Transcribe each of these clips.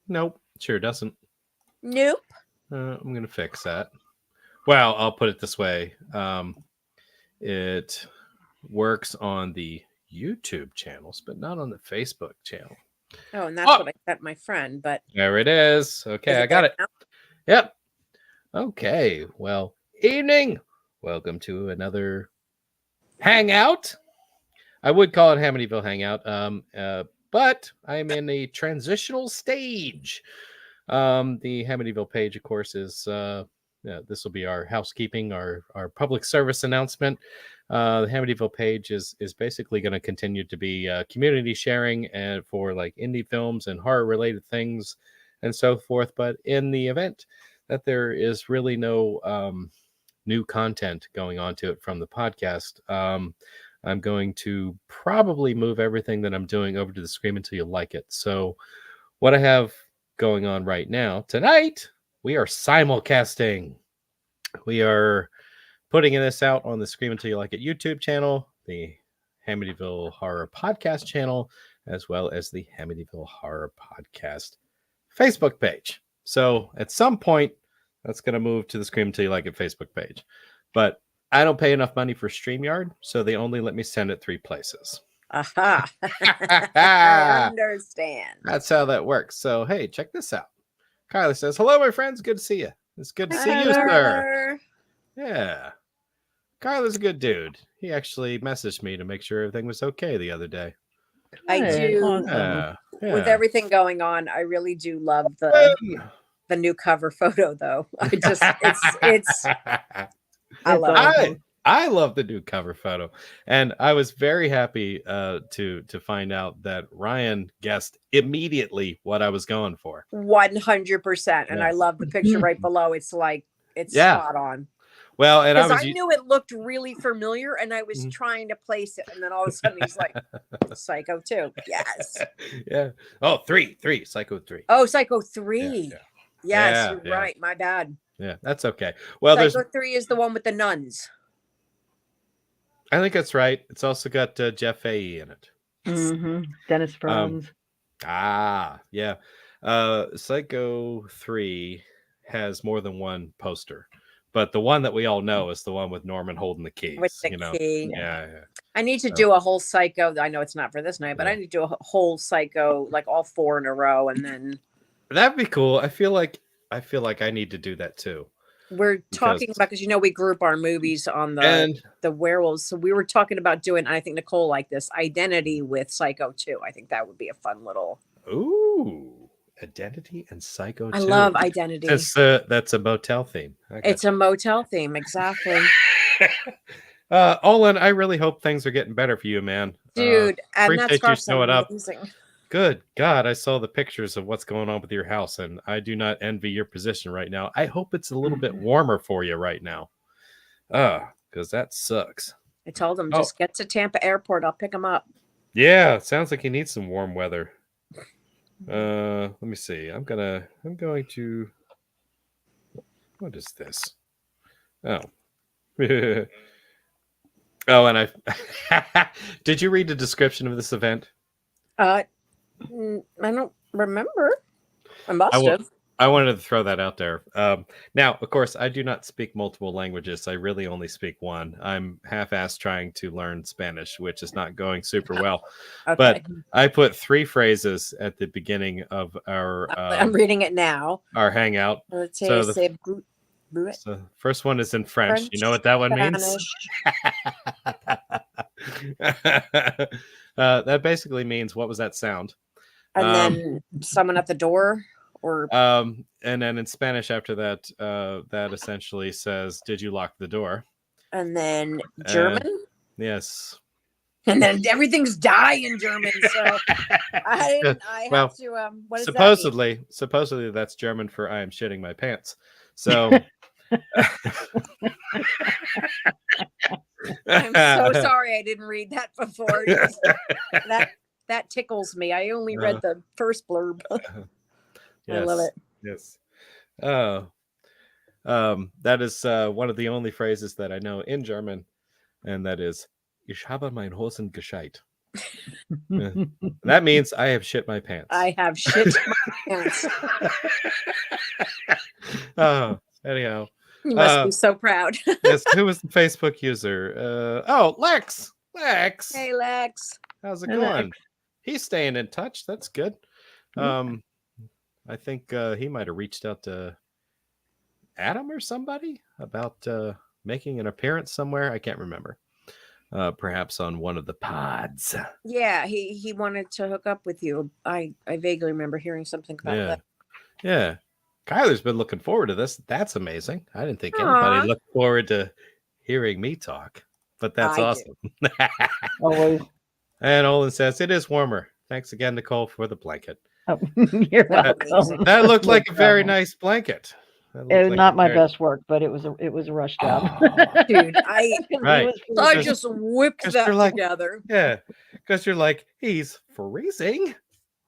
Nope, sure doesn't. Nope. I'm gonna fix that. Well, I'll put it this way. It works on the YouTube channels, but not on the Facebook channel. Oh, and that's Oh, what I sent my friend, but there it is. is Okay, I it there got it. now? Yep. Okay. Well, evening. Welcome to another hangout. I would call it Hamityville Hangout, but I'm in a transitional stage. The Hamityville page, of course, is this will be our housekeeping, our public service announcement. The Hamityville page is basically going to continue to be community sharing and for like indie films and horror related things and so forth. But in the event that there is really no new content going onto it from the podcast, I'm going to probably move everything that I'm doing over to the Scream Until You Like It. So what I have going on right now tonight, we are simulcasting. We are putting this out on the Scream Until You Like It YouTube channel, the Hamityville Horror Podcast channel, as well as the Hamityville Horror Podcast Facebook page. So at some point, that's going to move to the Scream Until You Like It Facebook page. But I don't pay enough money for StreamYard, so they only let me send it 3 places. Aha. I understand. That's how that works. So, hey, check this out. Kylie says, hello, my friends. Good to see you. It's good to Hi, see you, sir. Tyler. Yeah. Kyler's a good dude. He actually messaged me to make sure everything was okay the other day. I do. Awesome. With everything going on, I really do love the new cover photo, though. I just it's I love it. I love the new cover photo, and I was very happy to find out that Ryan guessed immediately what I was going for. 100%, and I love the picture right below. It's like it's spot on. Well, and I knew it looked really familiar, and I was trying to place it, and then all of a sudden he's like, "Psycho 2, yes." Yeah. Oh, 3, Psycho 3. Oh, Psycho 3. Yeah. Yes, you're right. My bad. Yeah, that's okay. Well, Psycho 3 is the one with the nuns. I think that's right. It's also got Jeff Fahey in it. Mm-hmm. Dennis Franz. Yeah. Psycho 3 has more than one poster, but the one that we all know is the one with Norman holding the keys. With the key. Yeah. I need to do a whole Psycho. I know it's not for this night, but I need to do a whole Psycho, like all 4 in a row, and then that'd be cool. I feel like I need to do that too. We're talking about, because we group our movies on the werewolves, so we were talking about doing, I think Nicole liked this, Identity with Psycho 2. I think that would be a fun little. Ooh, Identity and Psycho 2. I love Identity. That's a motel theme. It's a motel theme, exactly. Olin, I really hope things are getting better for you, man. Dude, and that's you showing up. Good God, I saw the pictures of what's going on with your house, and I do not envy your position right now. I hope it's a little bit warmer for you right now. Because that sucks. I told him, just get to Tampa Airport. I'll pick him up. Yeah, sounds like he needs some warm weather. Let me see. I'm going to. What is this? Oh. Oh, and I. Did you read the description of this event? I don't remember. I must have. I wanted to throw that out there. Now, of course, I do not speak multiple languages. I really only speak one. I'm half-assed trying to learn Spanish, which is not going super well. Okay. But I put 3 phrases at the beginning of our... I'm reading it now. Our hangout. So the first one is in French. You know what that one means? That basically means, what was that sound? And then someone at the door, or and then in Spanish after that, that essentially says, "Did you lock the door?" And then German. Yes. And then everything's die in German. So I have to. What does supposedly that's German for "I am shitting my pants." So. I'm so sorry I didn't read that before. That tickles me. I only read the first blurb. Yes, I love it. Yes. That is one of the only phrases that I know in German, and that is "Ich habe mein Hosen gescheit." That means I have shit my pants. I have shit my pants. Oh, anyhow. You must be so proud. Yes, who was the Facebook user? Lex. Lex. Hey, Lex. How's it Hey, going? Lex. He's staying in touch. That's good. Yeah. I think he might have reached out to Adam or somebody about making an appearance somewhere. I can't remember. Perhaps on one of the pods. Yeah, he wanted to hook up with you. I vaguely remember hearing something about that. Yeah. Kyler's been looking forward to this. That's amazing. I didn't think anybody looked forward to hearing me talk, but that's awesome. Always. And Olin says, it is warmer. Thanks again, Nicole, for the blanket. Oh, you're welcome. That looked like a very nice blanket. It was not my best work, but it was a rush job. Dude, I just whipped that like, together. Yeah, because you're like, he's freezing.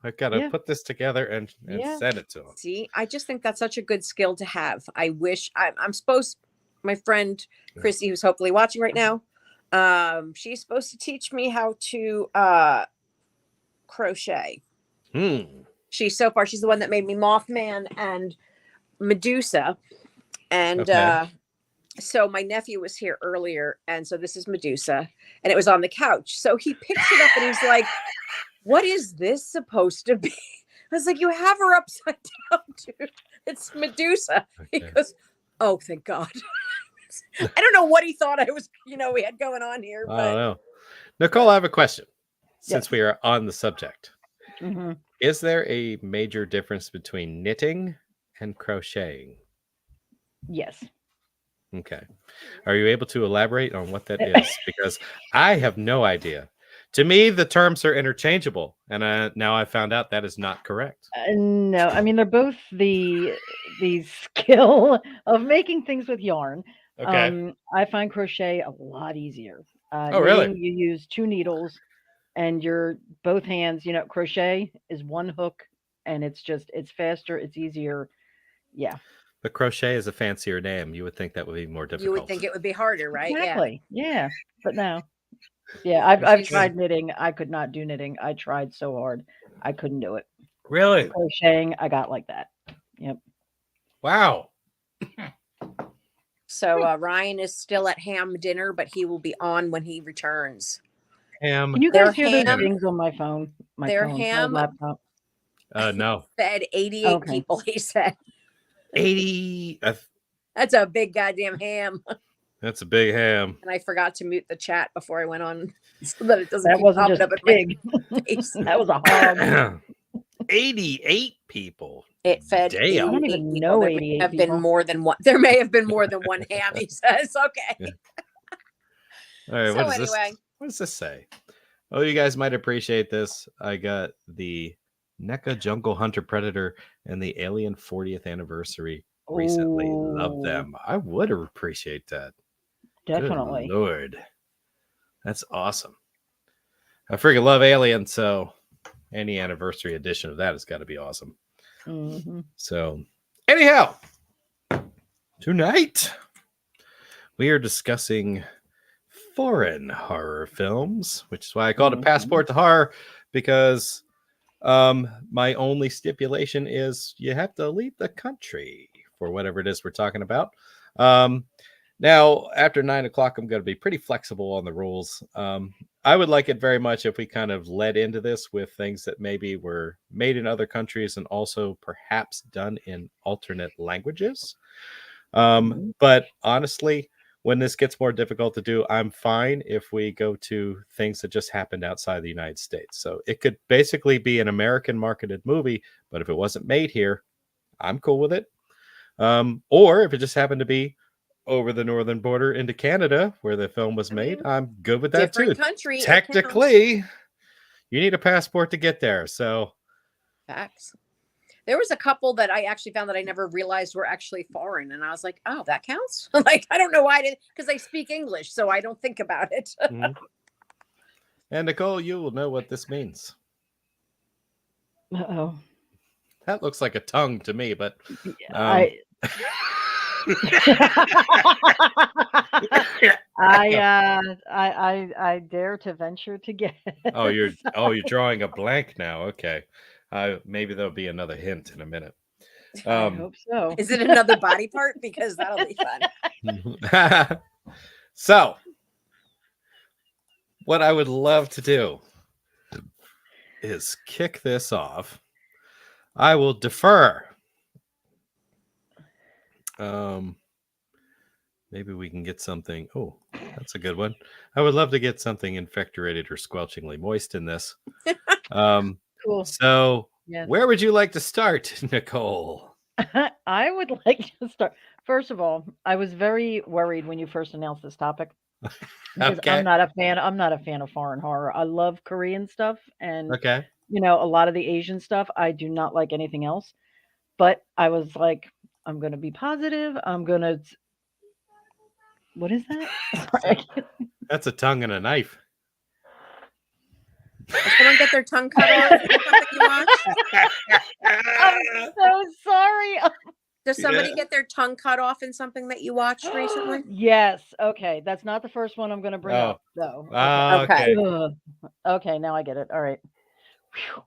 I've got to put this together and send it to him. See, I just think that's such a good skill to have. I wish I'm supposed, my friend Chrissy, who's hopefully watching right now, she's supposed to teach me how to crochet. She's the one that made me Mothman and Medusa. And so my nephew was here earlier, and so this is Medusa, and it was on the couch. So he picks it up and he's like, what is this supposed to be? I was like, you have her upside down, dude. It's Medusa. He goes, oh, thank God. I don't know what he thought I was, we had going on here. But... I don't know. Nicole, I have a question. Since we are on the subject, is there a major difference between knitting and crocheting? Yes. Okay. Are you able to elaborate on what that is? Because I have no idea. To me, the terms are interchangeable, and now I found out that is not correct. No, I mean, they're both the skill of making things with yarn. Okay. I find crochet a lot easier. Really? You use 2 needles, and both hands. Crochet is 1 hook, and it's faster, it's easier. Yeah. But crochet is a fancier name. You would think that would be more difficult. You would think it would be harder, right? Exactly. Yeah. But no. Yeah, I've tried knitting. I could not do knitting. I tried so hard. I couldn't do it. Really? Crocheting, I got like that. Yep. Wow. So Ryan is still at ham dinner, but he will be on when he returns. Ham. Can you guys hear those things on my phone? My laptop. No. Fed 88 people, he said. 80. That's a big goddamn ham. That's a big ham. And I forgot to mute the chat before I went on so that it doesn't that keep wasn't popping just up at big. my face. That was a hog. 88 people. It fed I don't even know 88 have been more than one. There may have been more than one ham, he says. Okay. Yeah. All right, what does this say? Oh, you guys might appreciate this. I got the NECA Jungle Hunter Predator and the Alien 40th anniversary recently. Love them. I would appreciate that. Definitely. Good Lord. That's awesome. I freaking love Alien, so any anniversary edition of that has got to be awesome. So, anyhow, tonight we are discussing foreign horror films, which is why I called it Passport to Horror, because my only stipulation is you have to leave the country for whatever it is we're talking about. Now, after 9 o'clock, I'm going to be pretty flexible on the rules. I would like it very much if we kind of led into this with things that maybe were made in other countries and also perhaps done in alternate languages. But honestly, when this gets more difficult to do, I'm fine if we go to things that just happened outside the United States. So it could basically be an American marketed movie, but if it wasn't made here, I'm cool with it. Or if it just happened to be over the northern border into Canada where the film was made, I'm good with that too. Country, technically, you need a passport to get there. So facts. There was a couple that I actually found that I never realized were actually foreign. And I was like, oh, that counts? Like, I don't know why I didn't, because they speak English, so I don't think about it. And Nicole, you will know what this means. Uh-oh. That looks like a tongue to me, but I dare to venture to guess. You're drawing a blank now. Okay. Maybe there'll be another hint in a minute. I hope so. Is it another body part? Because that'll be fun. So, what I would love to do is kick this off. I will defer. Maybe we can get something. Oh, that's a good one. I would love to get something infectorated or squelchingly moist in this. Cool. So, Yes. where would you like to start, Nicole? I would like to start. First of all, I was very worried when you first announced this topic because Okay. I'm not a fan. I'm not a fan of foreign horror. I love Korean stuff and Okay. a lot of the Asian stuff. I do not like anything else. But I was like, I'm gonna be positive. I'm gonna. What is that? Sorry. That's a tongue and a knife. Did someone get their tongue cut off in something you watched? I'm so sorry. Does somebody get their tongue cut off in something that you watched recently? Yes. Okay. That's not the first one I'm going to bring up, though. Okay. Okay. Okay. Now I get it. All right. Whew.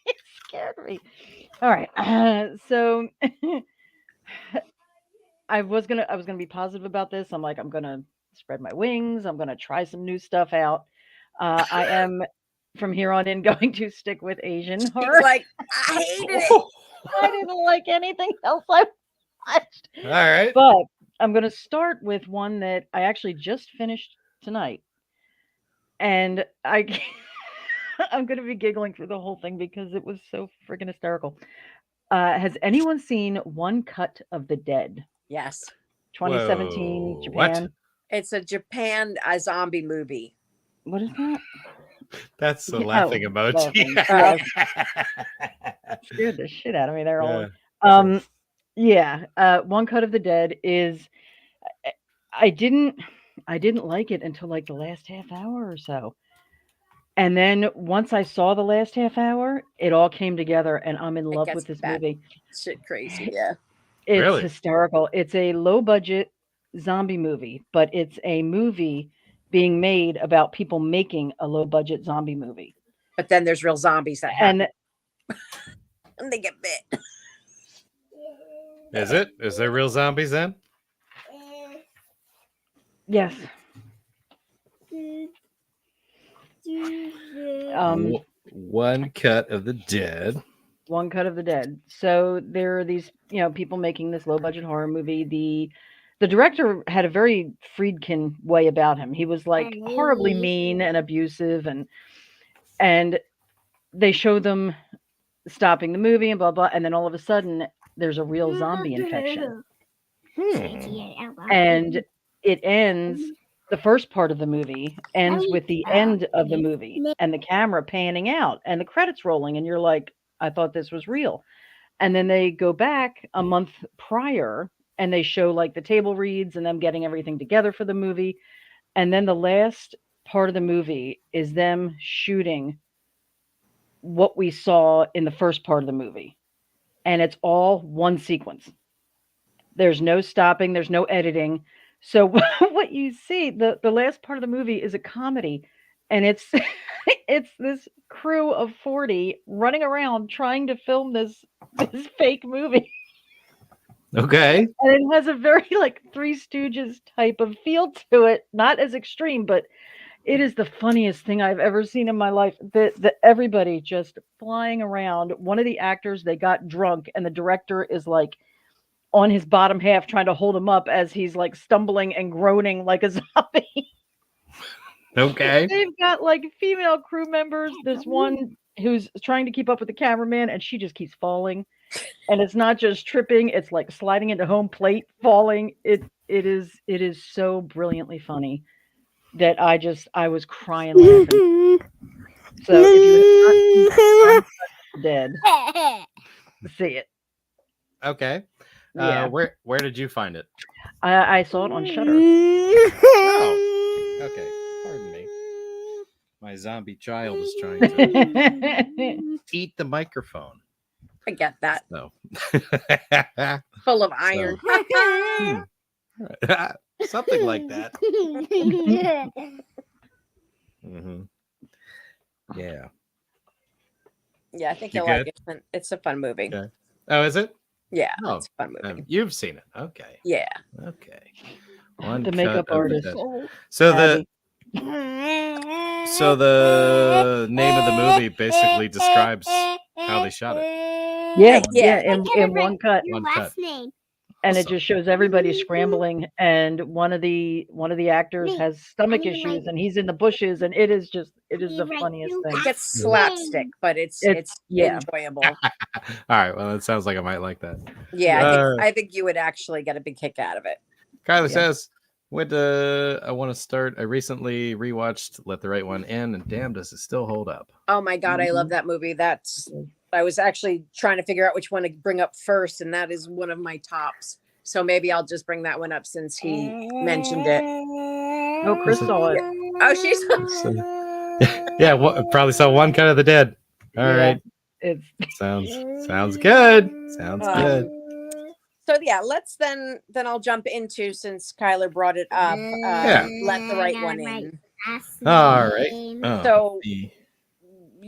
It scared me. All right. So I was gonna be positive about this. I'm like, I'm gonna spread my wings. I'm gonna try some new stuff out. I am from here on in going to stick with Asian horror. Like, I hated it. I didn't like anything else I watched. All right. But I'm going to start with one that I actually just finished tonight. And I'm going to be giggling through the whole thing because it was so freaking hysterical. Has anyone seen One Cut of the Dead? Yes. 2017, Whoa, Japan. what? It's a zombie movie. What is that? That's the laughing emoji. Laughing. Scared the shit out of me there. One Cut of the Dead is. I didn't like it until like the last half hour or so, and then once I saw the last half hour, it all came together, and I'm in love with this movie. Shit, crazy, yeah. It's really hysterical. It's a low budget zombie movie, but it's a movie being made about people making a low budget zombie movie. But then there's real zombies that happen. And they get bit. Is it? Is there real zombies then? Yes. One Cut of the Dead. One Cut of the Dead. So there are these, people making this low budget horror movie. The director had a very Friedkin way about him. He was like horribly mean and abusive, and they show them stopping the movie and blah blah, and then all of a sudden there's a real zombie infection. And it ends, the first part of the movie ends with the end of the movie and the camera panning out and the credits rolling, and you're like, I thought this was real. And then they go back a month prior and they show like the table reads and them getting everything together for the movie. And then the last part of the movie is them shooting what we saw in the first part of the movie. And it's all one sequence. There's no stopping. There's no editing. So what you see, the last part of the movie is a comedy. And it's it's this crew of 40 running around trying to film this fake movie. Okay. And it has a very like Three Stooges type of feel to it. Not as extreme, but it is the funniest thing I've ever seen in my life. The everybody just flying around. One of the actors, they got drunk, and the director is like on his bottom half trying to hold him up as he's like stumbling and groaning like a zombie. Okay. They've got like female crew members. There's one who's trying to keep up with the cameraman, and she just keeps falling. And it's not just tripping; it's like sliding into home plate, falling. It is so brilliantly funny that I was crying laughing. So if you dead, see it. Okay. Yeah. Where did you find it? I saw it on Shudder. Oh, okay. Pardon me. My zombie child is trying to eat the microphone. I get that. So Full of iron. something like that. Mm-hmm. Yeah. Yeah, I think You you'll like it. It's a fun movie. Okay. Oh, is it? Yeah, Oh, it's a fun movie. you've seen it. Okay. Yeah. Okay. One The cut makeup of the artist. dead. So Abby. the name of the movie basically describes how they shot it. Yeah, Yeah. in one cut. Your One cut. last name. And it Awesome. just shows everybody scrambling, and one of the actors Me. has stomach I'm gonna issues, write- and he's in the bushes, and it is the Right, funniest you thing. It gets last slapstick, name. but it's Yeah. enjoyable. All right. Well, it sounds like I might like that. Yeah, I think you would actually get a big kick out of it. Kylie Yeah. says, I want to start. I recently rewatched Let the Right One In, and damn, does it still hold up? Oh my god, I love that movie. I was actually trying to figure out which one to bring up first, and that is one of my tops. So maybe I'll just bring that one up since he mentioned it. Oh, Chris saw it. Oh, she's Yeah, probably saw One Cut of the Dead. All Yeah. right. It's Sounds good. Sounds good. So yeah, let's then I'll jump into, since Kyler brought it up. Let the Right One In. All right. So you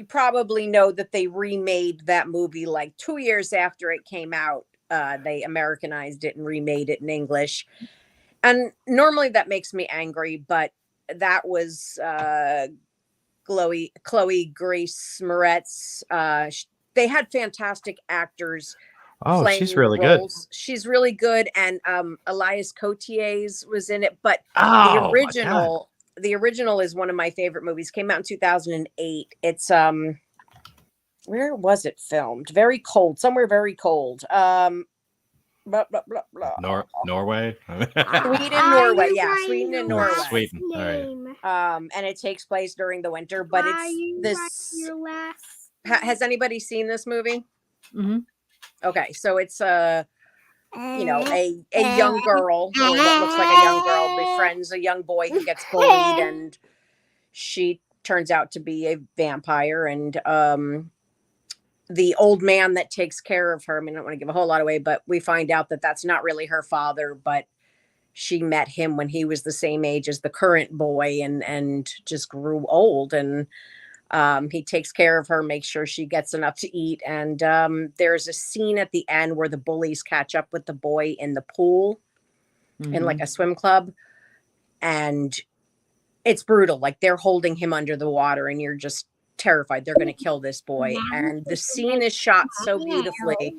probably know that they remade that movie like 2 years after it came out. They Americanized it and remade it in English. And normally that makes me angry, but that was Chloe Grace Moretz. They had fantastic actors. Oh, she's really good. She's really good, and Elias Cotiers was in it. But Oh, the original is one of my favorite movies. Came out in 2008. It's where was it filmed? Very cold, somewhere very cold. Blah, blah, blah, blah. Norway. Sweden, Norway. Yeah, Sweden and Norway. Sweden. All right. And it takes place during the winter, but it's this. Has anybody seen this movie? Mhm. Okay, so it's a young girl, or what looks like a young girl, befriends a young boy who gets bullied, and she turns out to be a vampire. And the old man that takes care of her, I mean, I don't want to give a whole lot away, but we find out that that's not really her father, but she met him when he was the same age as the current boy, and just grew old. And he takes care of her, makes sure she gets enough to eat. And there's a scene at the end where the bullies catch up with the boy in the pool in like a swim club. And it's brutal. Like, they're holding him under the water, and you're just terrified they're going to kill this boy. And the scene is shot so beautifully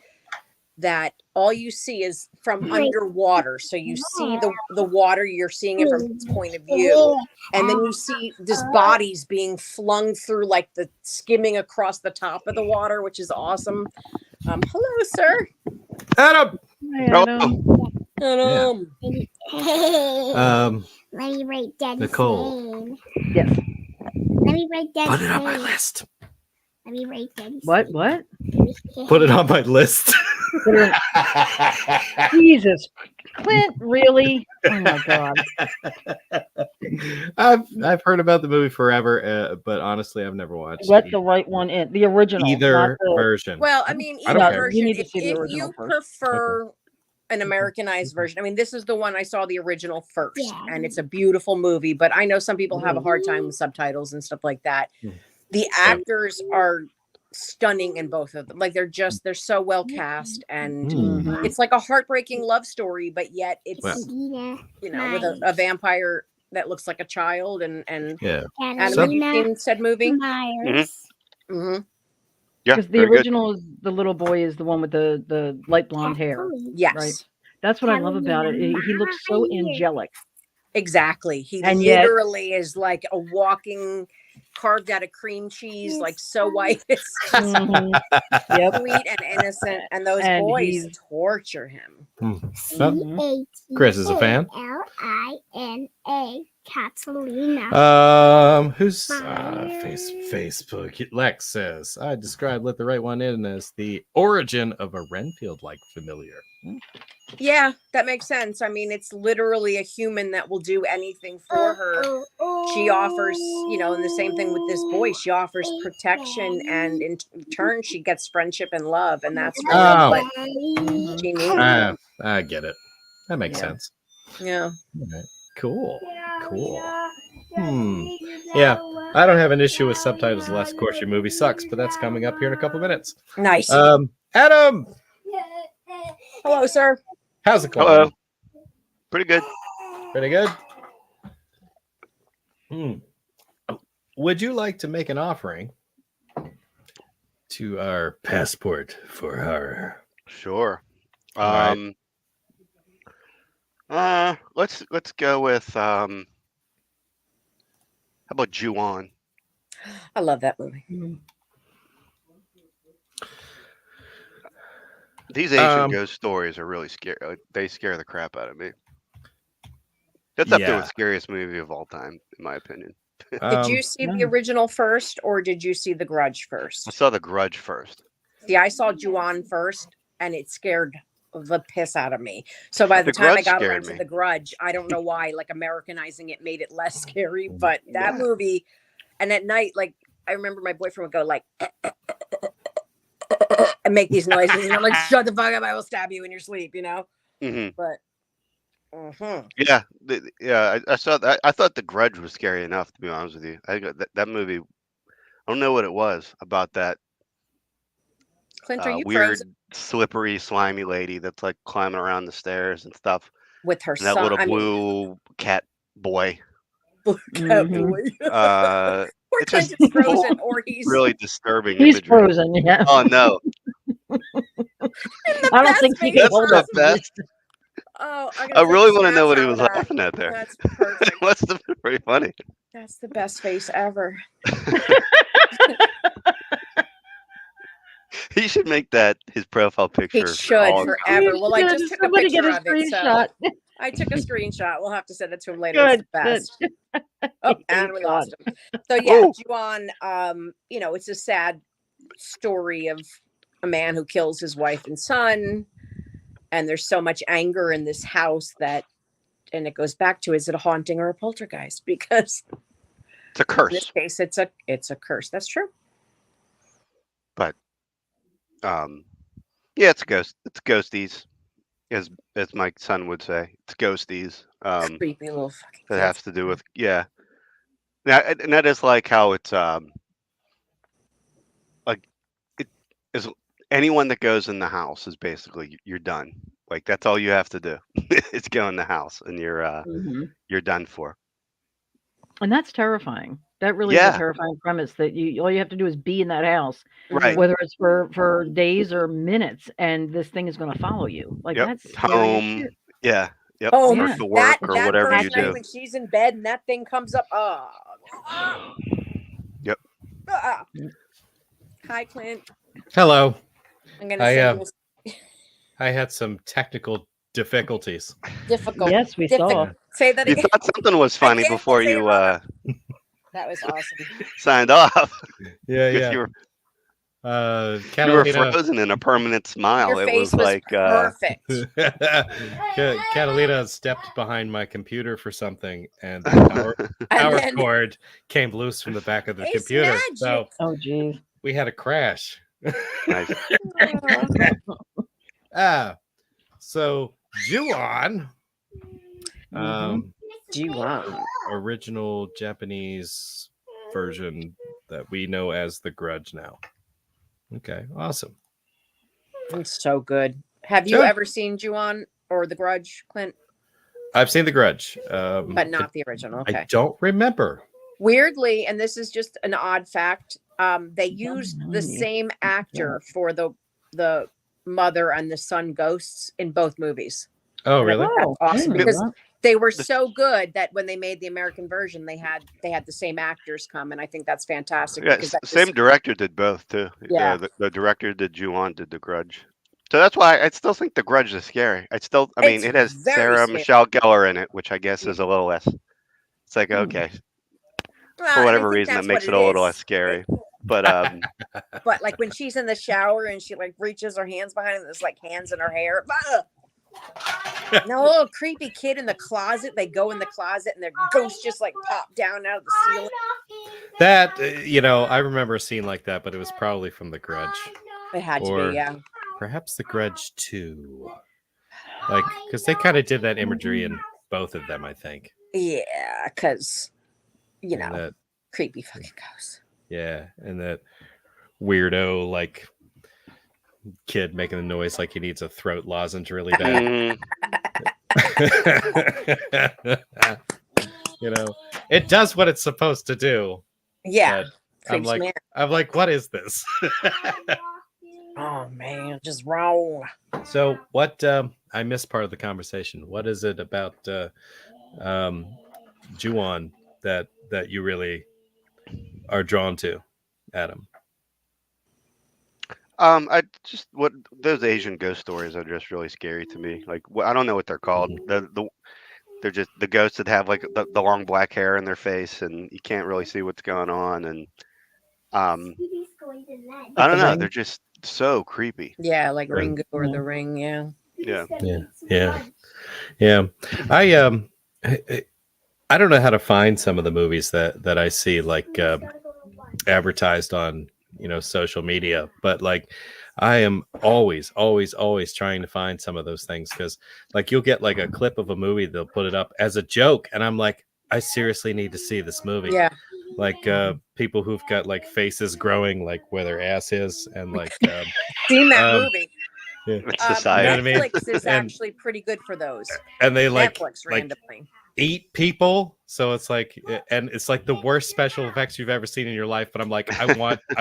that all you see is from underwater. So you see the water, you're seeing it from its point of view. And then you see this bodies being flung through, like the skimming across the top of the water, which is awesome. Hello, sir. Adam. Adam. Let me write Daddy's Nicole. name. Yes. Let me write Daddy's Put it on name. my list. Let me write Daddy's What? name. What? Put it on my list. Jesus, Clint, really? Oh my God. I've heard about the movie forever, but honestly, I've never watched Let the Right One In. The original. either not the, version. Well, I mean, I either don't care. version. You need to If see the original you first. prefer an Americanized version, I mean, this is the one I saw the original first, Yeah. and it's a beautiful movie. But I know some people have a hard time with subtitles and stuff like that. The actors are stunning in both of them. Like, they're so well cast, and it's like a heartbreaking love story, but yet it's with a vampire that looks like a child. And Yeah. Adam, have you seen said movie? Myers. Mm-hmm. Yeah, Because the original is the little boy is the one with the light blonde hair. Yes. Right. That's what I love about it. He looks so angelic. Exactly. He And yet- literally is like a walking, carved out of cream cheese, like so white. It's just Yep. sweet and innocent. And those And boys torture him. Chris is a fan. Lina Catalina. Who's Facebook? Lex says, I described Let the Right One In as the origin of a Renfield-like familiar. Yeah, that makes sense. I mean, it's literally a human that will do anything for her. She offers, and the same thing with this boy. She offers protection, and in turn, she gets friendship and love, and that's really what she needed. I get it. That makes sense. Yeah. All right. Cool. Yeah, I don't have an issue with subtitles. The last, of course, your movie sucks, but that's coming up here in a couple minutes. Nice. Adam. Hello, sir. How's it going? Hello. Pretty good. Pretty good. Would you like to make an offering to our passport for horror? Sure. Right. Let's go with how about Ju-on? I love that movie. These Asian ghost stories are really scary. They scare the crap out of me. That's up there with scariest movie of all time, in my opinion. Did you see the original first, or did you see The Grudge first? I saw The Grudge first. See, I saw Ju-on first, and it scared the piss out of me. So by the time I got around to The Grudge, I don't know why, like Americanizing it made it less scary, but that movie, and at night, like I remember my boyfriend would go like and make these noises, and I'm like, shut the fuck up, I will stab you in your sleep, But yeah, I saw that. I thought The Grudge was scary enough, to be honest with you. I got that movie. I don't know what it was about that. Clint, are you weird, frozen? Slippery, slimy lady that's like climbing around the stairs and stuff with her and that little blue cat boy. Cat boy. Or it's Clint just is frozen, or he's really disturbing. He's imagery. frozen. Yeah. Oh no. I don't think he can That's hold the up. best. Oh, I really want to know what he was laughing at there. That's perfect. What's very funny? That's the best face ever. He should make that his profile picture. He should forever. Well, I just took a picture of it. So I took a screenshot. We'll have to send it to him later. It's the best. Oh, and we lost him. So yeah, Ju-on, it's a sad story of a man who kills his wife and son. And there's so much anger in this house and it goes back to, is it a haunting or a poltergeist? Because it's a curse. In this case, it's a curse. That's true. But yeah, it's a ghost. It's ghosties, as my son would say. It's ghosties. Creepy little fucking. That has to do with Now, and that is like how it's like it is. Anyone that goes in the house is basically you're done. Like that's all you have to do. It's go in the house, and you're done for. And that's terrifying. That really is a terrifying premise that all you have to do is be in that house, right? Whether it's for days or minutes, and this thing is going to follow you. Like that's home. Yeah. Yep. Oh, or to work or whatever you do. When she's in bed and that thing comes up. Oh. Yep. Hi, Clint. Hello. I'm gonna I had some technical difficulties. Difficult. Yes, we saw. Say that again. You thought something was funny before you that was awesome. Signed off. Yeah. You were frozen in a permanent smile. Your face was like perfect. Catalina stepped behind my computer for something, and the power cord came loose from the back of the computer. Magic. So, geez, we had a crash. Nice. So Ju-on. Ju-on. Original Japanese version that we know as The Grudge now. Okay, awesome. It's so good. Have you ever seen Ju-on or The Grudge, Clint? I've seen The Grudge. But not the original. Okay. I don't remember. Weirdly, and this is just an odd fact, they used the same actor for the mother and the son ghosts in both movies. Oh, really? That's awesome because they were so good that when they made the American version, they had the same actors come, and I think that's fantastic. Yeah, same director did both too. Yeah, the director did Ju-on, did The Grudge. So that's why I still think The Grudge is scary. I mean, it has Sarah Michelle Gellar in it, which I guess is a little less. It's like okay, for whatever reason, that makes it a little less scary. But but like when she's in the shower and she like reaches her hands behind, and there's like hands in her hair. No, little creepy kid in the closet. They go in the closet and their ghosts just like pop down out of the ceiling. That I remember a scene like that, but it was probably from The Grudge. It had to Or be, yeah. perhaps The Grudge 2. Like, because they kind of did that imagery in both of them, I think. Yeah, because And that, creepy fucking ghosts. yeah, and that weirdo like kid making the noise like he needs a throat lozenge really bad. It does what it's supposed to do. Yeah. I'm like, what is this? Oh man, just wrong. So what? I missed part of the conversation. What is it about Ju-on that you really are drawn to, Adam? I just those Asian ghost stories are just really scary to me. Like, I don't know what they're called. They're just the ghosts that have like the long black hair in their face, and you can't really see what's going on. And I don't know. They're just so creepy. Yeah, like Ringo or The Ring. Yeah. I don't know how to find some of the movies that I see like advertised on social media, but like I am always trying to find some of those things, because like you'll get like a clip of a movie, they'll put it up as a joke, and I'm like, I seriously need to see this movie. Yeah. Like people who've got like faces growing like where their ass is, and like seen that movie. Yeah. Society. Netflix is actually pretty good for those. And they like Netflix randomly eat people, so it's like, and it's like the worst special effects you've ever seen in your life. But I'm like, I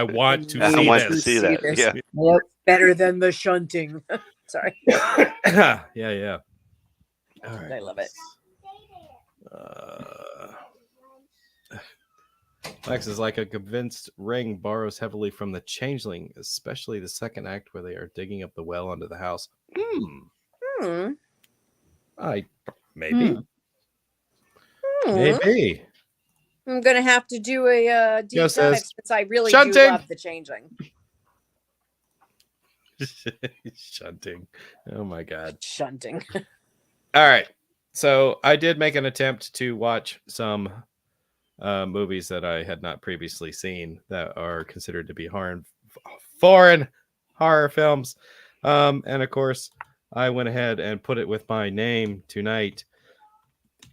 want to see this. Yeah. Yep. Better than the shunting. Sorry. Yeah. All right. I love it. Lex is like a convinced Ring borrows heavily from the Changeling, especially the second act where they are digging up the well under the house. Maybe. Maybe. I'm gonna have to do a deep dive since I really do love the Changeling. Shunting. Oh my god. Shunting. All right. So I did make an attempt to watch some movies that I had not previously seen that are considered to be foreign horror films. And of course, I went ahead and put it with my name tonight.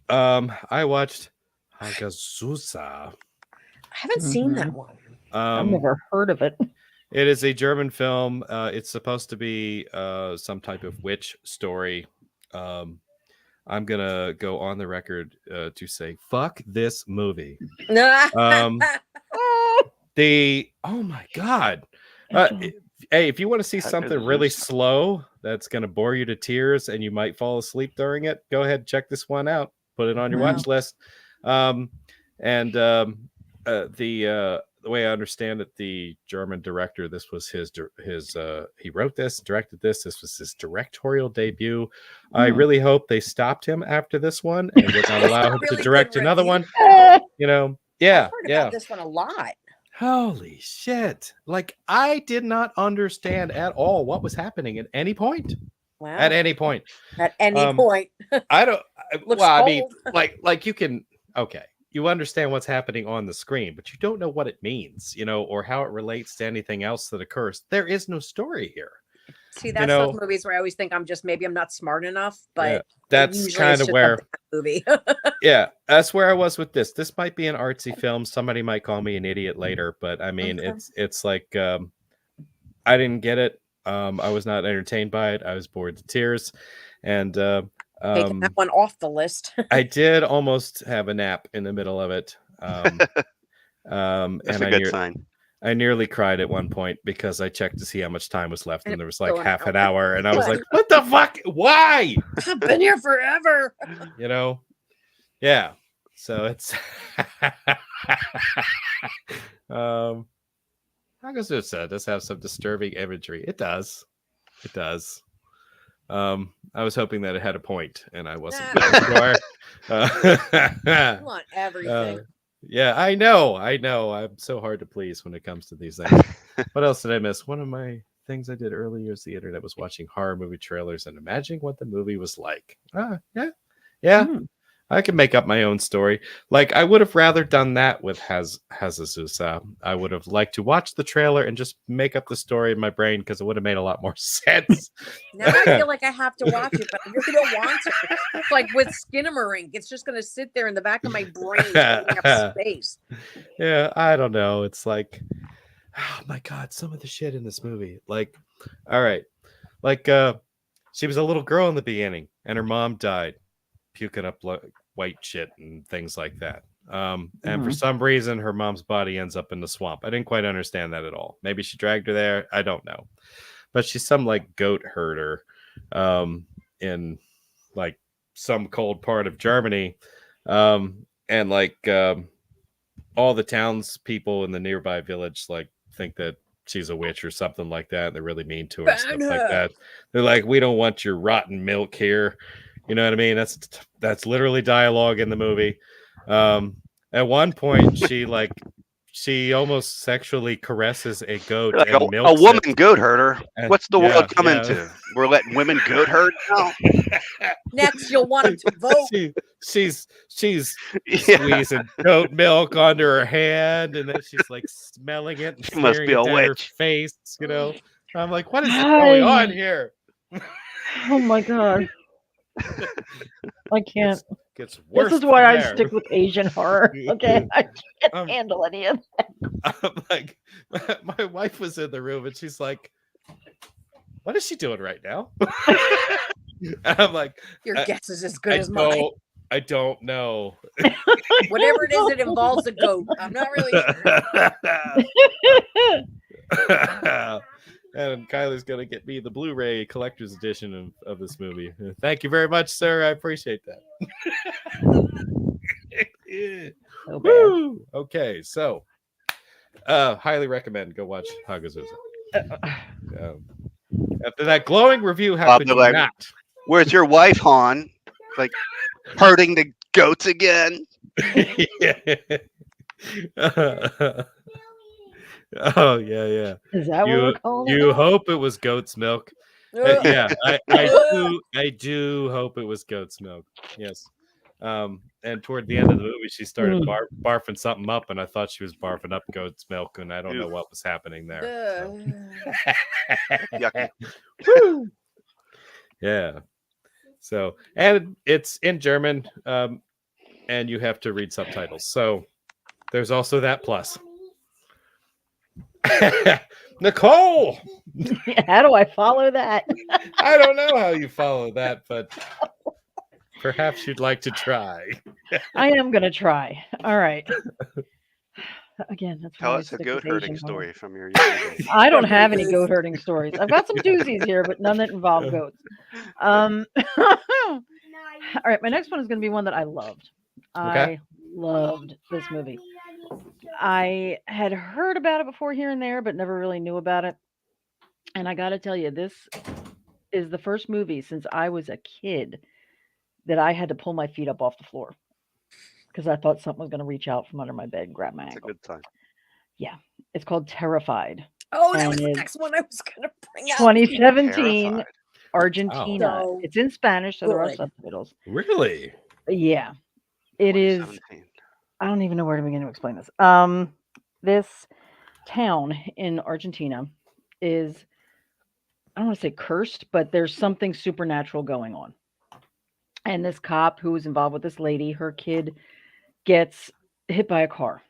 I watched Hagazusa. I haven't seen that one. I've never heard of it. It is a German film. It's supposed to be some type of witch story. I'm gonna go on the record to say, fuck this movie. Oh my god. Hey, if you want to see something really slow that's gonna bore you to tears and you might fall asleep during it, go ahead and check this one out. Put it on your watch list. The way I understand it, the German director, this was his he wrote this, directed this. This was his directorial debut. I really hope they stopped him after this one and would not allow him to direct another one. Yeah. I've heard about this one a lot. Holy shit. Like, I did not understand at all what was happening at any point. Wow. At any point. At any point. I don't. Looks well, I mean, cold. like you can. Okay, you understand what's happening on the screen, but you don't know what it means, or how it relates to anything else that occurs. There is no story here. See, that's those movies where I always think I'm not smart enough, but that's kind of where movie. Yeah, that's where I was with this. This might be an artsy film. Somebody might call me an idiot later, but I mean, it's like I didn't get it. I was not entertained by it. I was bored to tears, and taking that one off the list. I did almost have a nap in the middle of it. That's and a good sign. I nearly cried at one point because I checked to see how much time was left, and there was like half an hour, and I was like, "What the fuck? Why? I've been here forever." Yeah. So it's Hagazusa does have some disturbing imagery. It does. I was hoping that it had a point, and I wasn't sure. You want everything. Yeah, I know. I'm so hard to please when it comes to these things. What else did I miss? One of my things I did earlier as the internet was watching horror movie trailers and imagining what the movie was like. Yeah. I can make up my own story. Like, I would have rather done that with Hazuzusa. I would have liked to watch the trailer and just make up the story in my brain because it would have made a lot more sense. Now I feel like I have to watch it, but I really don't want to. It's like with Skinamarink. It's just going to sit there in the back of my brain taking up space. Yeah, I don't know. It's like, oh my God, some of the shit in this movie. Like, all right. Like, she was a little girl in the beginning and her mom died, puking up white shit and things like that. And for some reason, her mom's body ends up in the swamp. I didn't quite understand that at all. Maybe she dragged her there. I don't know. But she's some like goat herder in like some cold part of Germany. And like all the townspeople in the nearby village like think that she's a witch or something like that. And they're really mean to her and stuff like that. They're like, we don't want your rotten milk here. You know what I mean? That's literally dialogue in the movie. At one point, she almost sexually caresses a goat Like and a milks woman it. goat herder. And- What's the yeah, world coming yeah. to? We're letting women goat herd now. Next, you'll want them to vote. She's Yeah. squeezing goat milk onto her hand, and then she's like smelling it and She must smearing be it a down her witch. face. You know, I'm like, what is going on here? Oh my God. I can't. Gets worse. This is why from I there. stick with Asian horror. Okay, I can't Um, handle any of I'm like, my wife was in the room and she's like, what is she doing right now? I'm like, Your I- guess is as good as mine. I don't know. that. Whatever it is, it involves a goat. I'm not really sure. And Kylie's gonna get me the Blu-ray collector's edition of this movie. Thank you very much, sir. I appreciate that. So bad. Woo! Okay, so highly recommend go watch Hagazusa. After that glowing review, how could you like- not? Where's your wife, Han? Like herding the goats again? Oh yeah. Is that what we're calling it? You now? hope it was goat's milk. Yeah, I do hope it was goat's milk. Yes. And toward the end of the movie, she started barfing something up, and I thought she was barfing up goat's milk, and I don't know what was happening there. Yucky. Woo! Yeah. So, and it's in German, and you have to read subtitles. So there's also that plus. Nicole, How do I follow that? I don't know how you follow that, but perhaps you'd like to try. I am gonna try. All right. Again, that's why Tell I us a stick goat with herding Asian horror. story from your younger days. I don't have any goat herding stories. I've got some doozies here, but none that involve goats. All right, my next one is going to be one that I loved. Okay. I loved this movie. I had heard about it before here and there, but never really knew about it. And I got to tell you, this is the first movie since I was a kid that I had to pull my feet up off the floor because I thought something was going to reach out from under my bed and grab my It's a ankle. good time. Yeah, it's called Terrified. Oh, that And was the it's next one I was going to bring up. 2017, Terrified. Argentina. Oh. It's in Spanish, so there are Good. subtitles. Really? Yeah, it is. 2017. I don't even know where to begin to explain this. This town in Argentina is, I don't want to say cursed, but there's something supernatural going on. And this cop who was involved with this lady, her kid gets hit by a car.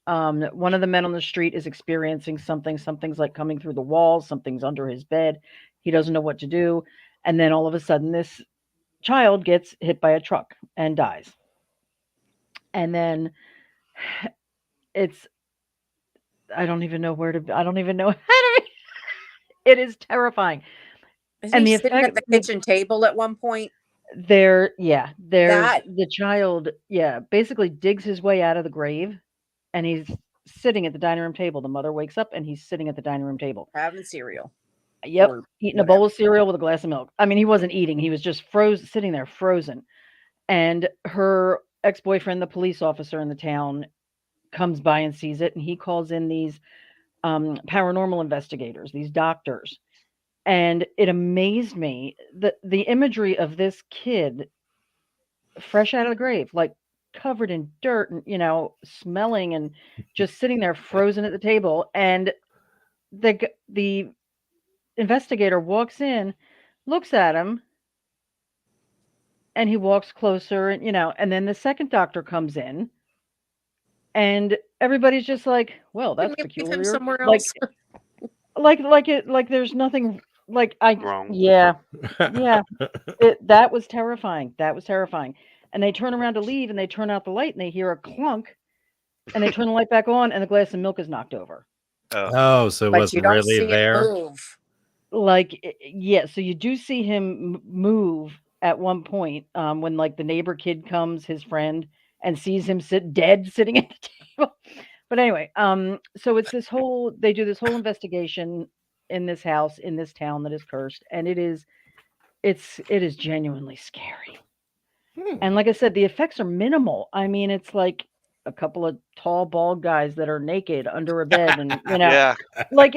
One of the men on the street is experiencing something. Something's like coming through the walls. Something's under his bed. He doesn't know what to do. And then all of a sudden, this child gets hit by a truck and dies. And then I don't even know how to. It is terrifying. Is And he the sitting at effect- the kitchen table at one point? There's That- the child, basically digs his way out of the grave, and he's sitting at the dining room table. The mother wakes up, and he's sitting at the dining room table. Having cereal. Yep, Or eating a bowl of cereal with a glass of milk. I mean, he wasn't eating; he was just sitting there, frozen. And her ex-boyfriend, the police officer in the town, comes by and sees it, and he calls in these paranormal investigators, these doctors. And it amazed me the imagery of this kid fresh out of the grave, like covered in dirt and, smelling and just sitting there frozen at the table. And the investigator walks in, looks at him, and he walks closer, and and then the second doctor comes in, and everybody's just like, well, that's Can we leave him peculiar. somewhere else? Like there's nothing Wrong. yeah. That was terrifying. That was terrifying. And they turn around to leave, and they turn out the light, and they hear a clunk, and they turn the light back on, and the glass of milk is knocked over. Oh, so it But you wasn't don't really see there. it move. Yeah, so you do see him move at one point, when like the neighbor kid comes, his friend, and sees him sitting at the table. But anyway, so it's they do this whole investigation in this house in this town that is cursed, and it is genuinely scary. And like I said, the effects are minimal. I mean, it's like a couple of tall, bald guys that are naked under a bed, and Yeah. like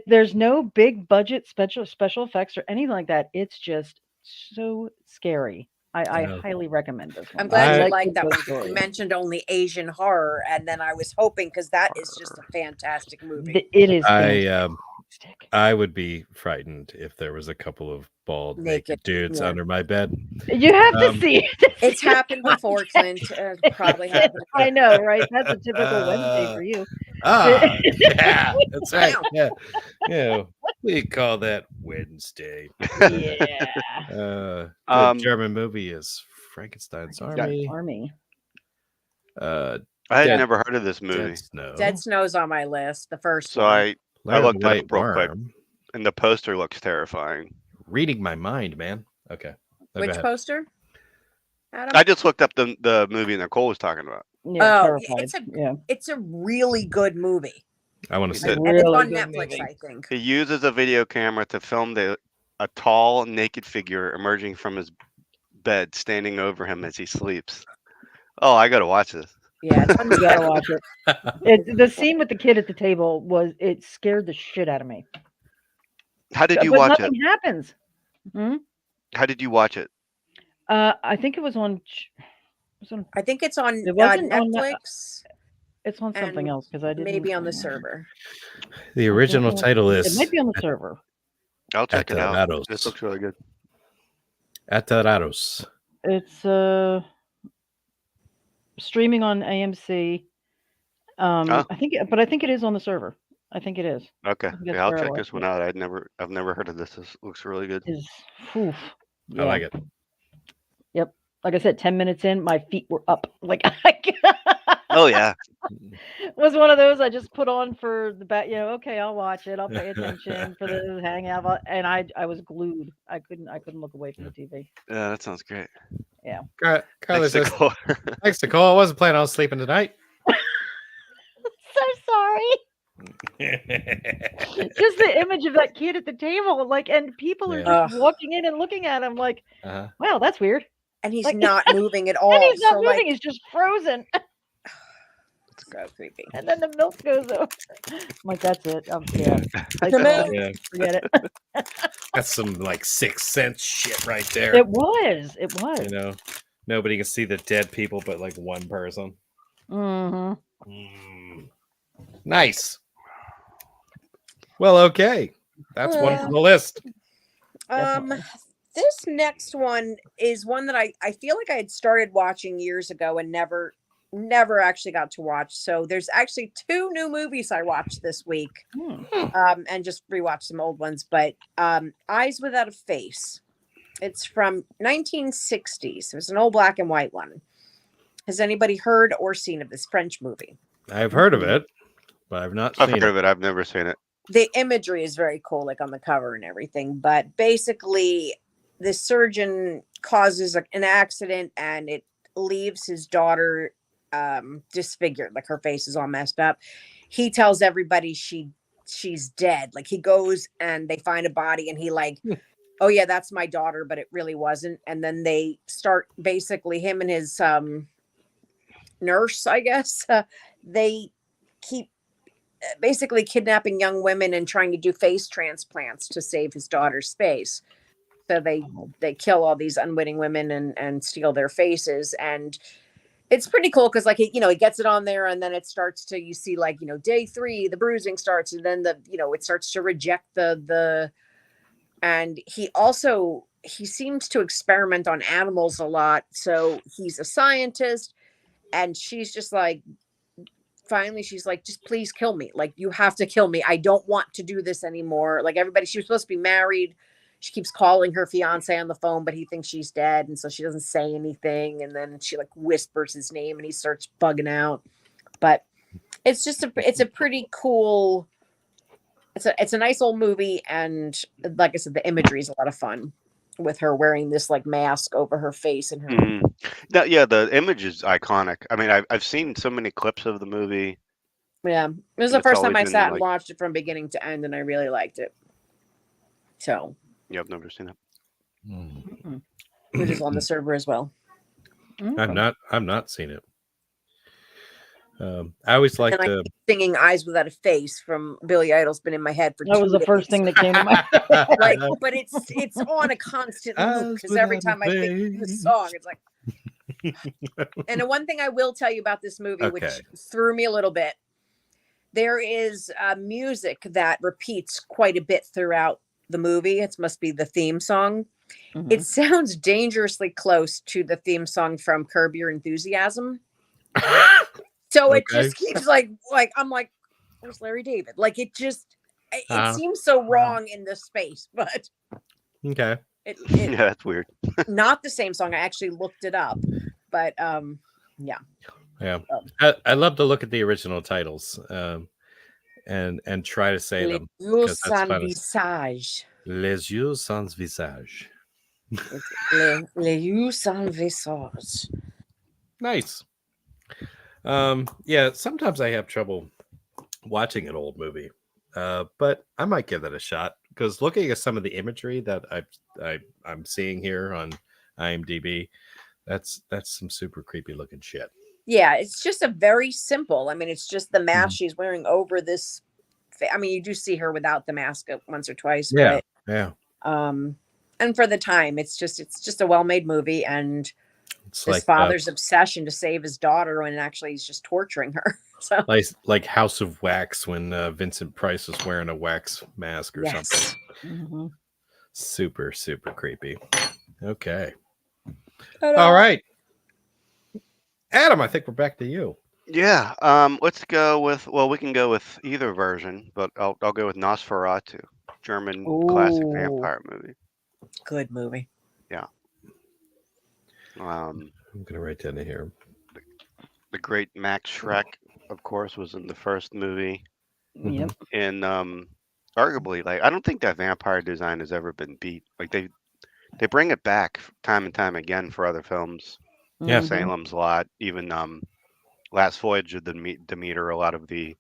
there's no big budget special effects or anything like that. It's just so scary. I Yeah. highly recommend this one. I'm glad I you like that good one. You stories. mentioned only Asian horror, and then I was hoping, because that is just a fantastic movie. It is I I would be frightened if there was a couple of bald naked dudes yeah. under my bed. You have to see it. It's happened before, Clint. Probably happened. I know, right? That's a typical Wednesday for you. Yeah, that's right. Yeah, we call that Wednesday. Yeah. The German movie is Frankenstein's Army. I had never heard of this movie. Dead Snow's on my list. The first So one. I looked at it real quick, and the poster looks terrifying. Reading my mind, man. Okay. Which poster? Adam? I just looked up the movie Nicole was talking about. Yeah, it's a really good movie. I want to see it. And it's on Netflix, I think. He uses a video camera to film a tall, naked figure emerging from his bed, standing over him as he sleeps. Oh, I gotta watch this. Yeah, you gotta watch it. The scene with the kid at the table it scared the shit out of me. How did you watch it? Nothing happens. How did you watch it? I think it was on. I think it's on Netflix. It's on something else because I didn't. Maybe on the server. The original title is. It might be on the server. I'll check it out. This looks really good. Atarados. It's streaming on AMC. I think it is on the server. I think it is. Okay, yeah, I'll check this one out. I've never heard of this. This looks really good. Yeah. I like it. Yep. Like I said, 10 minutes in, my feet were up. Like, oh yeah. It was one of those I just put on for the back. Okay, I'll watch it. I'll pay attention for the hangout, and I was glued. I couldn't look away from the TV. Yeah, that sounds great. Yeah. Carla says, thanks, Nicole. I wasn't planning on sleeping tonight. So sorry. Just the image of that kid at the table, and people are just walking in and looking at him like, wow, that's weird. And he's not moving at all. And he's not moving. He's just frozen. It's so creepy. And then the milk goes over. I'm like, that's it. Forget it. That's some Sixth Sense shit right there. It was. Nobody can see the dead people but one person. Nice. Well, okay. That's one from the list. This next one is one that I feel like I had started watching years ago and never actually got to watch. So there's actually 2 new movies I watched this week, and just rewatched some old ones. But Eyes Without a Face. It's from 1960s. It was an old black and white one. Has anybody heard or seen of this French movie? I've heard of it, but I've not seen it. I've heard of it. I've never seen it. The imagery is very cool, on the cover and everything. But basically, the surgeon causes an accident, and it leaves his daughter disfigured, her face is all messed up. He tells everybody she's dead. He goes and they find a body, and he oh yeah, that's my daughter, but it really wasn't. And then they start, basically, him and his nurse, I guess, they keep basically kidnapping young women and trying to do face transplants to save his daughter's face. So they kill all these unwitting women and steal their faces. And it's pretty cool because, like, he gets it on there, and then it starts to, you see, like, day 3, the bruising starts, and then it starts to reject the. And he seems to experiment on animals a lot. So he's a scientist, and she's just like, finally she's like, just please kill me. Like, you have to kill me. I don't want to do this anymore. Like, everybody, she was supposed to be married. She keeps calling her fiance on the phone, but he thinks she's dead. And so she doesn't say anything. And then she like whispers his name and he starts bugging out. But it's just it's a pretty cool, it's a nice old movie. And like I said, the imagery is a lot of fun with her wearing this like mask over her face and her. Yeah, the image is iconic. I mean, I've seen so many clips of the movie. Yeah, it was the first time I sat and watched it from beginning to end, and I really liked it. So. Yeah, I've never seen it. Which is on the server as well. I've not seen it. I always like the singing "Eyes Without a Face" from Billy Idol's been in my head for. That was the first thing that came to my head. Like, but it's on a constant loop because every time I think the song, it's like. And the one thing I will tell you about this movie, which threw me a little bit, there is music that repeats quite a bit throughout the movie. It must be the theme song. It sounds dangerously close to the theme song from Curb Your Enthusiasm. So it just keeps like I'm like, where's Larry David? Like, it seems so wrong in this space, but yeah, that's weird. Not the same song. I actually looked it up, but yeah. I love to look at the original titles and try to say them. Les yeux sans visage. Les yeux sans visage. Les yeux sans visage. Nice. Yeah, sometimes I have trouble watching an old movie, but I might give that a shot because looking at some of the imagery that I'm seeing here on IMDb, that's some super creepy looking shit. Yeah, it's just a very simple. I mean, it's just the mask she's wearing over this. I mean, you do see her without the mask once or twice. Yeah, but, yeah. And for the time, it's just a well-made movie, and it's his father's obsession to save his daughter when actually he's just torturing her. So like House of Wax when Vincent Price was wearing a wax mask or something. Super, super creepy. Okay. All right. Adam, I think we're back to you. Yeah. Let's go with. Well, we can go with either version, but I'll go with Nosferatu, German classic vampire movie. Good movie. Yeah. I'm gonna write down here. The great Max Schreck, of course, was in the first movie. Yep. And arguably, like, I don't think that vampire design has ever been beat. Like, they bring it back time and time again for other films. Yeah, Salem's Lot, even Last Voyage of the Demeter, a lot of the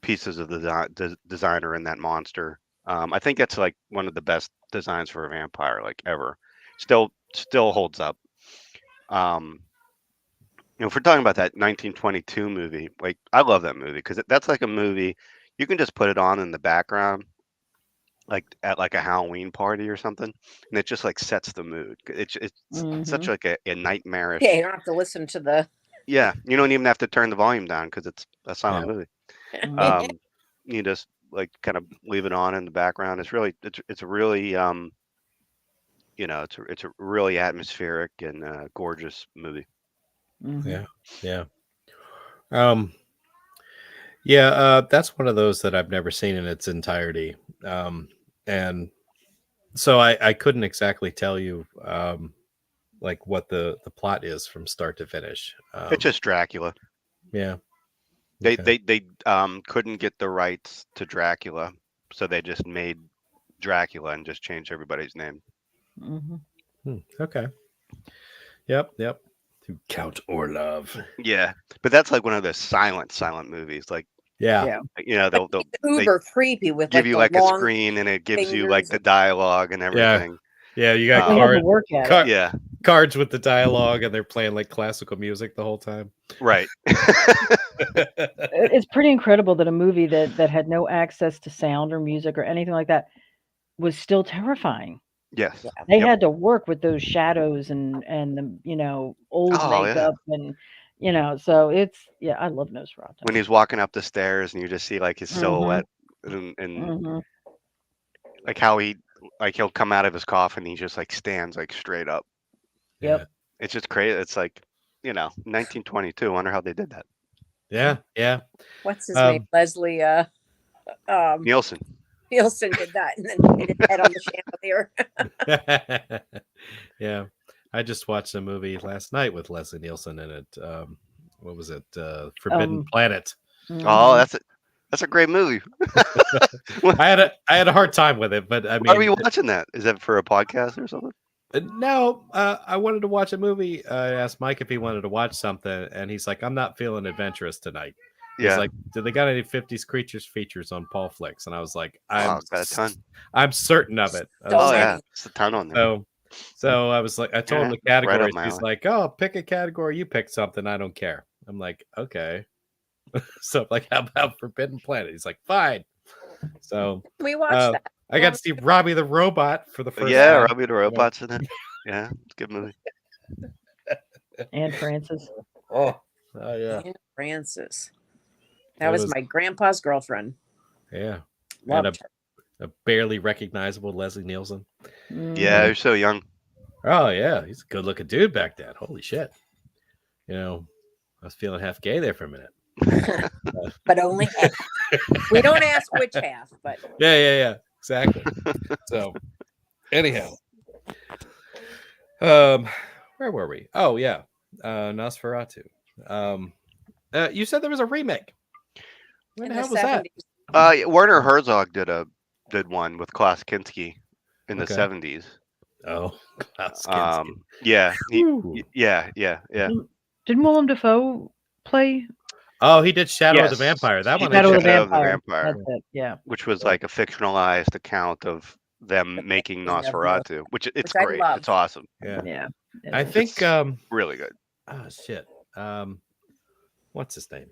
pieces of the designer in that monster. I think that's like one of the best designs for a vampire like ever. Still holds up. If we're talking about that 1922 movie, like, I love that movie because that's like a movie you can just put it on in the background, like at like a Halloween party or something, and it just like sets the mood. It's such like a nightmarish. Yeah, you don't have to listen to the. Yeah, you don't even have to turn the volume down because it's a silent movie. You just like kind of leave it on in the background. It's really it's a really it's a really atmospheric and gorgeous movie. Yeah. That's one of those that I've never seen in its entirety. And so I couldn't exactly tell you like what the plot is from start to finish. It's just Dracula. Yeah. They couldn't get the rights to Dracula, so they just made Dracula and just changed everybody's name. Okay. Yep. To Count Orlov. Yeah, but that's like one of those silent movies. Like, yeah. They'll uber creepy with give you like a screen and it gives you like the dialogue and everything. Yeah, you got cards with the dialogue, and they're playing like classical music the whole time. Right. It's pretty incredible that a movie that had no access to sound or music or anything like that was still terrifying. Yes. Yeah. They Yep. had to work with those shadows and the old Oh, yeah. makeup and so I love Nosferatu. When he's walking up the stairs and you just see like his Mhm. silhouette and Mhm. like how he'll come out of his coffin, he just like stands like straight up. Yep. It's just crazy. It's like 1922. I wonder how they did that. Yeah. What's his name? Leslie Nielsen. Nielsen did that and then hit his head on the chandelier. Yeah. I just watched a movie last night with Leslie Nielsen in it. What was it? Forbidden Planet. Oh, that's a great movie. I had a hard time with it, but I mean, why are you watching that? Is that for a podcast or something? No, I wanted to watch a movie. I asked Mike if he wanted to watch something, and he's like, "I'm not feeling adventurous tonight." He's like, "Do they got any 50s creatures features on Paul Flicks?" And I was like, got a ton. I'm certain of it. Yeah, it's a ton on there. So I was like, I told him the categories. Right He's like, "Oh, pick a category. You pick something. I don't care." I'm like, "Okay." So like, how about Forbidden Planet? He's like, "Fine." So we watched that. I got to see Robbie the Robot for the first time. Yeah, Robbie the Robot's in it. Yeah, it's a good movie. And Francis. Oh yeah. And Francis. That was my grandpa's girlfriend. Yeah. Loved her. A barely recognizable Leslie Nielsen. Yeah, he was so young. Oh yeah, he's a good looking dude back then. Holy shit. I was feeling half gay there for a minute. But only half. We don't ask which half, but yeah, exactly. So anyhow, where were we? Oh yeah, Nosferatu. You said there was a remake. When the hell was 70s. that? Werner Herzog did one with Klaus Kinski in the 70s. Oh, Klaus Kinski. Yeah, yeah. Didn't Willem Dafoe play? Oh, he did Shadow of the Vampire. That one. Shadow of the Vampire. That's it. Yeah. Which was like a fictionalized account of them making Nosferatu, which it's great. It's awesome. Yeah. I think really good. Oh shit. What's his name?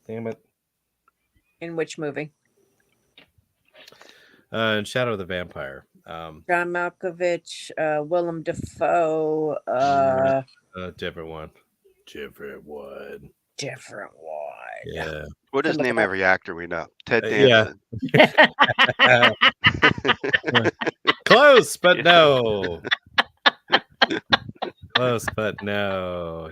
Damn it. In which movie? In Shadow of the Vampire. John Malkovich, Willem Dafoe, different one. Yeah. What is name every actor we know? Ted Danson. Yeah. Close, but no. Close, but no.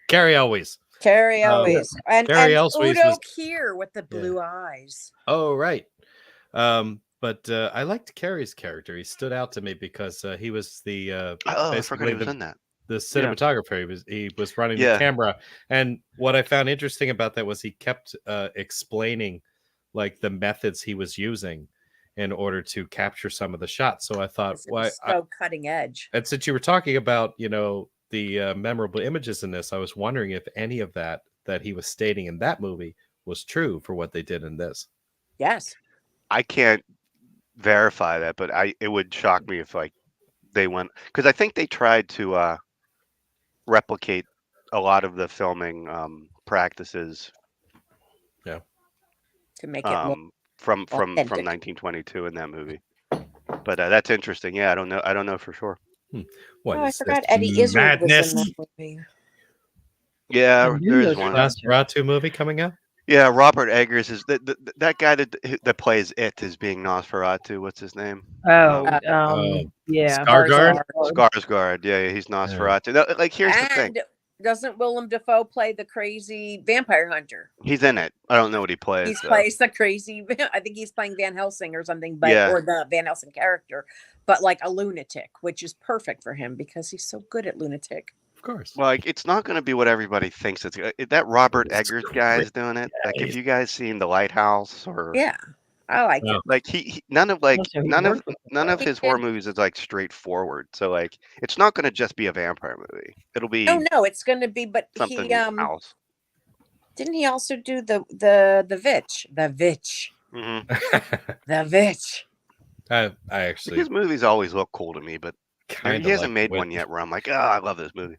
Carrie Elwes. Carrie Elwes. And Elwes Udo Kier with the blue eyes. Oh, right. But I liked Carrie's character. He stood out to me because he was the I forgot he was in that. The cinematographer. He was running the camera. And what I found interesting about that was he kept explaining like the methods he was using in order to capture some of the shots. So I thought, so cutting edge. And since you were talking about, the memorable images in this, I was wondering if any of that he was stating in that movie was true for what they did in this. Yes. I can't verify that, but it would shock me if like they went, because I think they tried to replicate a lot of the filming practices. Yeah. To make it more from 1922 in that movie. But that's interesting. Yeah, I don't know for sure. What I forgot Eddie Izzard was in that movie. Yeah, there's one. Nosferatu movie coming out. Yeah, Robert Eggers is that guy that plays It is being Nosferatu. What's his name? Yeah, Skarsgård. Yeah, he's Nosferatu. No, like here's the thing. Doesn't Willem Dafoe play the crazy vampire hunter? He's in it. I don't know what he plays. He plays the crazy. I think he's playing Van Helsing or something, or the Van Helsing character, but like a lunatic, which is perfect for him because he's so good at lunatic. Of course. Well, like, it's not going to be what everybody thinks it's. That Robert Eggers guy is doing it. Like, if you guys seen The Lighthouse or I like it. Like none of his horror movies is like straightforward. So like it's not going to just be a vampire movie. It'll be no, it's going to be. But something he else. Didn't he also do the Vitch? The Vitch. Mm-hmm. The Vitch. I actually His movies always look cool to me, but kind he of hasn't made one yet where I'm like, oh, I love this movie.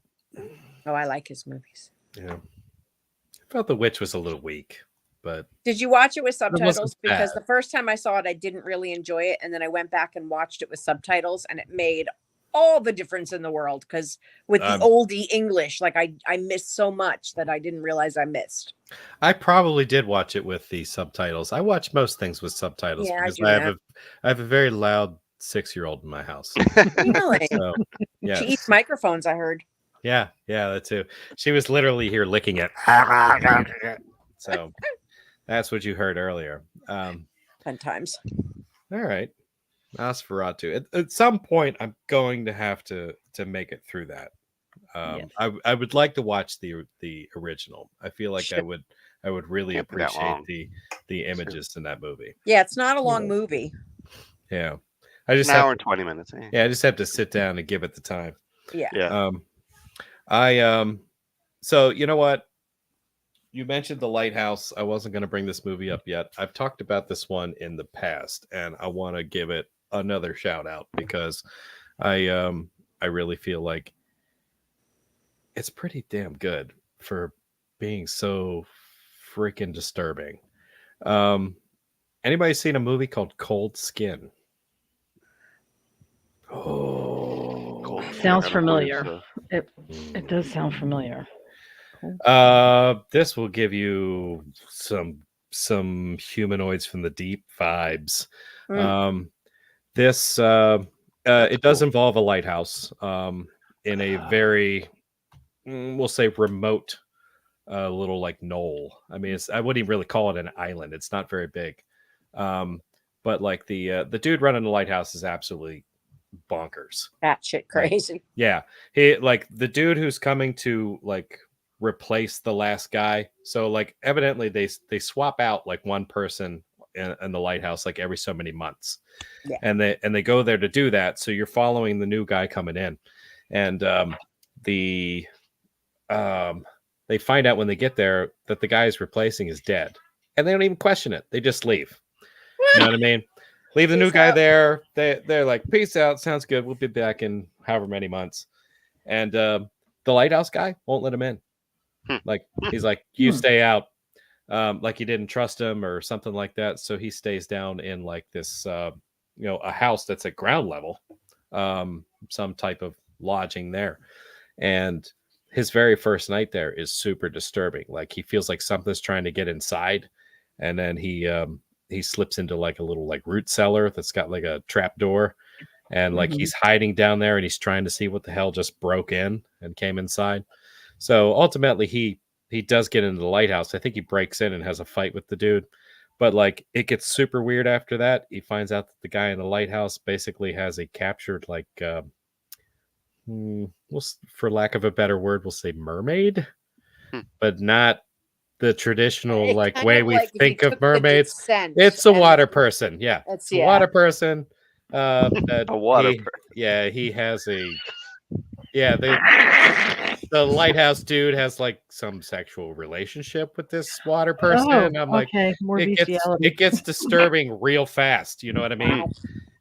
Oh, I like his movies. Yeah, I felt The Witch was a little weak, but Did you watch it with wasn't subtitles? Because bad. the first time I saw it, I didn't really enjoy it, and then I went back and watched it with subtitles, and it made all the difference in the world. Because with the oldie English, like I missed so much that I didn't realize I missed. I probably did watch it with the subtitles. I watch most things with subtitles Yeah, because I do I have a very loud 6-year-old in my house. Really? So yeah, She eats microphones, I heard. yeah, that too. She was literally here licking it. So that's what you heard earlier. 10 times. All right, Nosferatu. At some point, I'm going to have to make it through that. Yes. I would like to watch the original. I feel like I would really Can't be that appreciate long. the images in that movie. Yeah, it's not a long movie. Yeah, I just An hour have and 20 minutes. I just have to sit down and give it the time. Yeah. So you know what? You mentioned The Lighthouse. I wasn't going to bring this movie up yet. I've talked about this one in the past, and I want to give it another shout out because I really feel like it's pretty damn good for being so freaking disturbing. Anybody seen a movie called Cold Skin? Oh, sounds familiar. It does sound familiar. This will give you some humanoids from the deep vibes. This it does involve a lighthouse in a very we'll say remote little like knoll. I mean, I wouldn't even really call it an island. It's not very big. But like the dude running the lighthouse is absolutely bonkers. That shit crazy. Like, yeah. He like the dude who's coming to like replace the last guy. So like evidently they swap out like one person in the lighthouse like every so many months. Yeah. And they go there to do that. So you're following the new guy coming in. And they find out when they get there that the guy is replacing is dead. And they don't even question it. They just leave. You know what I mean? Leave the new guy there. They're like, peace out. Sounds good. We'll be back in however many months. And the lighthouse guy won't let him in. Like he's like, you stay out. Like he didn't trust him or something like that. So he stays down in like this, a house that's at ground level, some type of lodging there. And his very first night there is super disturbing. Like he feels like something's trying to get inside, and then he slips into like a little like root cellar that's got like a trap door, and like he's hiding down there, and he's trying to see what the hell just broke in and came inside. So ultimately, he does get into the lighthouse. I think he breaks in and has a fight with the dude, but like it gets super weird after that. He finds out that the guy in the lighthouse basically has a captured like. For lack of a better word, we'll say mermaid, but not the traditional like way we think of mermaids. It's a water person. Yeah, it's a water person. A water person. Yeah, he has a. Yeah, the lighthouse dude has like some sexual relationship with this water person. I'm like, okay, more it gets disturbing real fast. You know what I mean?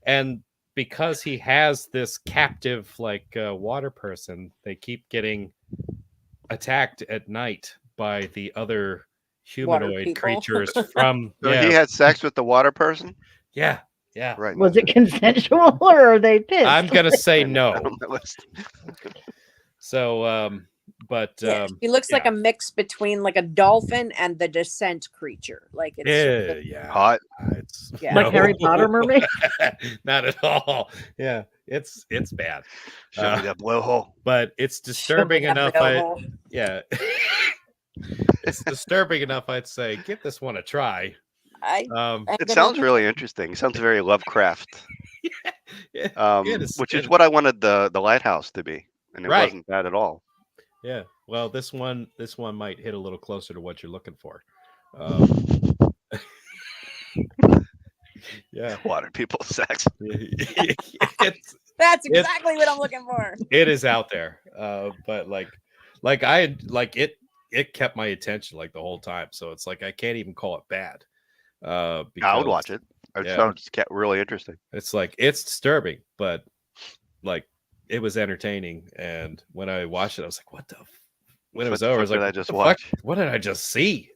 And because he has this captive like water person, they keep getting attacked at night by the other humanoid creatures from. So he had sex with the water person? Yeah. Right. Was it consensual or are they pissed? I'm gonna say no. So but he looks like a mix between like a dolphin and the Descent creature. Like it's hot. It's like Harry Potter mermaid. Not at all. Yeah, it's bad. Show me that blowhole. But it's disturbing enough. It's disturbing enough. I'd say give this one a try. It sounds really interesting. It sounds very Lovecraft. Which is what I wanted the lighthouse to be, and it wasn't that at all. Yeah. Well, this one might hit a little closer to what you're looking for. Yeah. Water people sex. That's exactly what I'm looking for. It is out there. But it kept my attention like the whole time. So it's like I can't even call it bad. I would watch it. It sounds really interesting. It's like, it's disturbing, but like it was entertaining. And when I watched it, I was like, what the when it was over, I was like, what did I just see?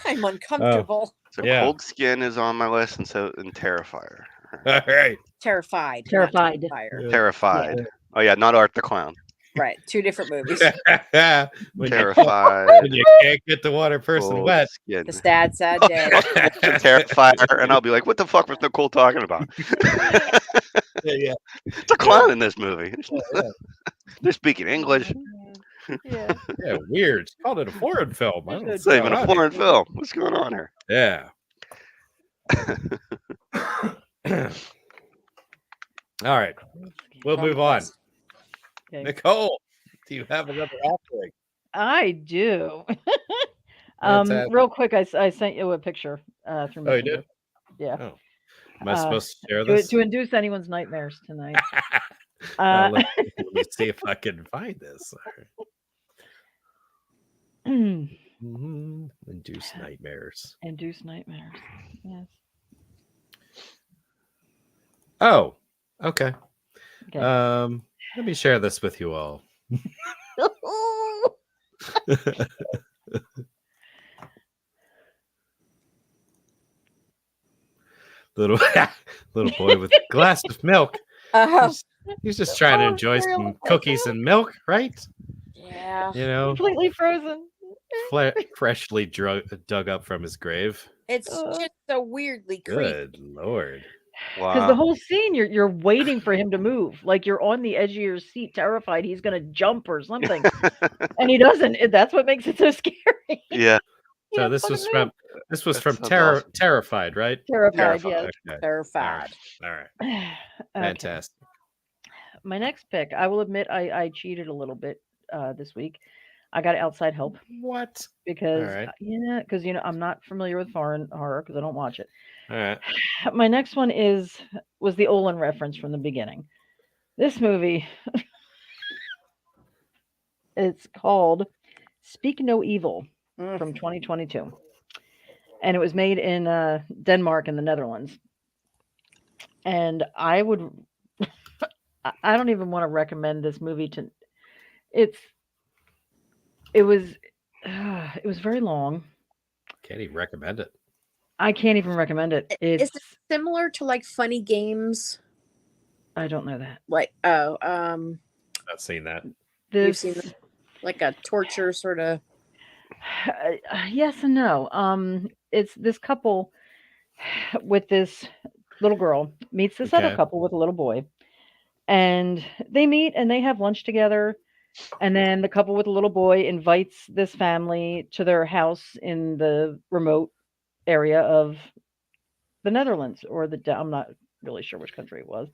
I'm uncomfortable. So Cold Skin is on my list, and Terrifier. All right. Terrified. Terrified. Terrified. Yeah. Oh yeah, not Art the Clown. Right. 2 different movies. Terrified. When you can't get the water person Cold wet. Skin. The sad day. Terrifier, and I'll be like, what the fuck was Nicole talking about? Yeah. It's a clown in this movie. They're speaking English. Yeah. Yeah, weird. She called it a foreign film. It's not even a foreign film. What's going on here? Yeah. All right. We'll move on. Okay. Nicole, do you have another offering? I do. Real quick, I sent you a picture through Messenger. Oh, you did? Yeah. Oh. Am I supposed to share this? To induce anyone's nightmares tonight. Let me see if I can find this. Induce nightmares. Induce nightmares. Yes. Oh, okay. Let me share this with you all. little boy with a glass of milk. He's just trying to enjoy some cookies and milk, right? Yeah. You know, completely frozen. Freshly dug up from his grave. It's just so weirdly creepy. Good Lord. Because Wow. the whole scene, you're waiting for him to move. Like you're on the edge of your seat, terrified he's going to jump or something. And he doesn't. That's what makes it so scary. Yeah. So this was from Awesome. Terrified, right? Terrified, yes. Okay. Terrified. All right. Okay. Fantastic. My next pick, I will admit I cheated a little bit this week. I got outside help. What? Because, All right. because, I'm not familiar with foreign horror because I don't watch it. All right. My next one was the Olin reference from the beginning. This movie, it's called Speak No Evil from 2022. And it was made in Denmark and the Netherlands. And I don't even want to recommend this movie to. It was very long. Can't even recommend it. I can't even recommend it. Is it similar to like Funny Games? I don't know that. Like Not seen that. You've seen like a torture sort of. Yes and no. It's this couple with this little girl meets this other couple with a little boy, and they meet and they have lunch together. And then the couple with the little boy invites this family to their house in the remote area of the Netherlands or I'm not really sure which country it was.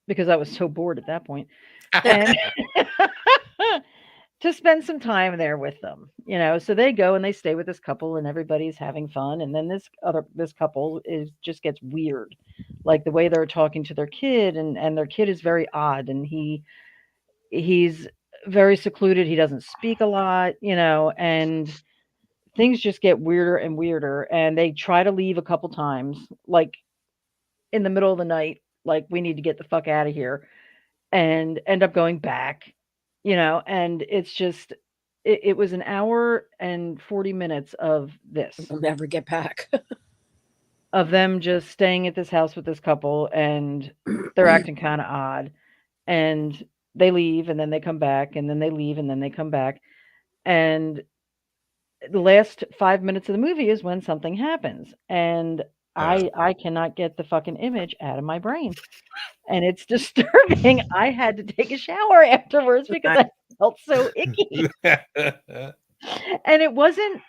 Because I was so bored at that point. And to spend some time there with them, so they go and they stay with this couple and everybody's having fun. And then this couple just gets weird, like the way they're talking to their kid and their kid is very odd. And he's very secluded. He doesn't speak a lot, and things just get weirder and weirder. And they try to leave a couple times, like in the middle of the night, like we need to get the fuck out of here, and end up going back, and it's just, it was an hour and 40 minutes of this. We'll never get back. Of them just staying at this house with this couple and they're acting kind of odd. And they leave and then they come back and then they leave and then they come back. And the last 5 minutes of the movie is when something happens. And I cannot get the fucking image out of my brain. And it's disturbing. I had to take a shower afterwards because I felt so icky. And it wasn't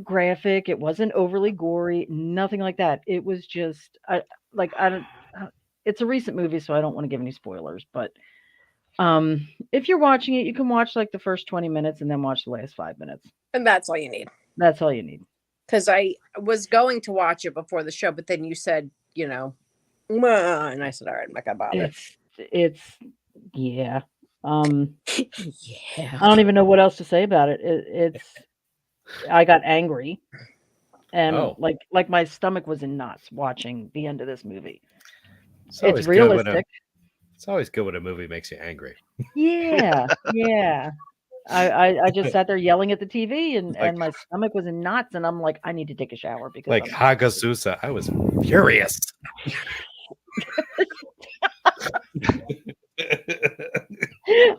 graphic. It wasn't overly gory. Nothing like that. It was just it's a recent movie, so I don't want to give any spoilers, but if you're watching it, you can watch like the first 20 minutes and then watch the last 5 minutes. And that's all you need. That's all you need. Because I was going to watch it before the show, but then you said, and I said, all right, I'm not gonna bother. It's yeah. Yeah. I don't even know what else to say about it. I got angry. And like my stomach was in knots watching the end of this movie. It's realistic. It's always good when a movie makes you angry. Yeah, yeah. I just sat there yelling at the TV, and my stomach was in knots, and I'm like, I need to take a shower because like Hagazusa, I was furious.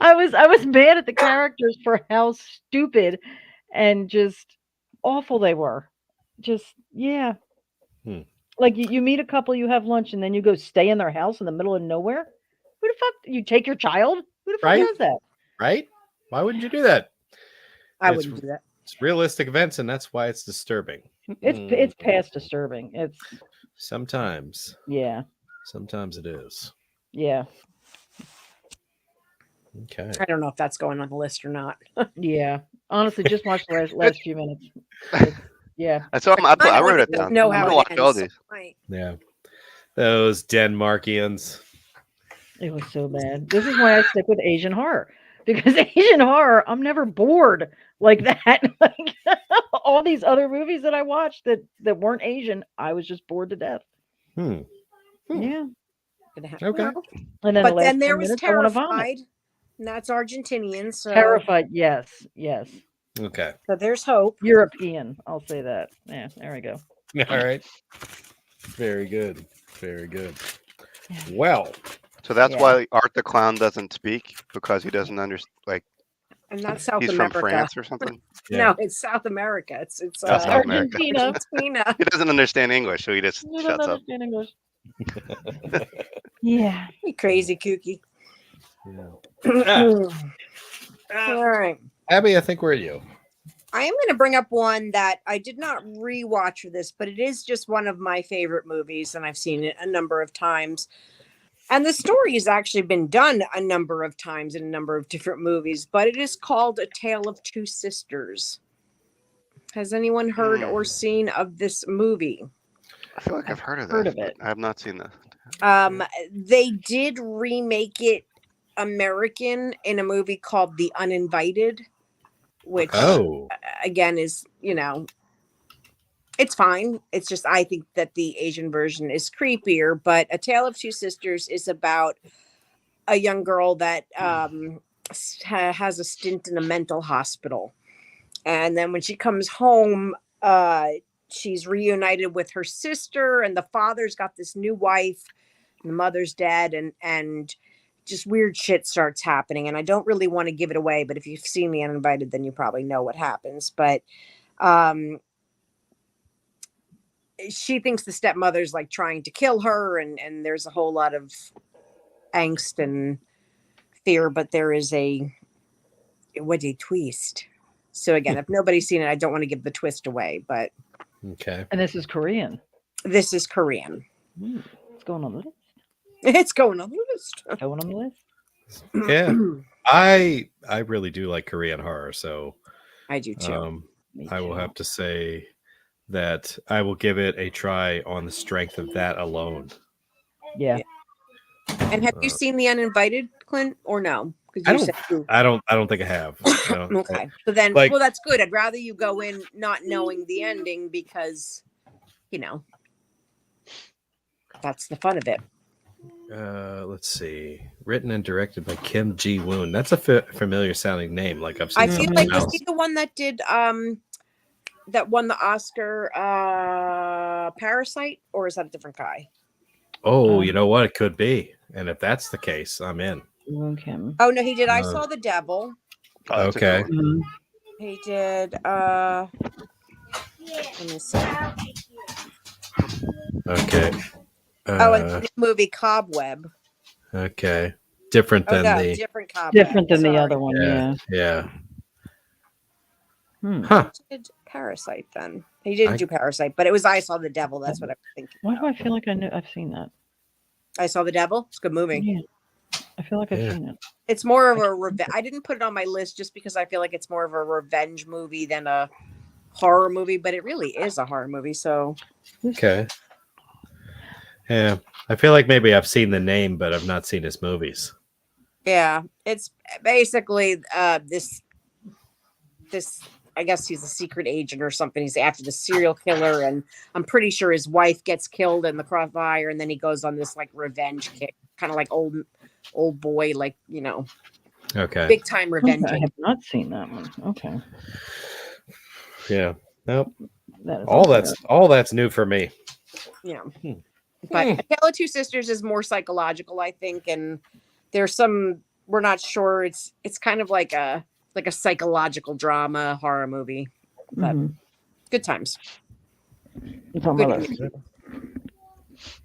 I was mad at the characters for how stupid and just awful they were. Just yeah. Like you meet a couple, you have lunch, and then you go stay in their house in the middle of nowhere. Who the fuck? You take your child? Who the fuck does that? Right? Why wouldn't you do that? I wouldn't do that. It's realistic events, and that's why it's disturbing. It's past disturbing. It's sometimes. Yeah. Sometimes it is. Yeah. Okay. I don't know if that's going on the list or not. Yeah. Honestly, just watch the last few minutes. Yeah. So I wrote it down. Know I'm how gonna it watch ends, all these. Yeah. Those Denmarkians. It was so bad. This is why I stick with Asian horror. Because Asian horror, I'm never bored like that. Like all these other movies that I watched that weren't Asian, I was just bored to death. Yeah. Okay. And then but then there was Terrified. Vomit. And that's Argentinian. So Terrified, yes. Okay. So there's hope. European, I'll say that. Yeah, there we go. All right. Very good. Very good. Yeah. Well. So that's why Art the Clown doesn't speak, because he doesn't understand. Like, and that's South he's America. from France or something. No, it's South America. It's South Argentina. He doesn't understand English, so he just shuts up. English. Yeah. You crazy kooky. Yeah. All right. Abby, I think we're at you. I am going to bring up one that I did not rewatch for this, but it is just one of my favorite movies, and I've seen it a number of times. And the story has actually been done a number of times in a number of different movies, but it is called A Tale of Two Sisters. Has anyone heard or seen of this movie? I feel like I've heard of it. I have not seen that. They did remake it American in a movie called The Uninvited, which again is, it's fine. It's just, I think that the Asian version is creepier, but A Tale of Two Sisters is about a young girl that has a stint in a mental hospital. And then when she comes home, she's reunited with her sister, and the father's got this new wife, and the mother's dead, and just weird shit starts happening. And I don't really want to give it away, but if you've seen The Uninvited, then you probably know what happens. But she thinks the stepmother's like trying to kill her, and there's a whole lot of angst and fear, but there is a twist. So again, if nobody's seen it, I don't want to give the twist away, but okay. And this is Korean. This is Korean. It's going on the list. It's going on the list. Going on the list. Yeah. I really do like Korean horror, so I do too. I will have to say that I will give it a try on the strength of that alone. Yeah. And have you seen The Uninvited, Clint, or no? I don't think I have. Okay. So then, well, that's good. I'd rather you go in not knowing the ending because, that's the fun of it. Let's see. Written and directed by Kim Ji-woon. That's a familiar sounding name. Like I've seen. I feel like is he the one that did that won the Oscar Parasite, or is that a different guy? Oh, you know what? It could be. And if that's the case, I'm in. Okay. Oh no, he did. I Saw the Devil. Okay. He did. Let me see. Okay. And the movie Cobweb. Okay. Different than different Cobweb. Different than the other one. Yeah. Huh. He did Parasite then. He didn't do Parasite, but it was I Saw the Devil. That's what I'm thinking. Why do I feel like I've seen that? I Saw the Devil. It's a good movie. Yeah. I feel like I've seen it. It's more of a revenge. I didn't put it on my list just because I feel like it's more of a revenge movie than a horror movie, but it really is a horror movie. So okay. Yeah, I feel like maybe I've seen the name, but I've not seen his movies. Yeah, it's basically this I guess he's a secret agent or something. He's after the serial killer, and I'm pretty sure his wife gets killed in the crossfire, and then he goes on this like revenge kick, kind of like old boy, like Okay. big time revenge. I have not seen that one. Okay. Yeah. Nope. That is All that's new for me. Yeah. But A Tale of Two Sisters is more psychological, I think, and there's some we're not sure. It's kind of like a psychological drama horror movie, but good times. It's on my list.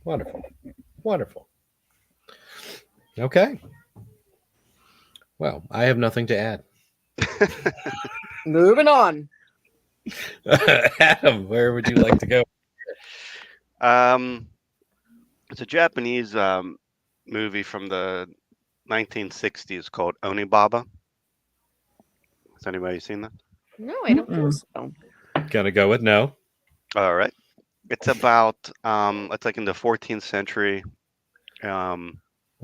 Wonderful. Okay. Well, I have nothing to add. Moving on. Adam, where would you like to go? It's a Japanese movie from the 1960s called Onibaba. Has anybody seen that? No, I don't think so. Gonna go with no. All right. It's about it's like in the 14th century.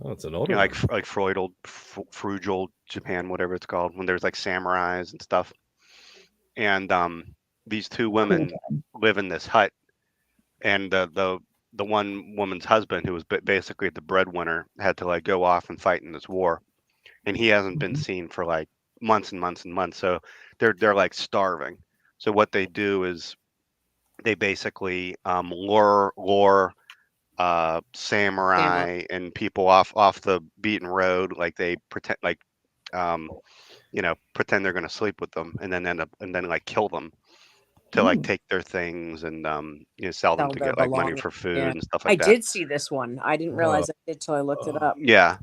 It's an older like feudal Japan, whatever it's called, when there's like samurais and stuff. And these two women live in this hut, and the one woman's husband, who was basically the breadwinner, had to like go off and fight in this war, and he hasn't been seen for like months and months and months. So they're like starving. So what they do is they basically lure samurai and people off the beaten road, like they pretend like pretend they're going to sleep with them, and then like kill them to like take their things and sell them to get like money for food and stuff like that. I did see this one. I didn't realize I did till I looked it up. Yeah.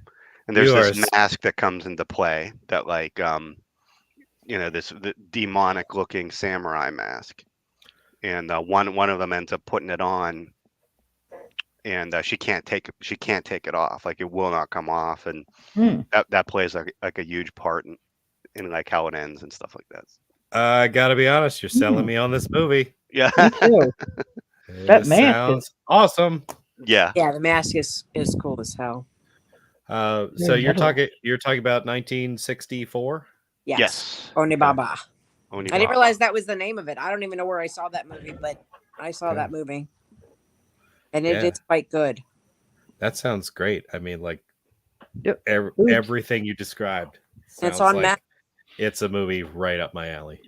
And there's this mask that comes into play that like the demonic looking samurai mask, and one of them ends up putting it on, and she can't take it off. Like it will not come off, and that plays like a huge part in like how it ends and stuff like that. I gotta be honest, you're selling me on this movie. Yeah. That mask sounds awesome. Yeah. Yeah, the mask is cool as hell. So you're talking about 1964? Yes. Onibaba. I didn't realize that was the name of it. I don't even know where I saw that movie, but I saw that movie. And it is quite good. That sounds great. I mean, like everything you described. It's on Mac. It's a movie right up my alley.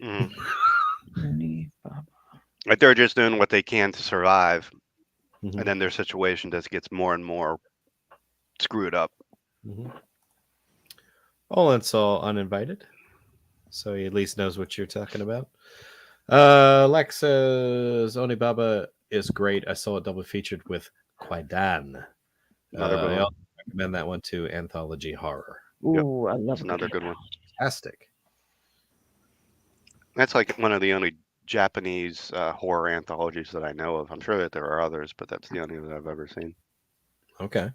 Like they're just doing what they can to survive, and then their situation just gets more and more screwed up. Olin's all uninvited, so he at least knows what you're talking about. Lex says Onibaba is great. I saw it double featured with Quel. I also recommend that one too. Anthology horror. Ooh, I love another good one. Fantastic. That's like one of the only Japanese horror anthologies that I know of. I'm sure that there are others, but that's the only that I've ever seen. Okay.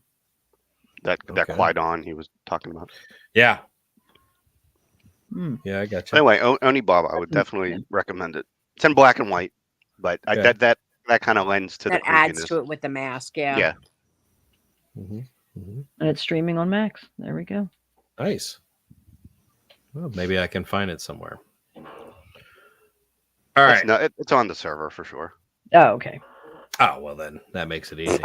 That Quel he was talking about. Yeah. Yeah, I got you. Anyway, Onibaba, I would definitely recommend it. It's in black and white, but that kind of lends to that the adds creepiness. to it with the mask. Yeah. Yeah. And it's streaming on Max. There we go. Nice. Well, maybe I can find it somewhere. All right. It's on the server for sure. Oh, okay. Oh, well then that makes it easy.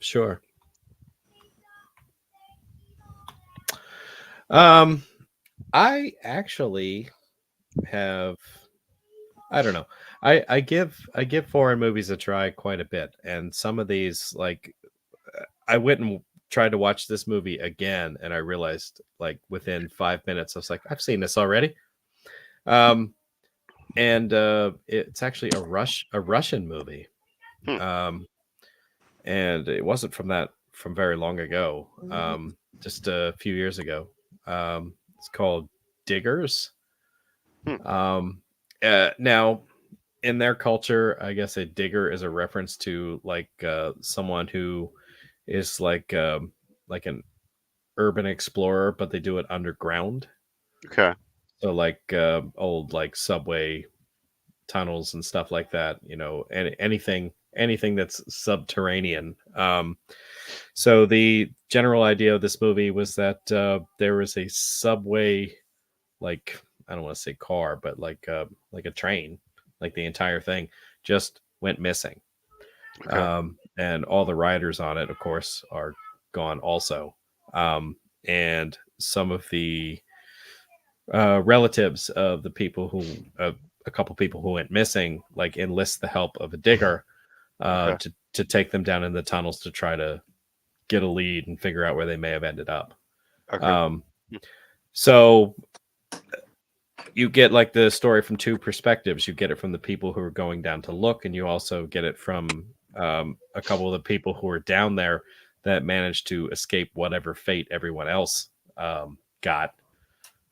Sure. I actually have, I don't know. I give foreign movies a try quite a bit, and some of these, like, I went and tried to watch this movie again, and I realized, like, within 5 minutes, I was like, I've seen this already. And it's actually a Russian movie. And it wasn't from very long ago. Just a few years ago. It's called Diggers. Now, in their culture, I guess a digger is a reference to like someone who is like an urban explorer, but they do it underground. Okay. So like old like subway tunnels and stuff like that. You know, anything anything that's subterranean. So the general idea of this movie was that there was a subway, like, I don't want to say car, but like a train, like the entire thing just went missing. Okay. And all the riders on it, of course, are gone also. And some of the relatives of the people who, a couple people who went missing, like enlist the help of a digger to take them down in the tunnels to try to get a lead and figure out where they may have ended up. Okay. So you get like the story from two perspectives. You get it from the people who are going down to look, and you also get it from a couple of the people who are down there that managed to escape whatever fate everyone else got.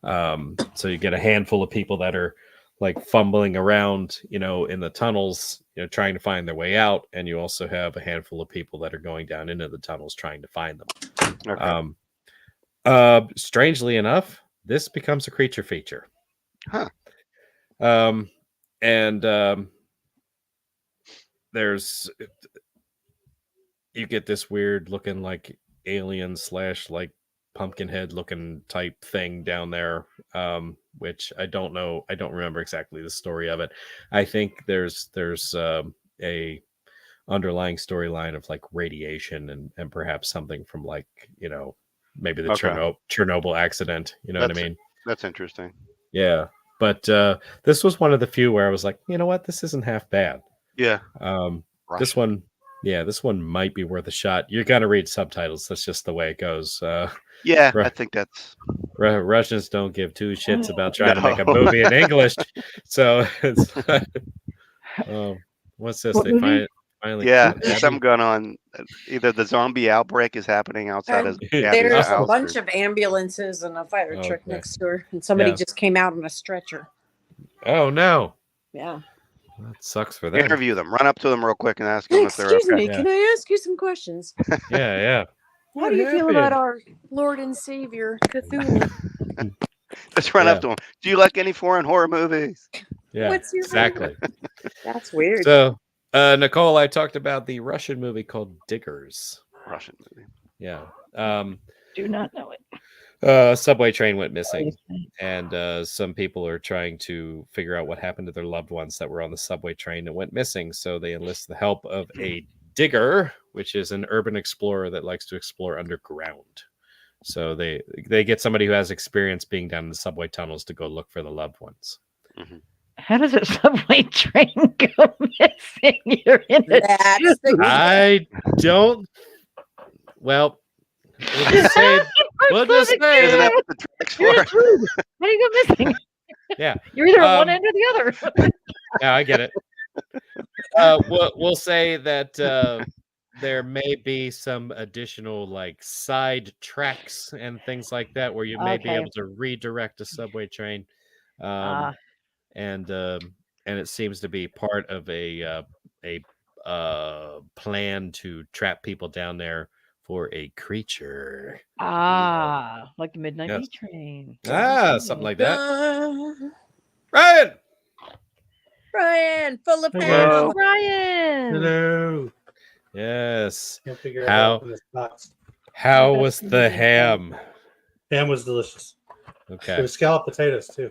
So you get a handful of people that are like fumbling around, you know, in the tunnels, you know, trying to find their way out, and you also have a handful of people that are going down into the tunnels trying to find them. Okay. Strangely enough, this becomes a creature feature. Huh. There's, you get this weird looking like alien / like Pumpkinhead looking type thing down there, which I don't know. I don't remember exactly the story of it. I think there's a underlying storyline of like radiation and perhaps something from like, you know, maybe the Chernobyl accident. You know what I mean? That's interesting. Yeah. But this was one of the few where I was like, you know what, this isn't half bad. Yeah. This one might be worth a shot. You got to read subtitles. That's just the way it goes. Yeah, I think that's Russians don't give two shits about trying to make a movie in English. So it's what's this? What They movie? finally there's something going on. Either the zombie outbreak is happening outside of There's a house, bunch of ambulances and a fire truck next door, and somebody just came out on a stretcher. Oh no! Yeah, that sucks for them. Interview them. Run up to them real quick and ask them if they're okay. Excuse me, can I ask you some questions? Yeah. How do you feel about our Lord and Savior Cthulhu? Just run up to them. Do you like any foreign horror movies? Yeah, What's your exactly. That's weird. So, Nicole, I talked about the Russian movie called Diggers. Russian movie. Yeah. Do not know it. Subway train went missing, and some people are trying to figure out what happened to their loved ones that were on the subway train that went missing. So they enlist the help of a digger, which is an urban explorer that likes to explore underground. So they get somebody who has experience being down in the subway tunnels to go look for the loved ones. Mm-hmm. How does a subway train go missing? You're in it. I don't. Well, we'll just say. Isn't that what the track's for? How do you go missing? Yeah, you're either on one end or the other. Yeah, I get it. We'll say that there may be some additional like side tracks and things like that where you may be able to redirect a subway train, and it seems to be part of a plan to trap people down there for a creature. Like the Midnight Meat Train. Something like that. Ryan, full of ham. Ryan. Hello. Yes. Can't figure out how to open this box. How was the ham? Ham was delicious. Okay. There was scalloped potatoes too.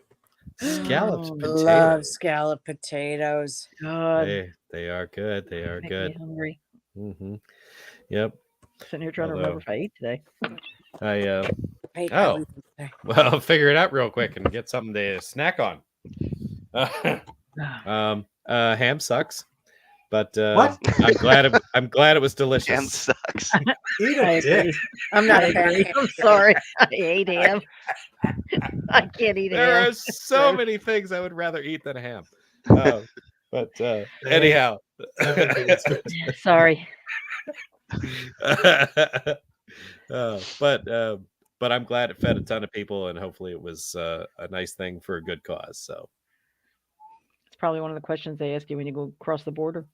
Scalloped potatoes. Love scalloped potatoes. God. They are good. They are good. Me hungry. Mm-hmm. Yep. Sitting here trying to remember if I ate today. Well, figure it out real quick and get something to snack on. Ham sucks, but what? I'm glad it was delicious. Ham sucks. Eat a dick. I'm not a fan. I'm sorry. I hate ham. I can't eat ham. There are so many things I would rather eat than a ham. But anyhow, sorry. But I'm glad it fed a ton of people, and hopefully it was a nice thing for a good cause. So it's probably one of the questions they ask you when you go across the border.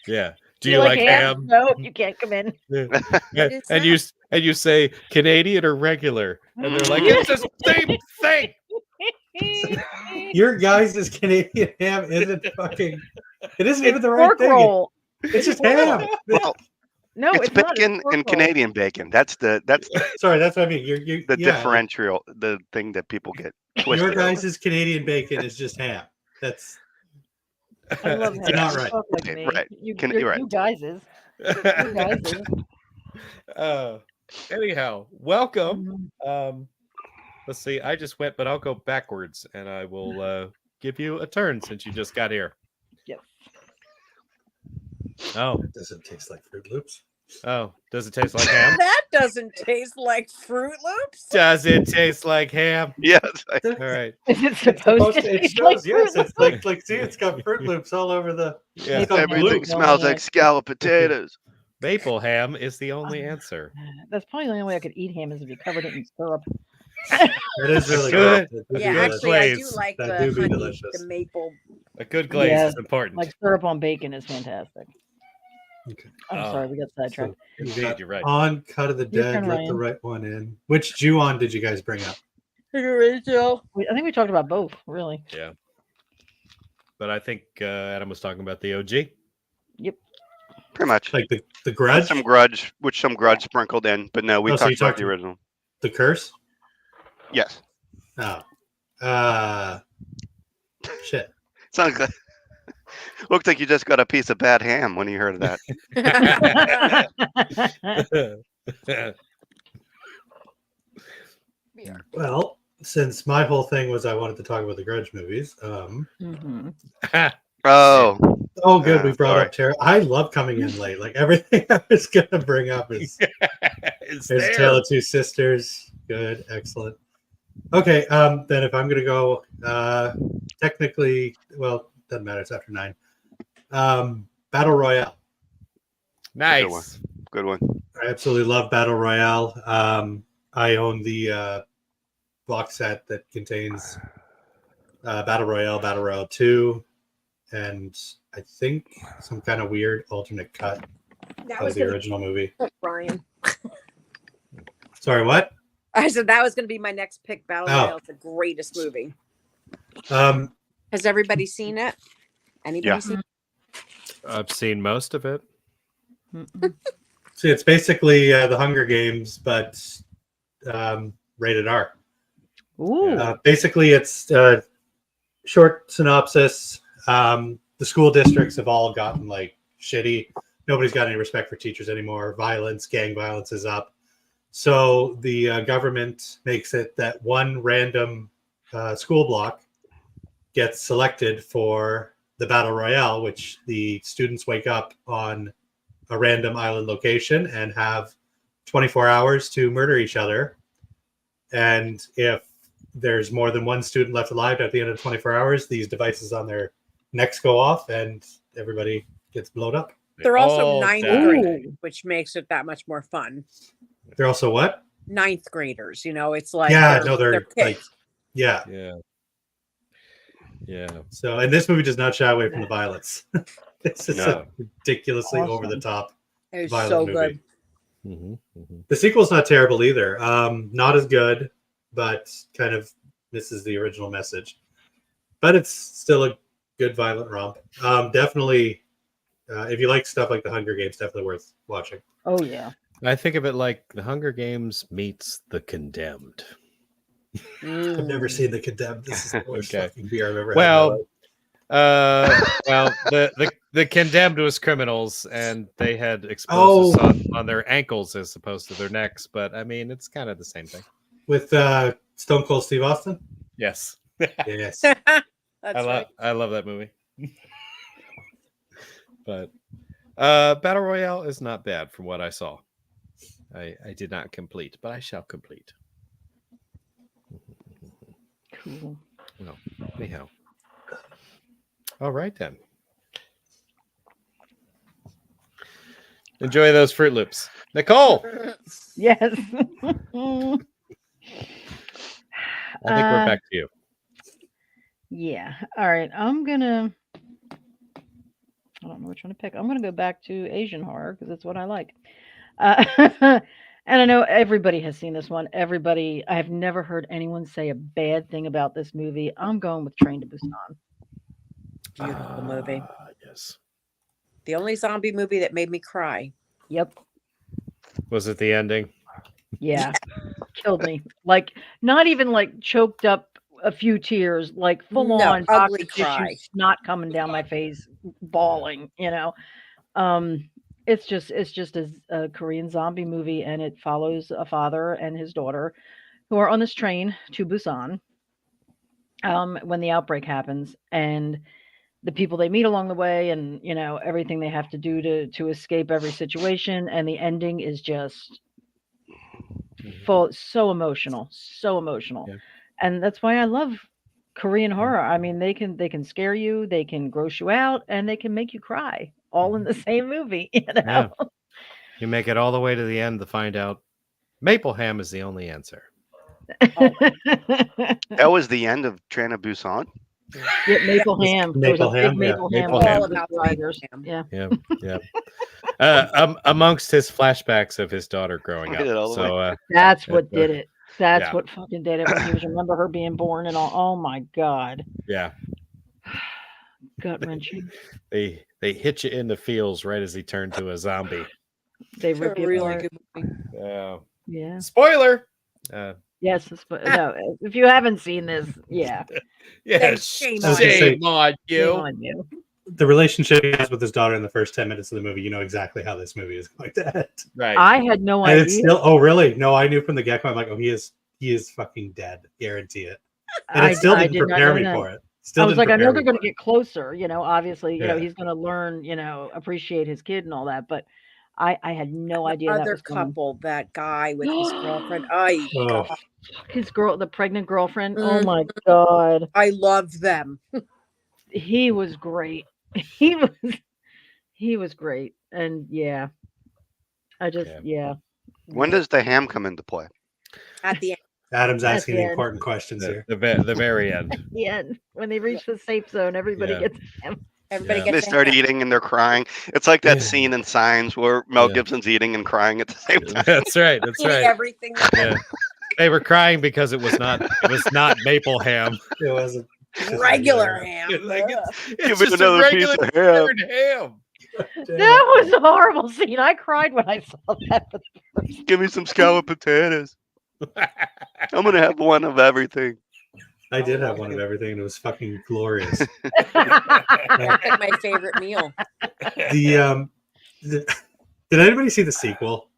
Yeah. Do you like ham? No, you can't come in. Yeah. And you say Canadian or regular, and they're like, it's the same thing. Your guys' Canadian ham isn't fucking. It isn't even the right pork thing. Roll. It's just ham. Well, No, it's it's not. bacon and purple. Canadian bacon. That's Sorry, that's what I mean. You're the yeah, differential, the thing that people get twisted. Your over. guys' Canadian bacon is just ham. That's I love It's ham. not You right. talk like Right, me. right. You're right. You guys is. You guys is. Anyhow, welcome. Mhm. Let's see. I just went, but I'll go backwards, and I will give you a turn since you just got here. Yes. Oh, Does it taste like Fruit Loops? oh, does it taste like ham? That doesn't taste like Fruit Loops. Does it taste like ham? Yes. All right. Is it It's supposed to it taste shows, like yes. Fruit It's like see, it's got Fruit Loops all over the. Yeah. It's got Everything blue. smells like scalloped potatoes. Maple ham is the only answer. That's probably the only way I could eat ham is if you covered it in syrup. It is really Good. good. It would Yeah, be delicious. actually, I do glaze. like That the do be honey, delicious. the maple. A good glaze Yeah, is important. Like syrup on bacon is fantastic. Okay. I'm Oh. sorry, we got sidetracked. So you Indeed, got you're right. On Cut of the Your Dead, turn, let the Ryan. right one in. Which Ju-on did you guys bring up? Rachel. I think we talked about both, really. Yeah. But I think Adam was talking about the OG. Pretty much. Like the With Grudge, some grudge, sprinkled in, but no, we Oh, so you talked about talked the to- original. the Curse. Yes. Oh, shit. Sounds like looked like you just got a piece of bad ham when you heard of that. Well, since my whole thing was I wanted to talk about the Grudge movies. Mhm. Oh, Oh, good. We brought sorry. up Terror. I love coming in late. Like everything I was gonna bring up is It's there's a there. Tale of Two Sisters. Good, excellent. Okay, then if I'm gonna go, technically, well, doesn't matter. It's after 9. Battle Royale. Nice. good one. I absolutely love Battle Royale. I own the box set that contains Battle Royale 2, and I think some kind of weird alternate cut That of was the gonna original movie. be Brian. Sorry, what? I said that was going to be my next pick. Battle Oh. Royale is the greatest movie. Has everybody seen it? Anybody Yeah. seen it? I've seen most of it. Mhm. See, it's basically the Hunger Games, but rated R. Ooh. Basically, it's short synopsis. The school districts have all gotten like shitty. Nobody's got any respect for teachers anymore. Gang violence is up. So the government makes it that one random school block gets selected for the Battle Royale, which the students wake up on a random island location and have 24 hours to murder each other. And if there's more than one student left alive at the end of 24 hours, these devices on their necks go off and everybody gets blown up. They're also all ninth die. graders, which makes it that much more fun. They're also what? Ninth graders, it's like They're kids. like, yeah. Yeah. Yeah. So, and this movie does not shy away from the violence. This is No. a ridiculously Awesome. over the top It was violent so movie. good. Mm-hmm. The sequel's not terrible either. Not as good, but kind of misses the original message. But it's still a good violent romp. Definitely, if you like stuff like The Hunger Games, definitely worth watching. Oh yeah. I think of it like The Hunger Games meets The Condemned. I've never seen The Condemned. This is the worst Okay. fucking beer I've ever Well, had. in my life. Well, the Condemned was criminals, and they had explosives on their ankles as opposed to their necks. But I mean, it's kind of the same thing. With Stone Cold Steve Austin? Yes, Yes. That's I right. love that movie. But Battle Royale is not bad from what I saw. I did not complete, but I shall complete. Cool. Well, anyhow. All right then. Enjoy those Fruit Loops, Nicole. Yes. I think we're back to you. Yeah. All right. I don't know which one to pick. I'm gonna go back to Asian horror because that's what I like. And I know everybody has seen this one. I have never heard anyone say a bad thing about this movie. I'm going with Train to Busan. Beautiful movie. Yes. The only zombie movie that made me cry. Yep. Was it the ending? Yeah. Killed me. Like, not even like choked up a few tears, like full No, on ugly toxic tissue cry. snot coming down my face, bawling, it's just a Korean zombie movie, and it follows a father and his daughter who are on this train to Busan when the outbreak happens, and the people they meet along the way, and everything they have to do to escape every situation, and the ending is just so emotional, Yeah. and that's why I love Korean horror. I mean, they can scare you, they can gross you out, and they can make you cry all in the same movie. Yeah. You make it all the way to the end to find out maple ham is the only answer. That was the end of Train to Busan. Yeah, maple ham. There was a Maple ham, big maple ham. Maple on ham. all All about the riders. ham. Yeah. Yeah. Amongst his flashbacks of his daughter growing Made it all up. the So That's what did it. That's yeah. what fucking did it. When he was remember her being born and all. Oh my god. yeah. Gut wrenching. They hit you in the feels right as he turned to a zombie. They It's a rip you really apart. good movie. Yeah. Spoiler. Yes. No. If you haven't seen this, yeah. Yeah, Shame on you. shame on Shame you. on you. The relationship he has with his daughter in the first 10 minutes of the movie, you know exactly how this movie is going to end. Right. I had no And it's idea. still, oh really? No, I knew from the get-go. I'm like, oh, he is fucking dead. Guarantee it. And it still didn't did not prepare know me that. for it. Still I was didn't like, I know prepare they're me going to for it. get closer. Obviously, Yeah. he's going to learn, appreciate his kid and all that. But I had no The idea that other was coming. couple, that guy with his girlfriend. I Oh, The pregnant girlfriend. Oh Mhm. my god, I love them. he was great. He was great, and yeah, yeah. When does the ham come into play? At the end. Adam's At asking the the end. important questions here. The very end. Yeah, when they reach the safe zone, everybody Yeah. gets him. Everybody Yeah. They gets start a ham. eating and they're crying. It's like that Yeah. scene in Signs where Mel Yeah. Gibson's eating and crying at the same time. That's right. That's Eating right. everything. Yeah. They were crying because it was not maple ham. It wasn't Regular ham. Like Ugh. it's Give me just a another piece regular of ham. cured ham. That was a horrible scene. I cried when I saw that for the first. Give me some scalloped potatoes. I'm gonna have one of everything. I did have one of everything, and it was fucking glorious. That's like my favorite meal. Did anybody see the sequel?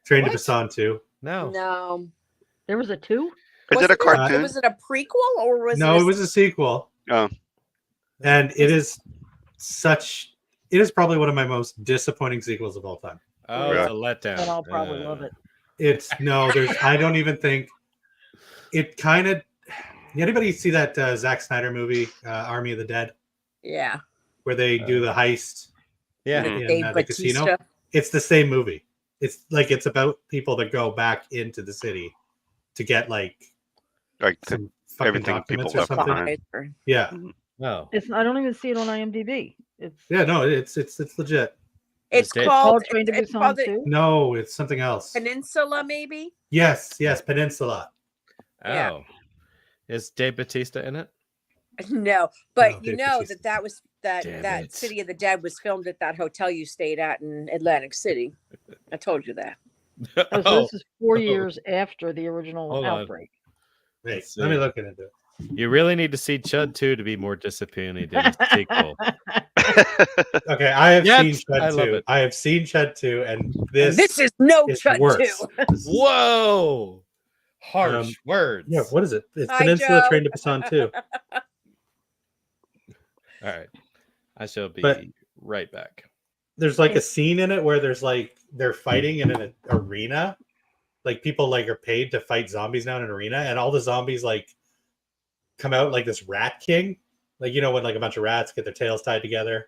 Train to What? Busan 2? No. No. There was a 2? Is it a cartoon? Was it a prequel or was No, it? it was a sequel. Oh. And it is probably one of my most disappointing sequels of all time. Oh, Yeah. it's a letdown. Then I'll probably love it. I don't even think it kind of. Anybody see that Zack Snyder movie, Army of the Dead, Yeah. where they do the heist Yeah. Mhm. in Dave the casino? Bautista. It's the same movie. It's about people that go back into the city to get like Like some fucking everything documents people or left something. behind. Yeah, Oh. I don't even see it on IMDb. It's no, it's legit. It's Dave- called. Train to It's Busan called the 2. No, it's something else. Peninsula, maybe. Yes, Peninsula. Yeah. Oh. Is Dave Bautista in it? No, but No, you Dave know Bautista. that was that Damn that it. City of the Dead was filmed at that hotel you stayed at in Atlantic City. I told you that. Oh, so Oh, this is 4 years after the original Hold on. outbreak. Wait, Let's let me see. look into it. you really need to see Chud 2 to be more disappointed in the sequel. Okay, I have Yet, seen I Chud love 2. it. I have seen Chud 2, and And this this is no is Chud worse. 2. Whoa. Harsh words. Yeah, what is it? It's Hi, Peninsula Joe. Train to Busan 2. All right. I shall be But- right back. There's like a scene in it where there's like they're fighting in an arena. Like people like are paid to fight zombies now in an arena, and all the zombies like come out like this rat king. Like when like a bunch of rats get their tails tied together.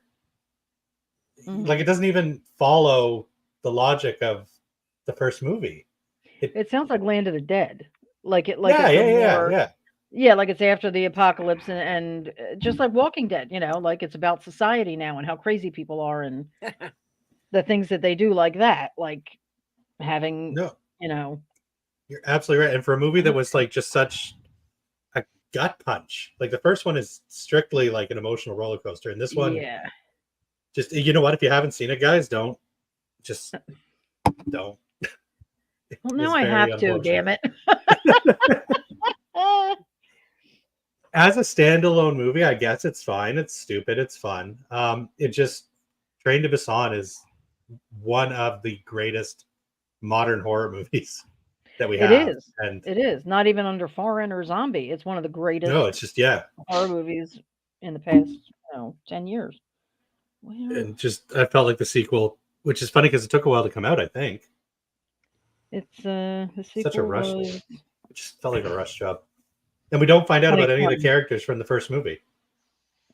Mhm. Like it doesn't even follow the logic of the first movie. It sounds like Land of the Dead. Like Yeah, it's a more, yeah. yeah, like it's after the apocalypse, and just like Walking Dead, like it's about society now and how crazy people are and the things that they do, like that, like having, No, you're absolutely right. And for a movie that was like just such a gut punch, like the first one is strictly like an emotional roller coaster, and this one yeah, Just, you know what? If you haven't seen it, guys, don't. Well, now I have to. Damn it. As a standalone movie, I guess it's fine. It's stupid. It's fun. It just Train to Busan is one of the greatest modern horror movies that we have. It is. And it is not even under foreign or zombie. It's one of the greatest. No, it's just horror movies in the past 10 years. Well, and just I felt like the sequel, which is funny because it took a while to come out. I think it's the sequel such a rush. was... It just felt like a rush job, and we don't find out about any of the characters from the first movie.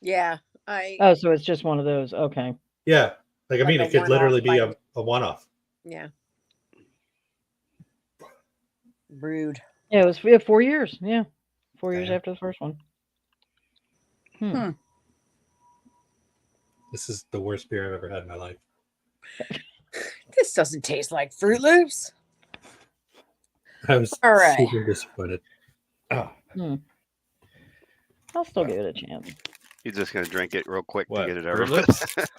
Yeah, Oh, so it's just one of those. Okay. Yeah, like I mean, it could literally be a one-off. Yeah. Brood. Yeah, it was 4 years. Yeah, 4 years after the first one. This is the worst beer I've ever had in my life. This doesn't taste like Fruit Loops. I was All right. super disappointed. I'll still give it a chance. You're just gonna drink it real quick What, to get it over Fruit with.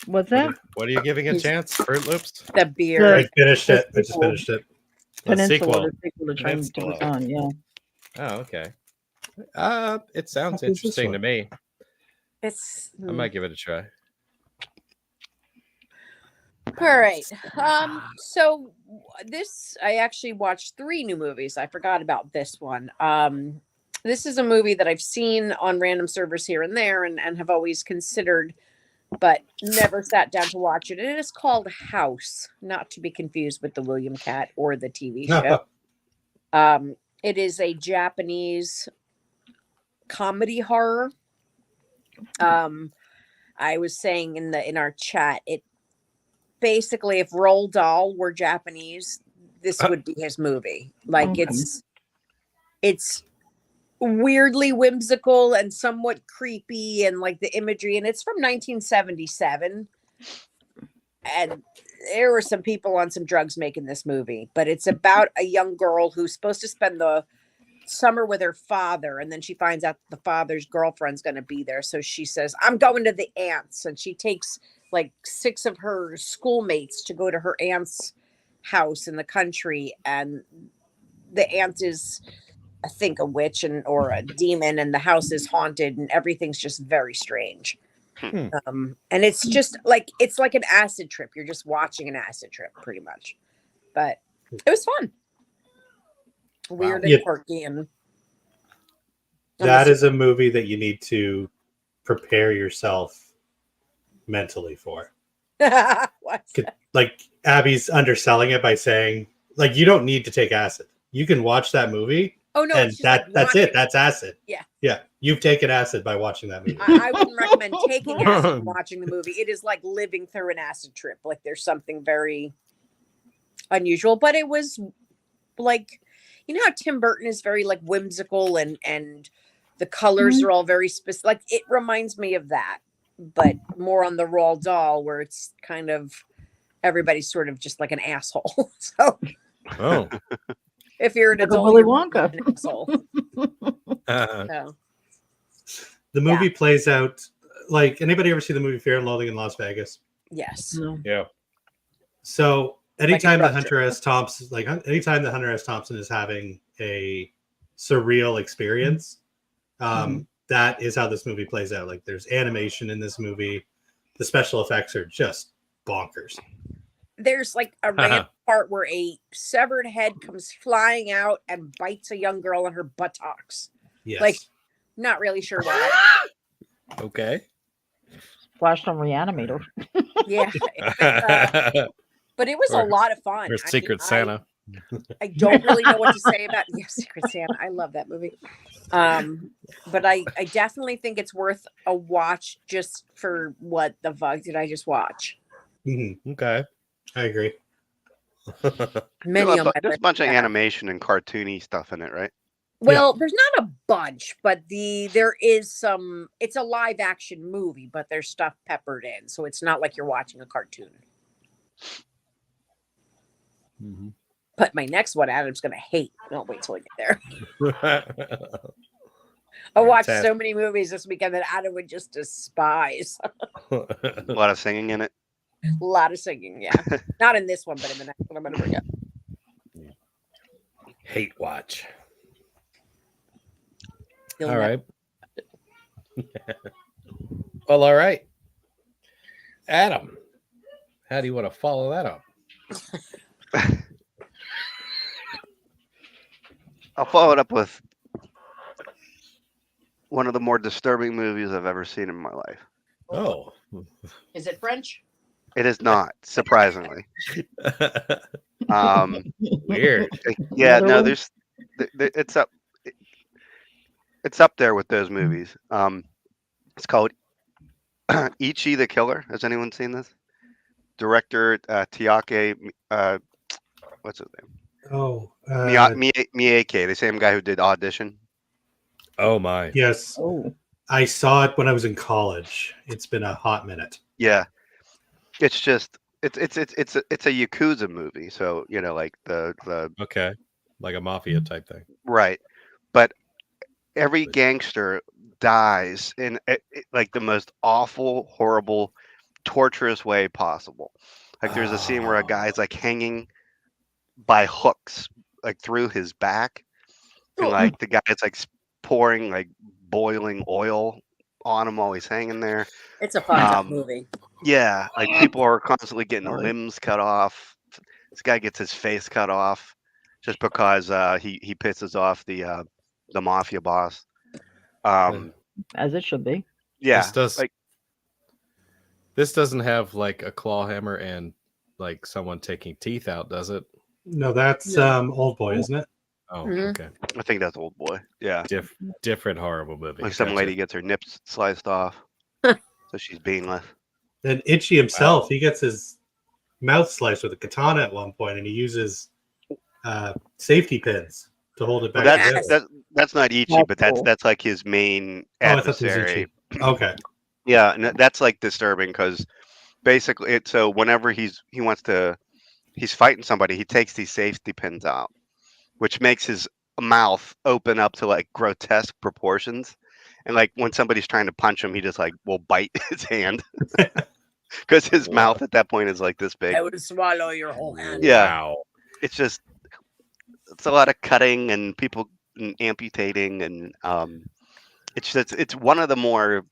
What's that? What are you giving a chance? Fruit Loops? The beer. I finished it. I just finished it. Peninsula, the sequel to Train to Busan. Yeah. Oh, okay. It sounds interesting to me. I might give it a try. All right. So this, I actually watched 3 new movies. I forgot about this one. This is a movie that I've seen on random servers here and there and have always considered, but never sat down to watch it. And it is called House, not to be confused with the William Cat or the TV show. It is a Japanese comedy horror. I was saying in our chat, it basically, if Roald Dahl were Japanese, this would be his movie. Like it's weirdly whimsical and somewhat creepy, and like the imagery, and it's from 1977. And there were some people on some drugs making this movie, but it's about a young girl who's supposed to spend the summer with her father, and then she finds out the father's girlfriend's going to be there, so she says, I'm going to the aunt's, and she takes like 6 of her schoolmates to go to her aunt's house in the country, and the aunt is, I think, a witch or a demon, and the house is haunted, and everything's just very strange. And it's just like, it's like an acid trip. You're just watching an acid trip pretty much, but it was fun. Weird and quirky, and that is a movie that you need to prepare yourself mentally for. Like Abby's underselling it by saying, like, you don't need to take acid. You can watch that movie. Oh no, and that's it. That's acid. Yeah. You've taken acid by watching that movie. I wouldn't recommend taking acid and watching the movie. It is like living through an acid trip. Like there's something very unusual, but it was like, you know how Tim Burton is very like whimsical and the colors are all very specific. Like it reminds me of that, but more on the Roald Dahl, where it's kind of everybody's sort of just like an asshole. So if you're an adult, Willy Wonka. An asshole. The movie plays out like, anybody ever see the movie Fear and Loathing in Las Vegas? Yes. Yeah. So anytime that Hunter S. Thompson is having a surreal experience, that is how this movie plays out. Like there's animation in this movie. The special effects are just bonkers. There's like a random part where a severed head comes flying out and bites a young girl in her buttocks. Yes. Like, not really sure why. Okay. Flashed on Reanimator. Yeah. But it was a lot of fun. Or Secret Santa. I don't really know what to say about Secret Santa. I love that movie. But I definitely think it's worth a watch just for what the fuck did I just watch? Okay. I agree. There's a bunch of animation and cartoony stuff in it, right? Well, there's not a bunch, but there is some. It's a live action movie, but there's stuff peppered in, so it's not like you're watching a cartoon. But my next one, Adam's gonna hate. Don't wait till we get there. I watched so many movies this weekend that Adam would just despise. A lot of singing in it. A lot of singing, yeah. Not in this one, but in the next one I'm going to bring up. Hate watch. You'll All never- right. Well, all right. Adam, how do you want to follow that up? I'll follow it up with one of the more disturbing movies I've ever seen in my life. Oh. Is it French? It is not, surprisingly. Weird. Yeah, Another no, one? there's it's up there with those movies. It's called Ichi the Killer. Has anyone seen this? Director Tiake what's his name? Oh, Miike, the same guy who did Audition. Oh my. yes. Oh. I saw it when I was in college. It's been a hot minute. Yeah. It's just it's a Yakuza movie, so like the Okay. Like a mafia type thing. right. But every gangster dies in like the most awful, horrible, torturous way possible. Like there's a scene where a guy's like hanging by hooks like through his back, and like the guy's like pouring like boiling oil on him while he's hanging there. It's a fucked up movie. Yeah, like people are constantly getting limbs cut off. This guy gets his face cut off just because he pisses off the mafia boss. As it should be. Yeah, this doesn't have like a claw hammer and like someone taking teeth out, does it? No, that's Old Boy, isn't it? Oh, Mhm. okay. I think that's Old Boy. Yeah, Different horrible movie. like some Gotcha. lady gets her nips sliced off, so she's beanless. Then Ichi himself, he gets his mouth sliced with a katana at one point, and he uses safety pins to hold it back. Well, that's not Ichi, That's but cool. that's like his main Oh, I thought it was adversary. Ichi. Okay. Yeah, and that's like disturbing because basically so whenever he's fighting somebody, he takes these safety pins out, which makes his mouth open up to like grotesque proportions. And like when somebody's trying to punch him, he just like will bite his hand because his mouth at that point is like this big. I would swallow your whole hand. Yeah. Wow. It's a lot of cutting and people amputating, and it's one of the more,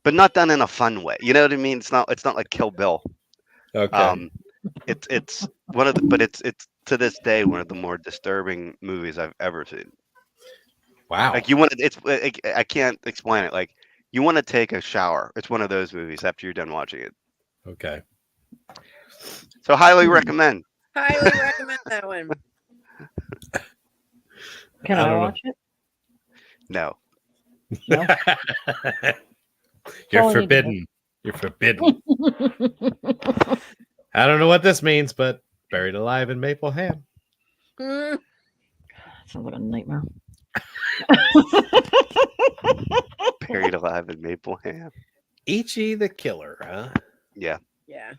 but not done in a fun way. You know what I mean? It's not like Kill Bill. Okay. It's one of the, but it's to this day one of the more disturbing movies I've ever seen. Wow. Like you want to, I can't explain it. Like you want to take a shower. It's one of those movies after you're done watching it. Okay. So highly recommend. Highly recommend that one. Can I I don't know. watch it? No. No. You're all I need to forbidden. You're forbidden. I don't know what this means, but buried alive in maple ham. Mm, Sounds like a nightmare. Buried alive in maple ham. Ichi the Killer, huh? Yeah. yeah.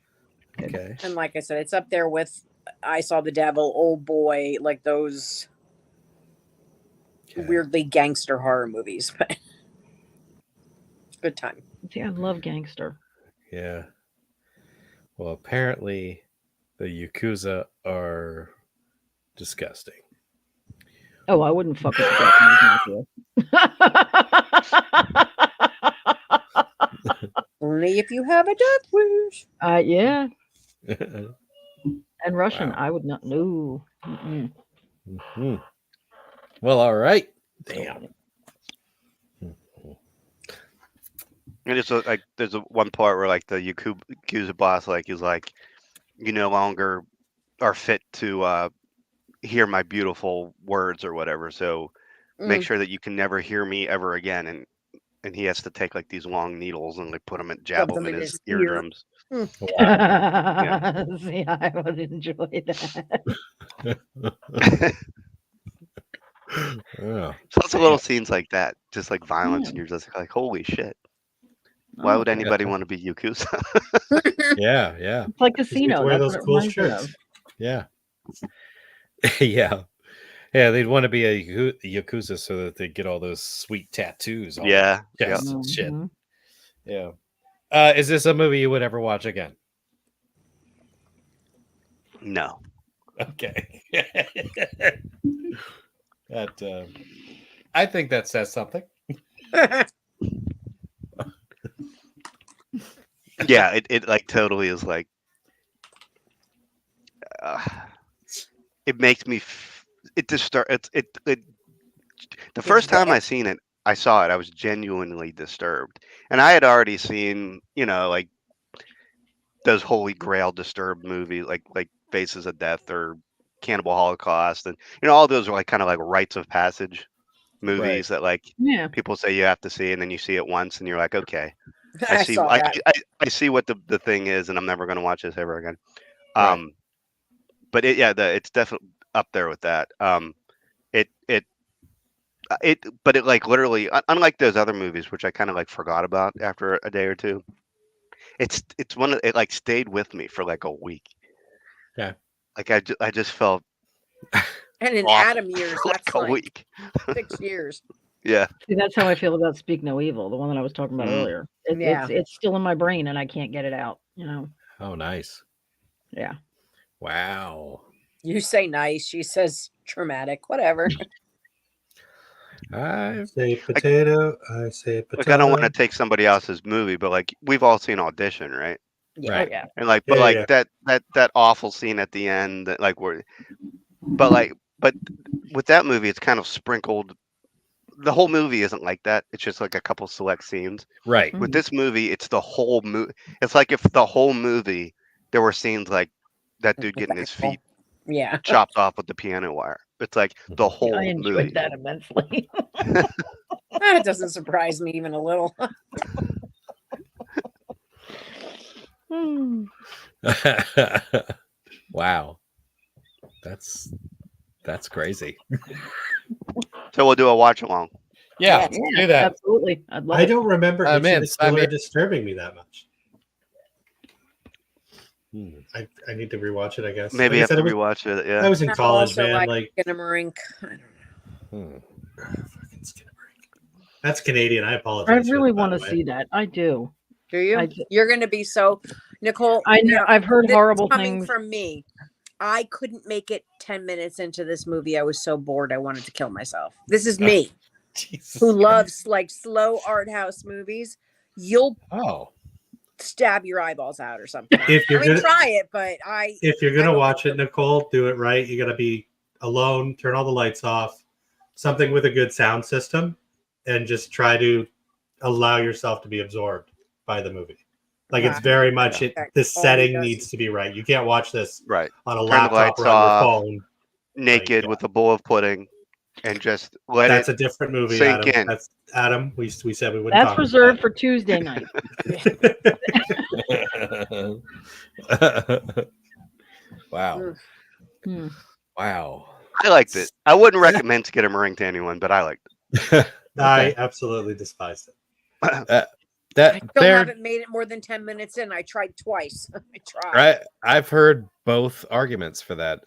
Okay. And like I said, it's up there with I Saw the Devil, Old Boy, like those Okay. weirdly gangster horror movies. But good time. See, I love gangster. Yeah. Well, apparently the Yakuza are disgusting. Oh, I wouldn't fuck with the Japanese mafia. Only if you have a death wish. Yeah. And Russian, Wow. I would not. No. Mm-mm. Mhm. Well, all right. Damn. And it's like there's one part where like the Yakuza boss like is like, you no longer are fit to hear my beautiful words or whatever. So make sure that you can never hear me ever again. And he has to take like these long needles and like put them and jab them in his eardrums. Wow. See, I would enjoy that. Yeah. So lots of little scenes like that, just like violence, and you're just like, holy shit. Why would anybody want to be Yakuza? Yeah. Yeah. It's like You get Casino. to wear That's those what it cool reminds me shirts. of. Yeah. Yeah. Yeah. They'd want to be a Yakuza so that they get all those sweet tattoos on Yeah. their Yeah. chests and shit. Mhm. Yeah. Is this a movie you would ever watch again? No. Okay. That I think that says something. Yeah, it like totally is like it makes me it disturb it the first time I saw it, I was genuinely disturbed. And I had already seen, like those Holy Grail disturbed movies like Faces of Death or Cannibal Holocaust, and all those are like kind of like rites of passage movies that like people say you have to see, and then you see it once and you're like, okay, I see I see what the thing is, and I'm never going to watch this ever again. But it's definitely up there with that. But it like literally, unlike those other movies, which I kind of like forgot about after a day or two, it's one of it like stayed with me for like a week. Yeah, like I just felt. And in Adam years, that's like a week. 6 years. Yeah. See, that's how I feel about Speak No Evil, the one that I was talking about earlier. It's still in my brain, and I can't get it out. Oh, nice. Yeah. Wow. You say nice. She says traumatic. Whatever. I say potato. I say potato. Like I don't want to take somebody else's movie, but like we've all seen Audition, right? Yeah. Right. Yeah. And like, but like that awful scene at the end, that like but with that movie, it's kind of sprinkled. The whole movie isn't like that. It's just like a couple select scenes. Right. With this movie, it's the whole movie. It's like if the whole movie there were scenes like that dude getting his feet chopped off with the piano wire. It's like the whole I enjoyed movie. that immensely. That doesn't surprise me even a little. Wow. That's crazy. So we'll do a watch along. Yeah, do that. Absolutely. I don't remember disturbing me that much. I need to rewatch it, I guess. Maybe like I have to rewatch it. Yeah. I was in college, man. Like Skinamarink. I don't know. Fucking Skinamarink. That's Canadian. I apologize. I really want to see that. I do. Do you? You're going to be so, Nicole. I know. I've heard horrible coming things from me. I couldn't make it 10 minutes into this movie. I was so bored. I wanted to kill myself. This is me, who loves like slow art house movies. You'll stab your eyeballs out or something. If you're gonna try it, but if you're gonna watch it, Nicole, do it right. You gotta be alone, turn all the lights off, something with a good sound system, and just try to allow yourself to be absorbed by the movie. Like it's very much the setting needs to be right. You can't watch this on a laptop or on your phone. Naked with a bowl of pudding and just let That's a different movie, sink Adam. in. That's Adam. We said we wouldn't. That's talk reserved about for Tuesday night. Wow. Wow. I liked it. I wouldn't recommend Skinamarink to anyone, but I liked it. I absolutely despised it. I still haven't made it more than 10 minutes in. I tried twice. I tried. Right. I've heard both arguments for that.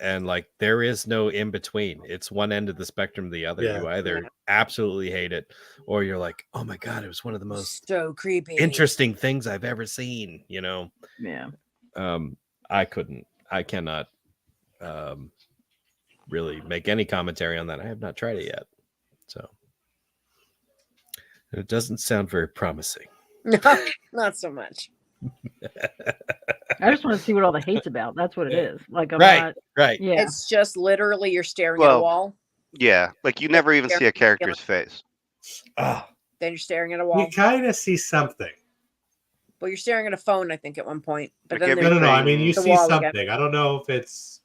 And like there is no in between. It's one end of the spectrum or the other. You either absolutely hate it or you're like, oh my God, it was one of the most so creepy, interesting things I've ever seen, Yeah. I cannot really make any commentary on that. I have not tried it yet. So it doesn't sound very promising. No, not so much. I just want to see what all the hate's about. That's what it is. Like, I'm right. Yeah. It's just literally you're staring at a wall. Yeah. Like you never even see a character's face. Then you're staring at a wall. You kind of see something. Well, you're staring at a phone, I think, at one point. But then no. I mean, you see something. Again. I don't know if it's.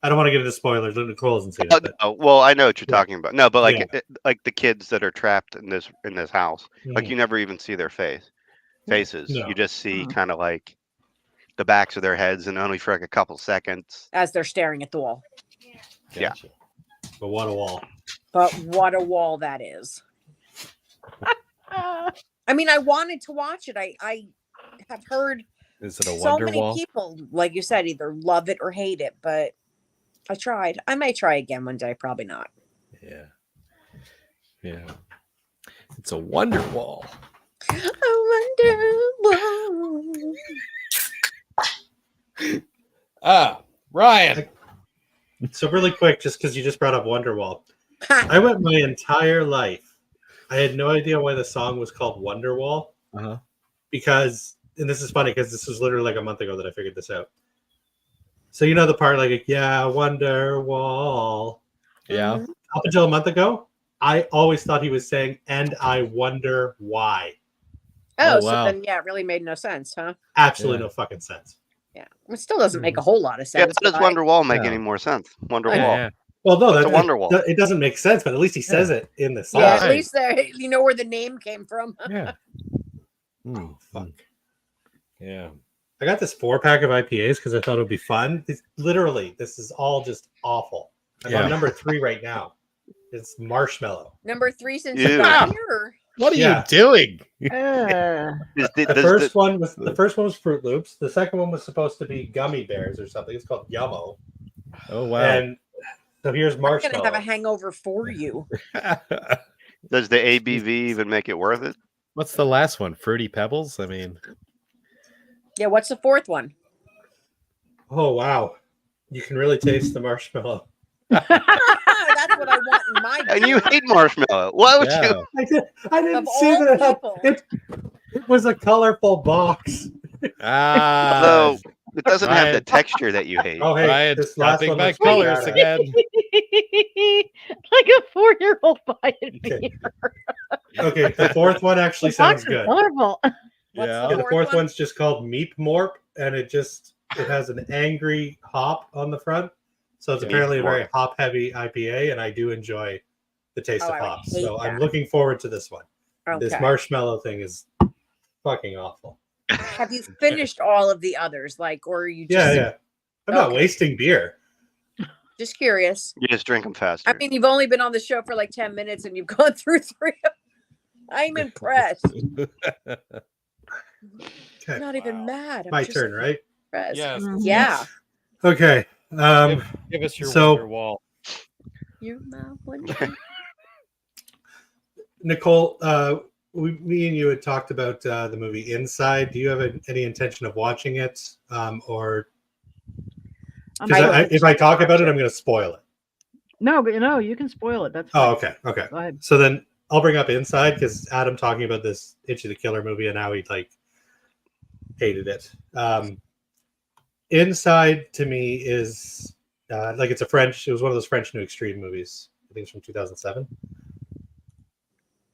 I don't want to get into spoilers. Nicole hasn't seen it. Well, I know what you're talking about. No, but like like the kids that are trapped in this house, like you never even see their faces. No. You just see kind of like the backs of their heads, and only for like a couple seconds as they're staring at the wall. Yeah. But what a wall! But what a wall that is. I mean, I wanted to watch it. I have heard is it a so wonder many wall? people, like you said, either love it or hate it, but I tried. I may try again one day, probably not. Yeah. It's a wonder wall. A wonder Ryan. So really quick, just because you just brought up Wonderwall, I went my entire life. I had no idea why the song was called Wonderwall. Because, and this is funny because this was literally like a month ago that I figured this out. So you know the part like, yeah, Wonderwall. Yeah. Up until a month ago, I always thought he was saying, and I wonder why. Oh, Oh, so wow. then yeah, it really made no sense, huh? Absolutely Yeah. no fucking sense. Yeah, it still doesn't make a whole lot of Yeah, sense. does but Wonderwall make No. any more sense? Wonderwall. Yeah. Well, no, What's a Wonderwall? it doesn't make sense, but at least he says it in the song. Yeah, Right. at least you know where the name came from. Yeah. Oh, fuck. Yeah. I got this 4-pack of IPAs because I thought it would be fun. This is all just awful. I'm on number 3 right now. It's marshmallow. Number 3 since Ew. you got here. What are Yeah. you doing? The first one was Fruit Loops. The second one was supposed to be gummy bears or something. It's called Yummo. Oh, wow. And so here's I'm marshmallow. gonna have a hangover for you. Does the ABV even make it worth it? What's the last one? Fruity Pebbles? I mean, Yeah, what's the 4th one? Oh wow, you can really taste the marshmallow. That's what I want in my And you hate marshmallow. Why would yeah. you? I didn't Of see all that. people. It was a colorful box. Although it doesn't have the Ryan. texture that you hate. Oh hey, Ryan, this last dropping one my looks pretty colors badass. again. Like a 4-year-old buying Okay. beer. Okay, the fourth one actually The box sounds is good. colorful. What's Yeah. Yeah, the fourth one? one's just called Meep Morp, and it has an angry hop on the front. So it's Meep apparently a very Morp. hop heavy IPA, and I do enjoy the taste Oh, of I would hops. hate So I'm that. looking forward to this one. This Okay. marshmallow thing is fucking awful. Have you finished all of the others? Or are you just Yeah. I'm not Okay. wasting beer. just curious? You just drink them faster. I mean, you've only been on the show for like 10 minutes and you've gone through 3 of them. I'm impressed. Okay. I'm not even mad. I'm My just turn, right? impressed. Yes. Yeah. Okay. Give us your so- Wonder Wall. You're my one. Nicole, me and you had talked about the movie Inside. Do you have any intention of watching it? Or because if I talk about it, I'm going to spoil it. No, but you can spoil it. That's Oh, fine. okay. Go ahead. So then I'll bring up Inside because Adam talking about this Itchy the Killer movie and how he hated it. Inside to me is it's it was one of those French New Extreme movies. I think it's from 2007.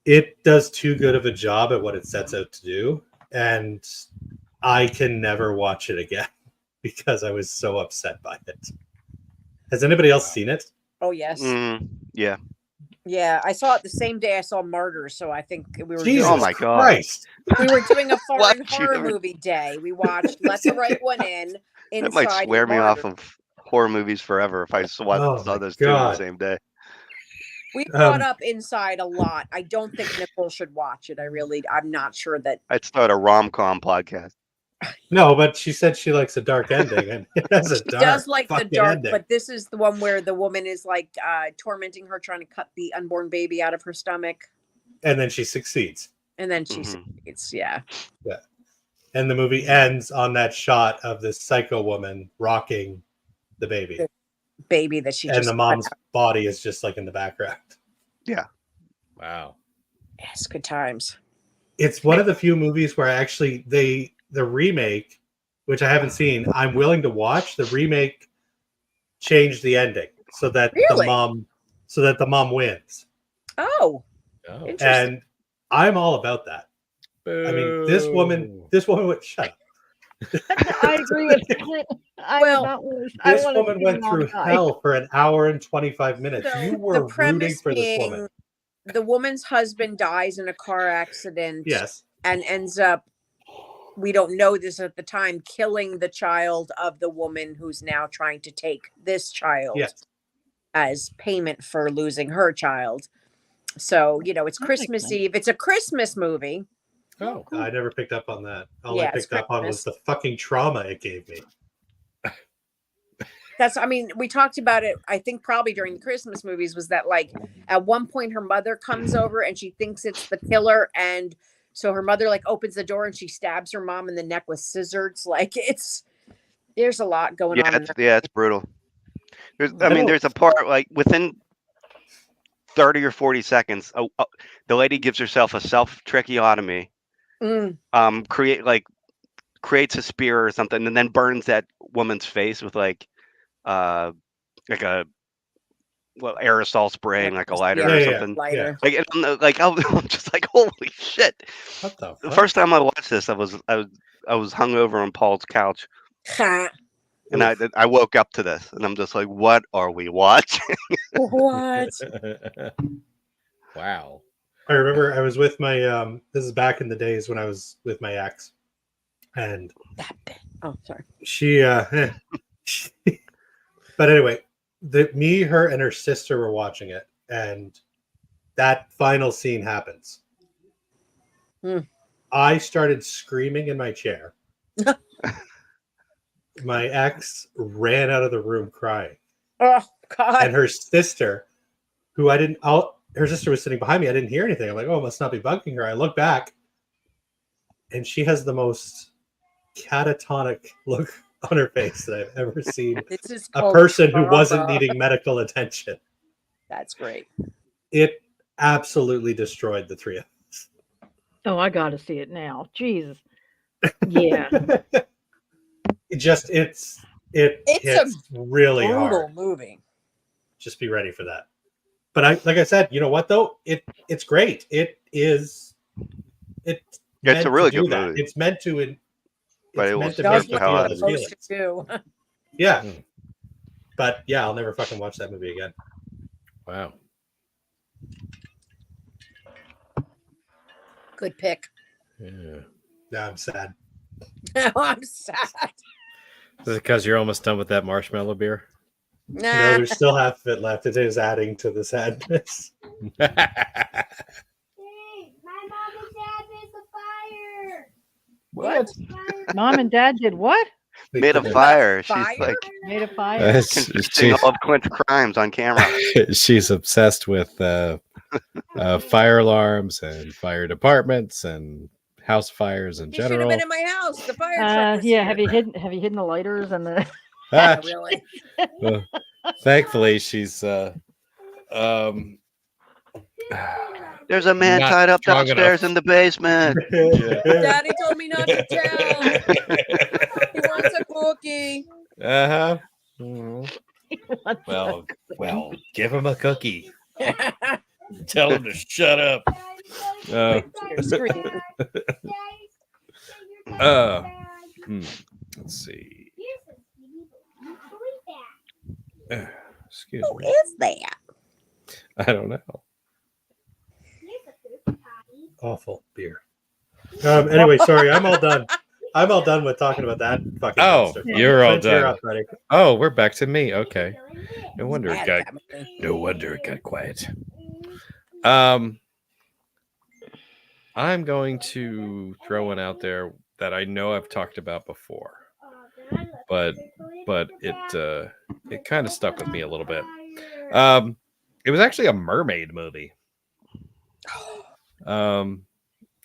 It does too good of a job at what it sets out to do, and I can never watch it again because I was so upset by it. Has anybody else seen it? Oh, yes. Yeah. Yeah. I saw it the same day I saw Martyrs. So I think we were Jesus Oh my God. Christ. we were doing a foreign Why'd you horror ever- movie day. We watched Let the Right One In, Inside, That might swear and me off Martyrs. of horror movies forever if I saw Oh my those two on the God. same day. We brought up Inside a lot. I don't think Nicole should watch it. I'm not sure that. I'd start a rom-com podcast. No, but she said she likes a dark ending, and it has a She dark does like the fucking dark, ending. but this is the one where the woman is tormenting her, trying to cut the unborn baby out of her stomach. And then she succeeds. And then she Mhm. succeeds. Yeah. And the movie ends on that shot of this psycho woman rocking the baby. Baby that she And just the mom's body is just in the background. Wow. Yes, good times. It's one of the few movies where actually the remake, which I haven't seen, I'm willing to watch. The remake changed the ending so that Really? the mom wins. Oh, Oh. interesting. And I'm all about that. I mean, this woman would shut up. I agree with that. This woman went through hell for an hour and 25 minutes. So You the were rooting premise for this being woman. the woman's husband dies in a car accident. Yes. And ends up, we don't know this at the time, killing the child of the woman who's now trying to take this child Yes. as payment for losing her child. So, it's Christmas sense. Eve. It's a Christmas movie. Oh. I never picked up on that. All Yeah, I picked it's up on was Christmas. the fucking trauma it gave me. We talked about it, I think probably during the Christmas movies, was that at one point her mother comes over and she thinks it's the killer and So her mother like opens the door and she stabs her mom in the neck with scissors. Like there's a lot going on. It's brutal. There's a part like within 30 or 40 seconds, the lady gives herself a self-tracheotomy, creates a spear or something, and then burns that woman's face with like a aerosol spraying, like a lighter or something. Lighter. I'm just like, holy shit! What the fuck? The first time I watched this, I was hungover on Paul's couch. And I woke up to this, and I'm just like, "What are we watching?" What? Wow. I remember I was with my. This is back in the days when I was with my ex, and sorry. She. But anyway, me, her, and her sister were watching it, and that final scene happens. I started screaming in my chair. My ex ran out of the room crying. Oh God! And her sister, her sister was sitting behind me. I didn't hear anything. I'm like, oh, it must not be bugging her. I look back, and she has the most catatonic look on her face that I've ever seen. This is a person who wasn't needing medical attention. That's great. It absolutely destroyed the three of us. Oh, I got to see it now. Jesus. Yeah. It's hits really brutal hard. Movie. Just be ready for that. But like I said, you know what though? It's great. It's a really good movie. It's meant to. But it meant was to make you feel those feelings. Yeah. But yeah, I'll never fucking watch that movie again. Wow. Good pick. Yeah. Now I'm sad. Now I'm sad. Is it because you're almost done with that marshmallow beer? Nah. No, there's still half of it left. It is adding to the sadness. Hey, my mom and dad made the fire. What? Mom and Dad did what? Made a fire. She's like made a fire. Confessing all of Clint's crimes on camera. She's obsessed with fire alarms and fire departments and house fires in You should have general. been in my house. The fire truck was Yeah. here. Have you hidden the lighters and the? Yeah, really. Well, thankfully, she's There's a man not tied up strong downstairs enough. in the basement. Daddy told me not to tell. He wants a cookie. Uh-huh. Well, give him a cookie. Tell him to shut up. Let's see. Excuse Who me. is that? I don't know. Awful beer. Anyway, sorry, I'm all done. I'm all done with talking about that fucking monster. You're all Clint, you're done. up, buddy. Oh, we're back to me. Okay. No wonder it got quiet. I'm going to throw one out there that I know I've talked about before, but it kind of stuck with me a little bit. It was actually a mermaid movie. And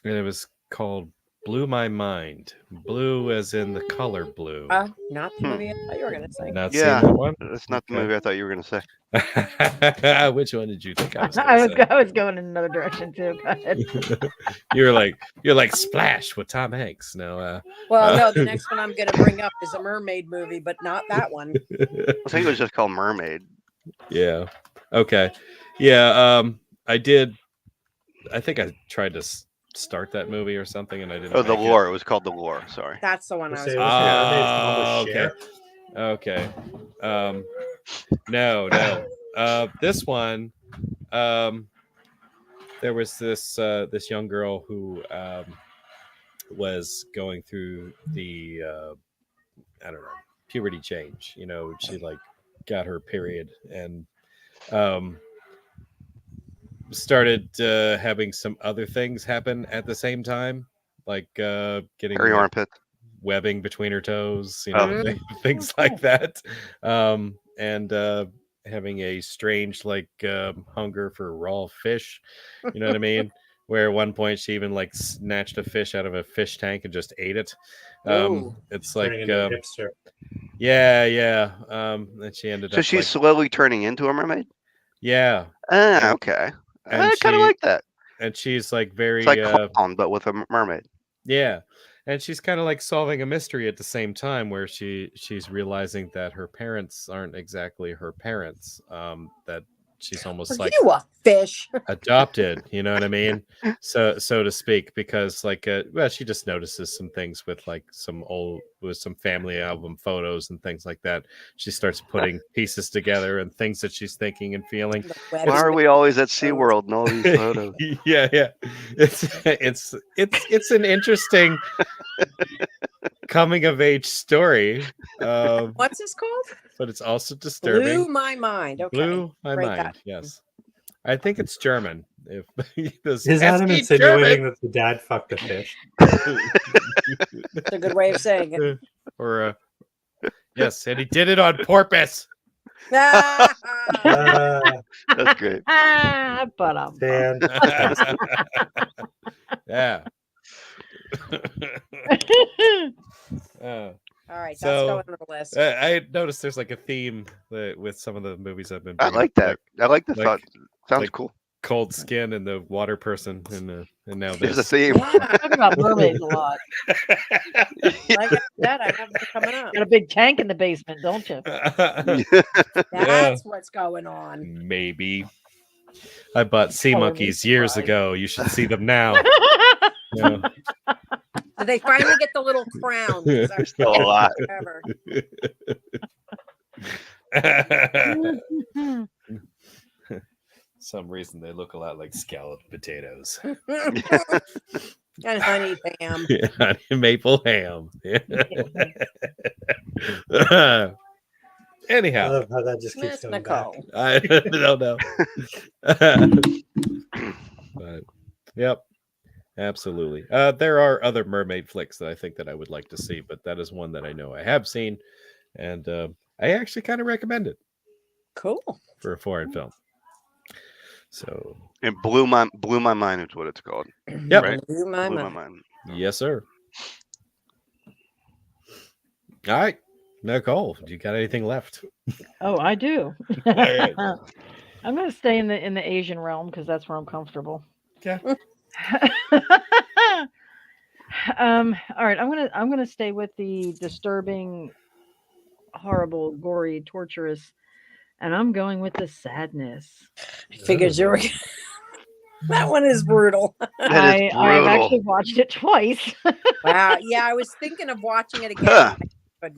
it was called Blew My Mind. Blue as in the color blue. Not the movie I thought you were gonna say. Not seen that one? That's not the movie I thought you were going to say. Which one did you think I was I was going in another direction too. Go ahead. You're like Splash with Tom Hanks. No. No, the next one I'm gonna bring up is a mermaid movie, but not that one. I think it was just called Mermaid. Yeah. Okay. Yeah. I did. I think I tried to start that movie or something, and I didn't. Oh, The make Lure. It was called The Lure. Sorry. That's the one I was. Okay. Okay. No. This one. There was this young girl who was going through the I don't know, puberty change. You know, she like got her period and started having some other things happen at the same time, like getting Hairy armpit, webbing between her toes, you know, things like that, and having a strange like hunger for raw fish, you know what I mean? where at one point she even like snatched a fish out of a fish tank and just ate it. It's like turning into a hipster. yeah. And she ended So up she's slowly turning into a mermaid. yeah. Okay. I kind of like that. And she's like very It's like Clown, but with a mermaid. yeah. And she's kind of like solving a mystery at the same time, where she's realizing that her parents aren't exactly her parents. That she's almost like you a fish. adopted, you know what I mean? So to speak, because like well, she just notices some things with like some family album photos and things like that. She starts putting pieces together and things that she's thinking and feeling. Why are we always at SeaWorld and all these photos? Yeah. It's an interesting coming of age story. What's this called? But it's also disturbing. Blew my mind. Okay. Blew my mind. Yes. I think it's German. If is Adam insinuating that the dad fucked a fish? That's a good way of saying it. Or yes, and he did it on purpose. That's great. But yeah. All right, that's going on the list. I noticed there's like a theme with some of the movies I've been. I like that. I like the thought. Sounds like cool. Cold Skin and the water person, and now there's this. a theme. Yeah, I talk about mermaids a lot. Like I said, I have them coming up. Got a big tank in the basement, don't you? That's what's going on. Maybe. I bought sea monkeys years ago. You should see them now. Yeah. Did they finally get the little crown? They're still alive. Some reason they look a lot like scalloped potatoes. And honey ham. Honey maple ham. Anyhow. I love how that just keeps Miss going Nicole. back. I don't know. But yep. Absolutely. There are other mermaid flicks that I think that I would like to see, but that is one that I know I have seen, and I actually kind of recommend it. Cool. For a foreign film. So it blew my mind is what it's called. Yep. Right? Blew my mind. Yes, sir. All right. Nicole, do you got anything left? Oh, I do. Right. I'm going to stay in the Asian realm because that's where I'm comfortable. Okay. All right, I'm gonna stay with the disturbing, horrible, gory, torturous, and I'm going with the sadness. I figured you were. That one is brutal. I've actually watched it twice. Wow. Yeah, I was thinking of watching it again. But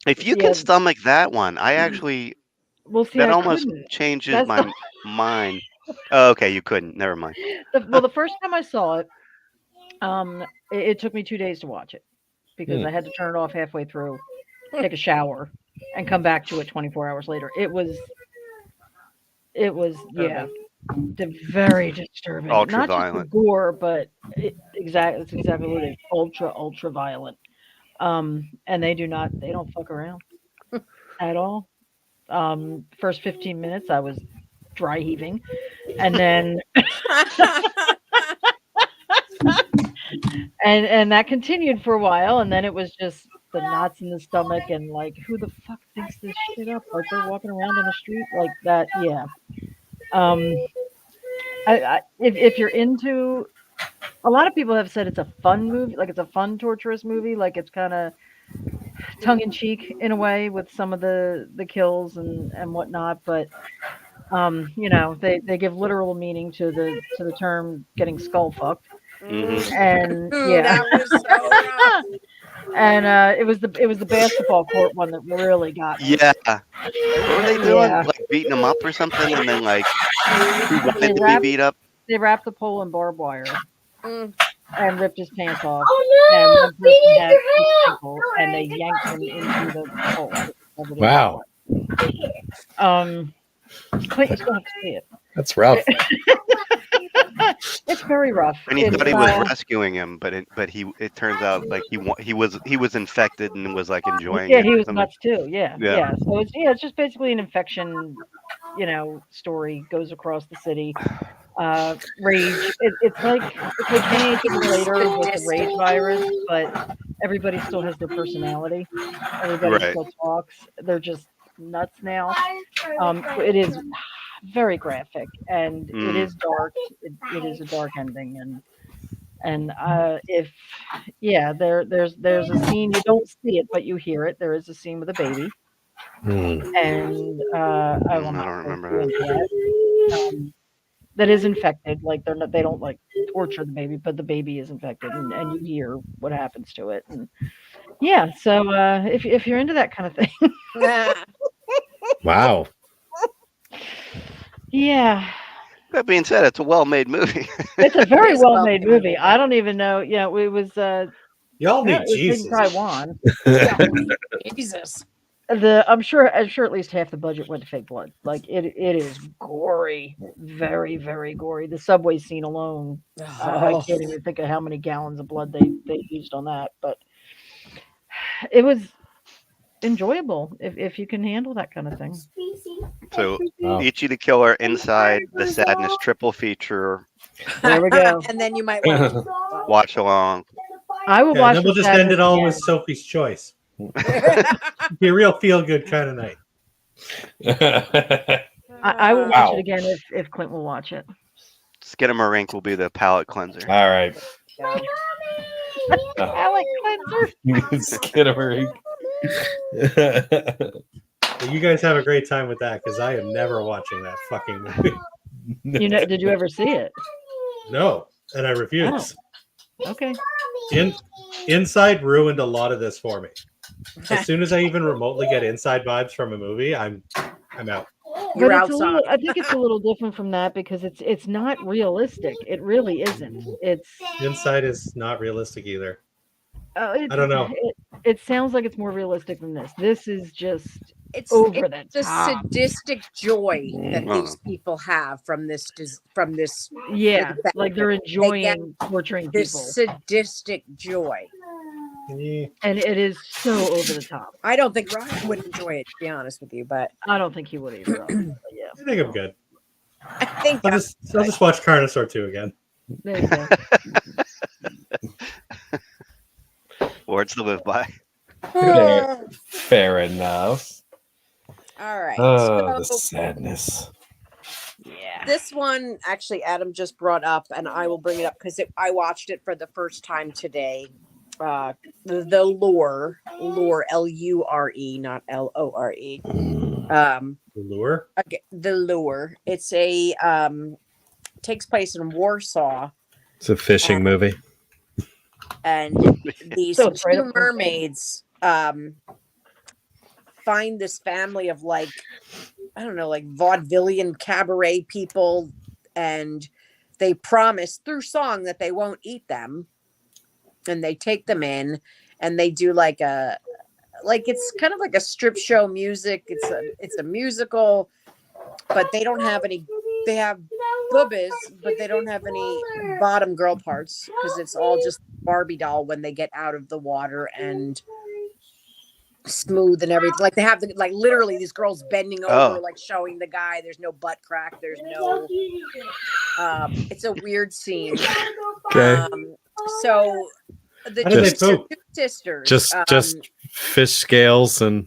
if you can stomach that one, I actually that almost changes my mind. Oh, okay, you couldn't. Never mind. The first time I saw it, it took me 2 days to watch it because I had to turn it off halfway through, take a shower, and come back to it 24 hours later. It was very disturbing. Ultra Not violent. just the gore, but it's exactly what it is. Ultra violent. And they don't fuck around at all. First 15 minutes, I was dry heaving, and then and that continued for a while, and then it was just the knots in the stomach and like, who the fuck thinks this shit up? Like, they're walking around in the street like that. Yeah. If you're into, a lot of people have said it's a fun movie, like it's a fun torturous movie, like it's kind of tongue-in-cheek in a way with some of the kills and whatnot, but they give literal meaning to the term getting skull fucked. And that was so rough. And it was the basketball court one that really got me. Yeah. What were they doing? Yeah. Like beating him up or something, and then like who wanted to be beat up? They wrapped the pole in barbed wire and ripped his pants off. Oh no! And had his ankle, and they yanked him into the pole. Wow. Clint, you still have to see it. That's rough. It's very rough. And he thought he was rescuing him, but it turns out like he was infected and was like enjoying it. Yeah, he was nuts too. Yeah. So it's just basically an infection, story goes across the city. Rage. It's like hanging things later with the rage virus, but everybody still has their personality. Everybody Right. still talks. They're just nuts now. It is very graphic and it is dark. It is a dark ending, and if there's a scene, you don't see it but you hear it. There is a scene with a baby, and I will I not don't go remember too that. into that. That is infected. Like they don't like torture the baby, but the baby is infected, and you hear what happens to it. And yeah, so if you're into that kind of thing, Wow. yeah, That being said, it's a well-made movie. it's a very is a well made well-made movie. I don't even know. Yeah, it was. Y'all need Apparently it was made in Jesus. Taiwan. Jesus. I'm sure at least half the budget went to fake blood. Like it is gory, very very gory. The subway scene alone, I can't even think of how many gallons of blood they used on that. But it was enjoyable if you can handle that kind of thing. So, Wow. Ichi the Killer, Inside the Sadness triple feature. There we go. And then you might want to Watch along. I will Yeah, watch then we'll the just end Sadness it all again. with Sophie's Choice. Be a real feel good kind of night. I will watch Wow. it again if Clint will watch it. Skidamarink will be the palate cleanser. All right. Palate cleanser. Skidamarink. Well, you guys have a great time with that because I am never watching that fucking movie. Did you ever see it? No, and I refuse. Okay. Inside ruined a lot of this for me. As soon as I even remotely get inside vibes from a movie, I'm out. You're But it's a outside. little. I think it's a little different from that because it's not realistic. It really isn't. It's Inside is not realistic either. I don't know. It sounds like it's more realistic than this. This is just It's over the the top. sadistic joy that Mm. these people have from this. Yeah, like, like they're enjoying torturing this people, sadistic joy. Yeah. and it is so over the top. I don't think Ryan would enjoy it, to be honest with you, but I don't think he would either. But yeah, I think I'm good. I think I'll just watch Carnosaur 2 again. there you go. Oh. Words to live by. Fair enough. All right. Oh, the So sadness. Yeah. this one actually Adam just brought up, and I will bring it up because I watched it for the first time today. The Lure, Lure, not Lore. The Lure? Okay, the Lure. It's a takes place in Warsaw, It's a fishing movie. and these So it's right two up there. mermaids find this family of like vaudevillian cabaret people, and they promise through song that they won't eat them, and they take them in, and they do it's kind of like a strip show music. It's a musical, but they don't have any. They have boobies, but they don't have any bottom girl parts because it's all just Barbie doll when they get out of the water and smooth and everything. Like they have literally these girls bending over, like showing the guy. There's no butt crack. There's no. It's a weird scene. Okay. So the How do they two poop? sisters. Just fish scales and.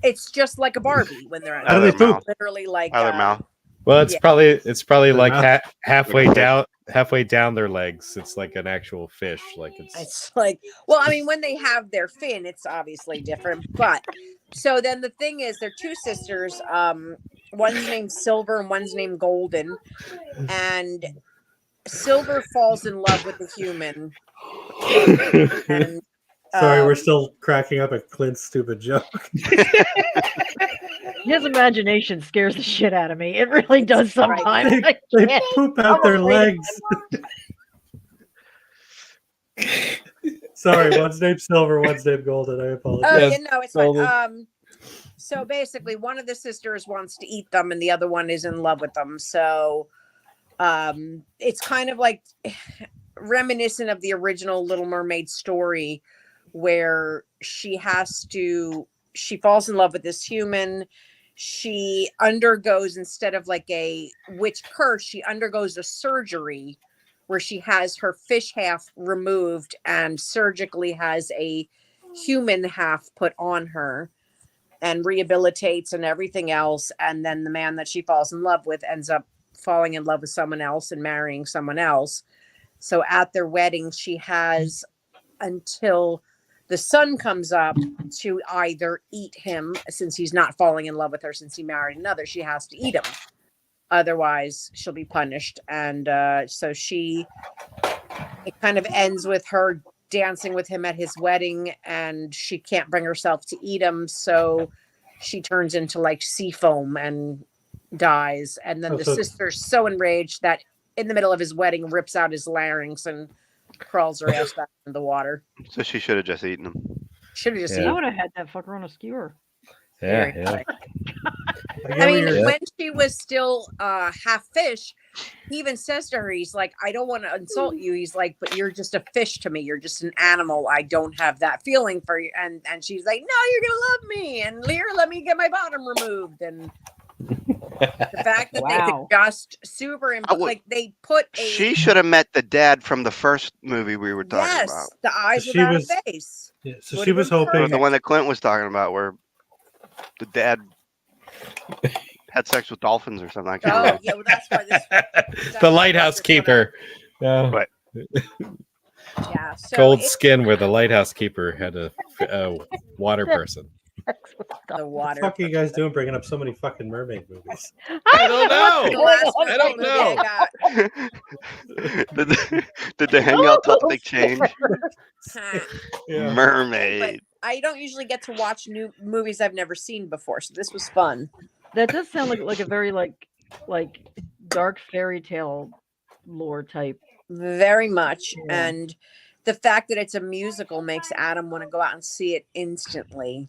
It's just like a Barbie when they're How do they poop? literally like Out of their mouth. Well, it's probably like mouth. halfway down their legs. It's like an actual fish. Like it's like, well, I mean, when they have their fin, it's obviously different. But so then the thing is, they're two sisters. One's named Silver and one's named Golden, and Silver falls in love with the human. And Sorry, we're still cracking up at Clint's stupid joke. His imagination scares the shit out of me. It really does sometimes. They, they poop out their legs. Sorry, one's named Silver, one's named Golden. I apologize. It's fine. So basically, one of the sisters wants to eat them, and the other one is in love with them. So, it's kind of like reminiscent of the original Little Mermaid story, where she falls in love with this human, she undergoes, instead of like a witch curse, she undergoes a surgery where she has her fish half removed and surgically has a human half put on her and rehabilitates and everything else. And then the man that she falls in love with ends up falling in love with someone else and marrying someone else. So at their wedding, she has until the sun comes up to either eat him, since he's not falling in love with her since he married another. She has to eat him. Otherwise, she'll be punished. And so it kind of ends with her dancing with him at his wedding, and she can't bring herself to eat him. So she turns into like sea foam and dies. And then the sister's so enraged that in the middle of his wedding rips out his larynx and crawls her ass back into the water. So she should have just eaten him. Should have just I eaten. would have had that fucker on a skewer. Yeah. I mean, when she was still half fish, he even says to her, he's like, I don't want to insult you. He's like, but you're just a fish to me. You're just an animal. I don't have that feeling for you. And she's like, no, you're going to love me. And here, let me get my bottom removed. And the fact that they could just like they put she should have met the dad from the first movie we were talking about. The eyes without a face. Yeah, so she was hoping the one that Clint was talking about, where the dad had sex with dolphins or something. I can't remember. Yeah, well, that's why this. The lighthouse keeper. Yeah. Right. Yeah. So Gold skin, where the lighthouse keeper had a water person. The water. What the fuck are you guys doing bringing up so many fucking mermaid movies? I don't know. I don't know. Did the hangout topic change? Yeah. Mermaid. But I don't usually get to watch new movies I've never seen before, so this was fun. That does sound like a very like dark fairy tale lore type. Very much. Yeah. And the fact that it's a musical makes Adam want to go out and see it instantly.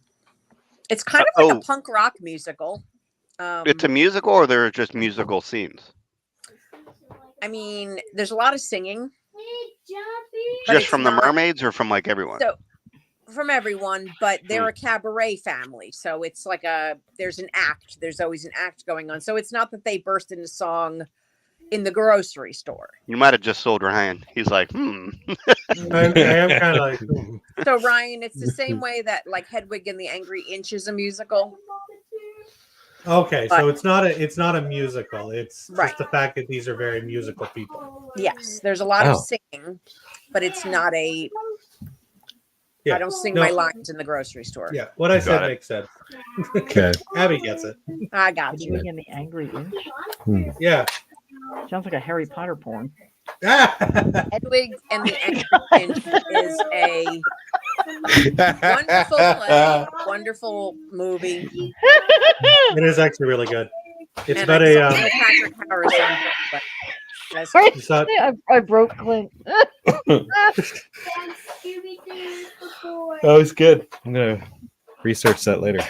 It's kind of like a punk rock musical. It's a musical, or there are just musical scenes? I mean, there's a lot of singing. Just from the mermaids, or from like everyone? So, from everyone, but they're a cabaret family. So it's like there's an act. There's always an act going on. So it's not that they burst into song in the grocery store. You might have just sold Ryan. He's like, I am kind of like. So Ryan, it's the same way that like Hedwig and the Angry Inch is a musical. Okay, so it's not a musical. It's just the fact that these are very musical people. Yes, there's a lot of singing, but it's not a. I don't sing my lines in the grocery store. Yeah, what I said makes sense. Okay, Abby gets it. I got you. Hedwig and the Angry Inch. Yeah. Sounds like a Harry Potter porn. Hedwig and the Angry Inch is a wonderful play, wonderful movie. It is actually really good. It's about a Patrick Harris I broke Clint. That was good. I'm gonna research that later.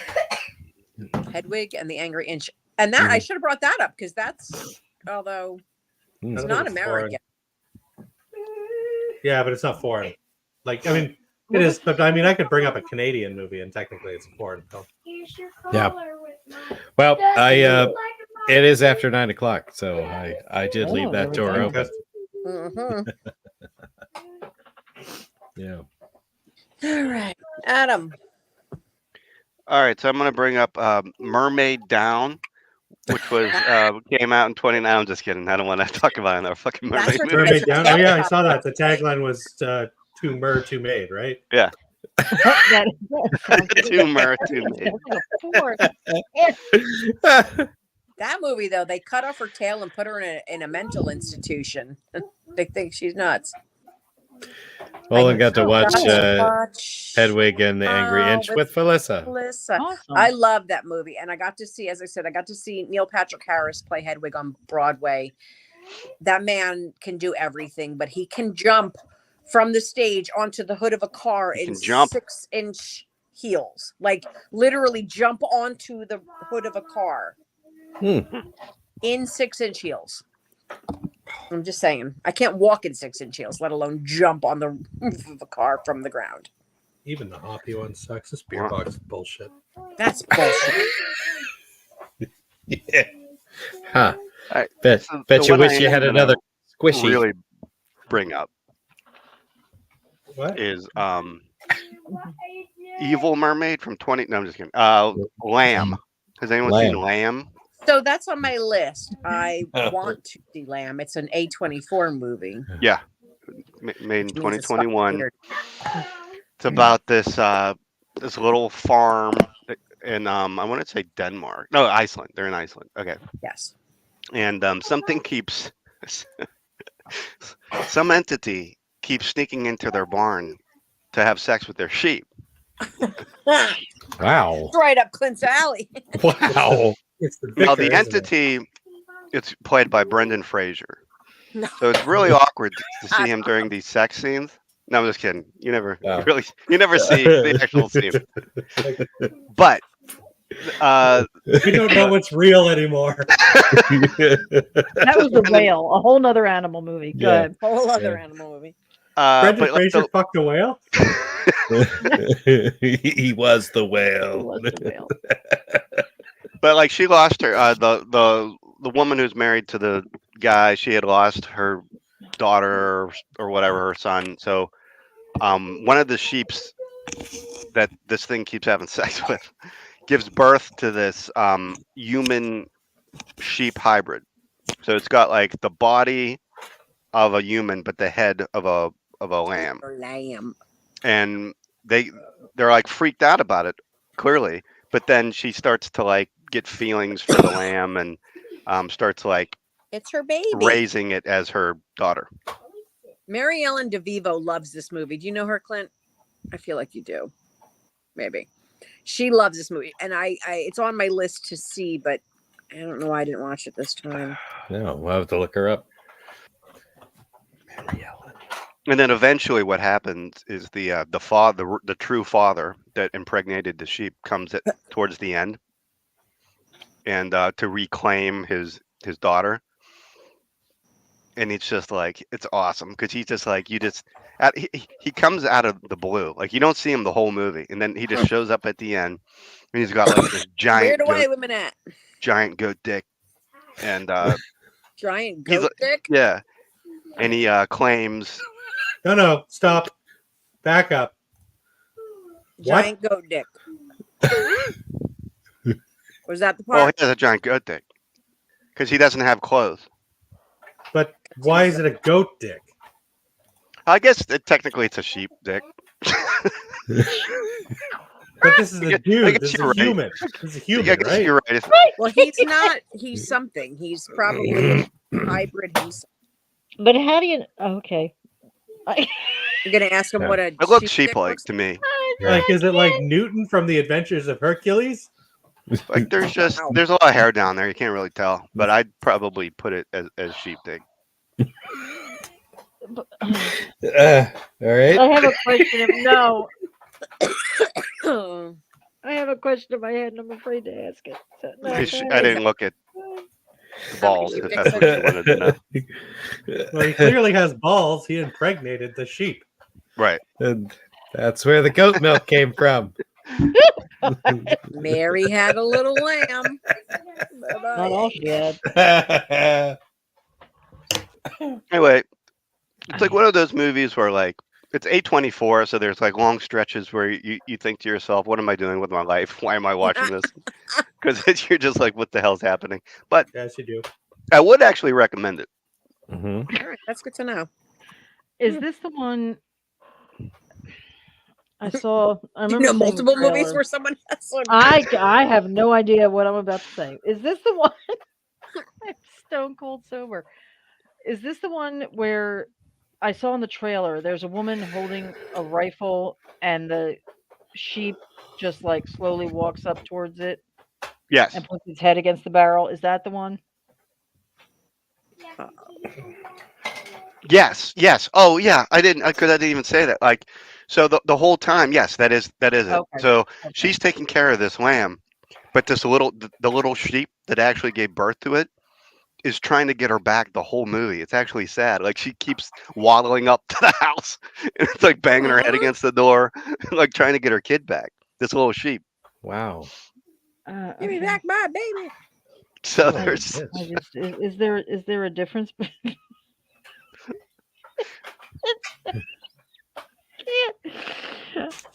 Hedwig and the Angry Inch, and that I should have brought that up because that's although it's not American. Yeah, but it's not foreign. Like I mean, it is, but I mean, I could bring up a Canadian movie, and technically, it's a foreign film. Yeah. Well, it is after 9 o'clock, so I did leave that door open. Mm-hmm. Yeah. All right, Adam. All right, so I'm going to bring up Mermaid Down, which was came out in 20. I'm just kidding. I don't want to talk about another fucking mermaid movie. Mermaid Down. Oh yeah, I saw that. The tagline was "Two mer, two maid," right? Yeah. Two mer, two maid. That movie though, they cut off her tail and put her in a mental institution. They think she's nuts. Well, I got to watch Hedwig and the Angry Inch with Felissa. Awesome. I love that movie. And I got to see, as I said, Neil Patrick Harris play Hedwig on Broadway. That man can do everything, but he can jump from the stage onto the hood of a car in 6-inch heels. Like literally jump onto the hood of a car in 6-inch heels. I'm just saying, I can't walk in 6-inch heels, let alone jump on the roof of a car from the ground. Even the hoppy one sucks. This beer box is bullshit. That's bullshit. Yeah. Huh. I, Bet so bet the you one I wish you am had gonna another squishy. really bring up What? is Evil Mermaid from 20. No, I'm just kidding. Lamb. Has anyone seen Lamb? So that's on my list. I Oh. want to see Lamb. It's an A24 movie. Yeah, made in Which means it's fucking 2021. weird. It's about this this little farm in I want to say Denmark. No, Iceland. They're in Iceland. Okay. Yes. And something keeps some entity keeps sneaking into their barn to have sex with their sheep. Wow. It's right up Clint's alley. Wow. It's the Now vicar, the isn't it? entity, it's played by Brendan Fraser. No. So it's really awkward to see him during these sex scenes. No, I'm just kidding. You never Oh. you never see the actual scene. But We don't know what's real anymore. That was the whale, a whole nother animal movie. Go Yeah. ahead. Whole other Yeah. animal movie. Brendan but like, Fraser fucked a whale. He was the It whale. was the whale. but like she lost her the woman who's married to the guy, she had lost her daughter or whatever, her son. So one of the sheeps that this thing keeps having sex with gives birth to this human sheep hybrid. So it's got like the body of a human but the head of a lamb. Or lamb. And they're like freaked out about it, clearly. But then she starts to like get feelings for the lamb and starts like It's her baby. raising it as her daughter. Mary Ellen DeVivo loves this movie. Do you know her, Clint? I feel like you do. Maybe. She loves this movie. And I it's on my list to see, but I don't know why I didn't watch it this time. No, we'll have to look her up. And then eventually, what happens is the father, the true father that impregnated the sheep, comes towards the end, and to reclaim his daughter. And it's just like, it's awesome because he's just like, he comes out of the blue, like you don't see him the whole movie, and then he just shows up at the end, and he's got like this Where do white women at? giant goat dick, and Giant goat dick? yeah, and he claims. No, stop. Back up. Giant goat dick. Was that the Well, part? he has a giant goat dick because he doesn't have clothes. But why is it a goat dick? I guess technically it's a sheep dick. But this is a I dude. guess This is you're a right. human. This is a human, I guess right? you're right. Well, he's not. He's something. He's probably a hybrid. But how do you? Okay. You're gonna ask him what a. It looks dick sheep-like looks to me. Like, is it like Newton from the Adventures of Hercules? Like there's a lot of hair down there. You can't really tell, but I'd probably put it as sheep dick. All right. I have a question. No, like. I have a question in my head, and I'm afraid to ask it. So, no, I go ahead. didn't look at the balls. If that's what you wanted to know. Well, he clearly has balls. He impregnated the sheep. Right. And that's where the goat milk came from. Mary had a little lamb. Not all she had. Anyway, it's like one of those movies where like it's 8:24, so there's like long stretches where you think to yourself, "What am I doing with my life? Why am I watching this?" Because you're just like, "What the hell's happening?" But Yes, you do. I would actually recommend it. Mm-hmm. All right, that's good to know. Is this the one I saw? I You remember know, seeing the multiple movies trailer. where someone has some. I have no idea what I'm about to say. Is this the one? I'm stone cold sober. Is this the one where I saw in the trailer? There's a woman holding a rifle, and the sheep just like slowly walks up towards it Yes. and puts its head against the barrel. Is that the one? Yes. Oh, yeah. I didn't even say that. Like, so the whole time, yes, that is it. Okay. So Okay. she's taking care of this lamb, but the little sheep that actually gave birth to it is trying to get her back the whole movie. It's actually sad. Like she keeps waddling up to the house, and it's like banging her head against the door, like trying to get her kid back. This little sheep. Wow. Give me Okay. back my baby. So Oh, there's yes. Is there a difference?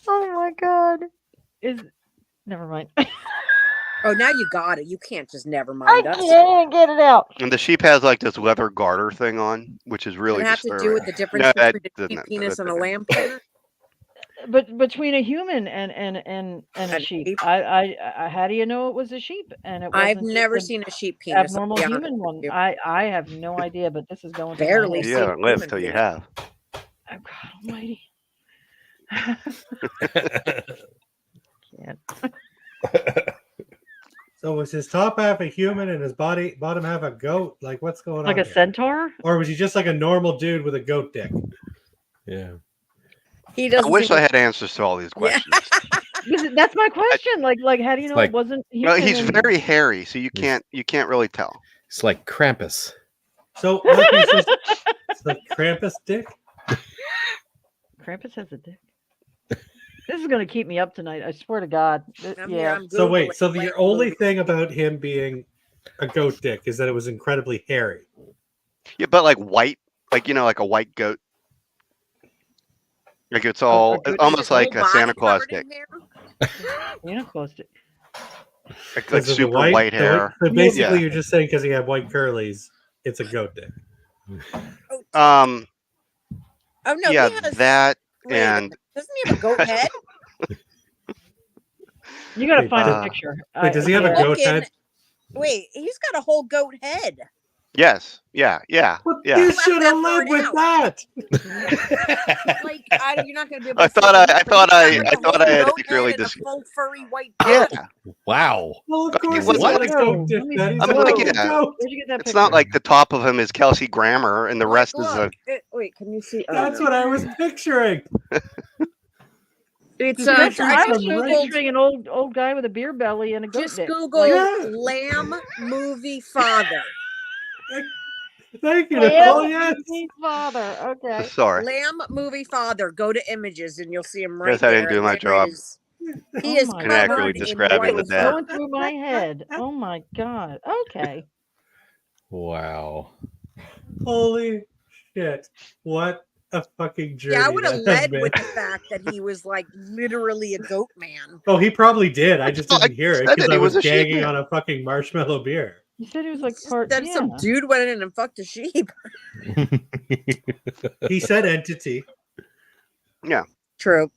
Oh my god. Never mind. Oh, now you got it. You can't just never I mind us. can't get it out. and the sheep has like this leather garter thing on, which is really Does it have to do disturbing. with the difference No, that between a sheep doesn't. penis and a That, lamb penis? But between a human and a And sheep, sheep? I how do you know it was a sheep and it I've wasn't never just seen a sheep an penis. I'll abnormal be honest human one? with you. I have no idea, but this is going through Barely my you head. seen haven't a lived human till you penis. have. Oh God Almighty! Can't. So was his top half a human and his bottom half a goat? Like, what's going Like on a here? centaur? Or was he just like a normal dude with a goat dick? Yeah. He I doesn't. wish seem I to- had answers to all these Yeah. questions. That's my question. Like how do you know like- it wasn't No, human? he's and- very hairy, so you He's- can't really tell. It's like Krampus. So what he's just it's like Krampus dick? Krampus has a dick. This is going to keep me up tonight. I swear to God. I'm here, Yeah. I'm So wait, Googling so the lamb only movie. thing about him being a goat dick is that it was incredibly hairy. Yeah, but like white, like like a white goat. Like it's all goat it's almost His whole like a body Santa Claus covered dick, in hair? Santa Claus dick. like Because of the super white the hair. So basically, Yeah. you're just saying because he had white curlies, it's a goat dick. Um, Oh no, yeah, he has, that wait a and minute. Doesn't he have a goat head? You got to Wait, find a does- picture. Wait, does he have a yeah. goat head? Wait, he's got a whole goat head. yes, yeah. Well, Yeah. you Left should that have led part with out. that. Like you're not going to be able. I to see thought the I but thought he's I got, like, I a thought whole I had goat accurately head and a described. full furry white Yeah, body. Wow. Well, of But he course he's wasn't got a like- goat dick. Let me- That he's I a mean, like, fucking yeah. goat. Where'd you get that it's picture? not like the top of him is Kelsey Grammer and the Like, rest is a. look, wait, can you see? Oh, That's no. what I was picturing. It's That's I I was just right. googled. picturing an old guy with a beer belly and a goat Just dick. Google Yeah. lamb movie father. Thank you, Lamb Nicole. Yes. movie father. Okay. Sorry, Lamb movie father. Go to images and you'll see him right Guess I there. didn't do and my there job. is- He is Oh my Inaccurately covered in describing white. the It's dad. going through my head. Oh my God. Okay. Wow. Holy shit. What a fucking journey. Yeah, I would have that has led been. with the fact that he was like literally a goat man. Oh, he probably did. I just I didn't hear it said because that I he was was a sheep gagging man. on a fucking marshmallow beer. You said he was like Just part. that Yeah. some dude went in and fucked a sheep. He said entity. True.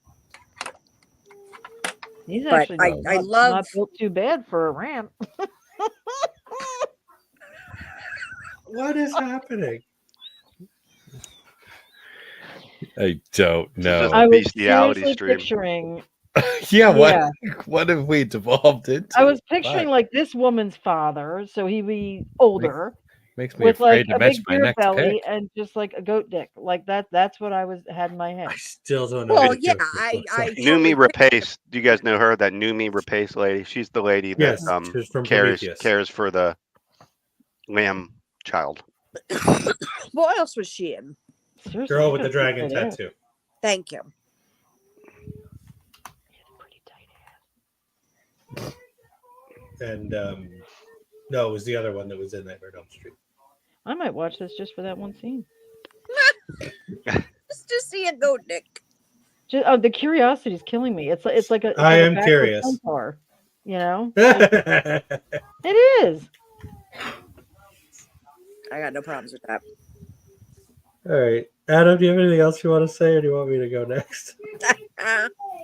He's But actually I not, love- not built too bad for a ramp. What is happening? I don't This is know. just- I was bestiality seriously stream. picturing. Yeah, what Yeah. what have we devolved into? I was picturing Fuck. like this woman's father, so he'd be older, Makes me with like afraid to a big mention my beer next belly pick. and just like a goat dick. Like that's what I had in my head. I still don't know. Well, what yeah, goat dick I- looks I- like. Numi totally Rapace. Do you guys know her? That Numi Rapace lady. She's the lady that Yes, she's from cares Prometheus. for the lamb child. What else was she in? Seriously, Girl you with the gotta dragon check that out. tattoo. Thank you. Pretty tight. And no, it was the other one that was in Nightmare on Elm Street. I might watch this just for that one scene. Just to see a goat dick. Just, the curiosity is killing me. It's like a. It's I like a am backward curious. centaur, you know, All it is. I got no problems with that. right. Adam, do you have anything else you want to say or do you want me to go next?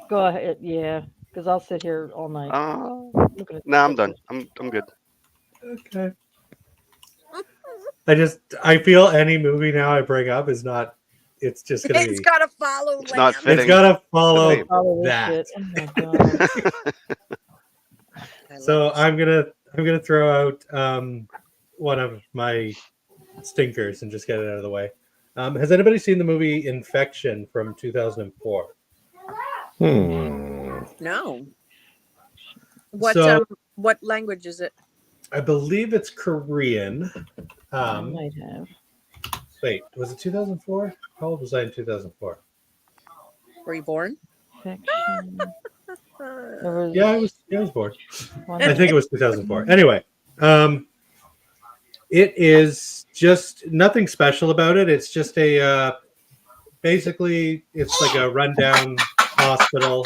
Go ahead, yeah, because I'll sit here all night. looking at No, I'm this done. picture. I'm good. Okay. I feel any movie now I bring up is not, it's just going to It's be, got to follow It's not lamb. fitting. it's got to follow name. Follow this that. shit. Oh my God. I So love I'm gonna throw out one of my stinkers and just get it out of the way. Has anybody seen the movie Infection from 2004? No. What So- what language is it? I believe it's Korean. I might have. Wait, was it 2004? How old was I in 2004? Were you born? Fiction. There was Yeah, I was born. one I think it was 2004. Anyway, It is just nothing special about it. It's just a basically it's like a rundown hospital.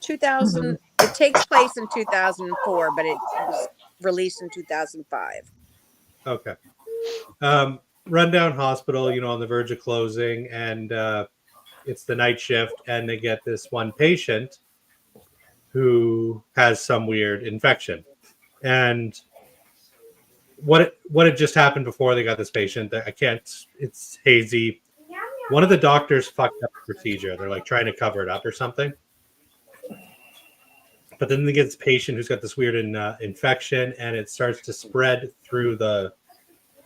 2000. It takes place in 2004, but it was released in 2005. Okay. Rundown hospital, on the verge of closing, and it's the night shift, and they get this one patient who has some weird infection. And what had just happened before they got this patient, it's hazy. One of the doctors fucked up the procedure. They're like trying to cover it up or something. But then they get this patient who's got this weird infection, and it starts to spread through the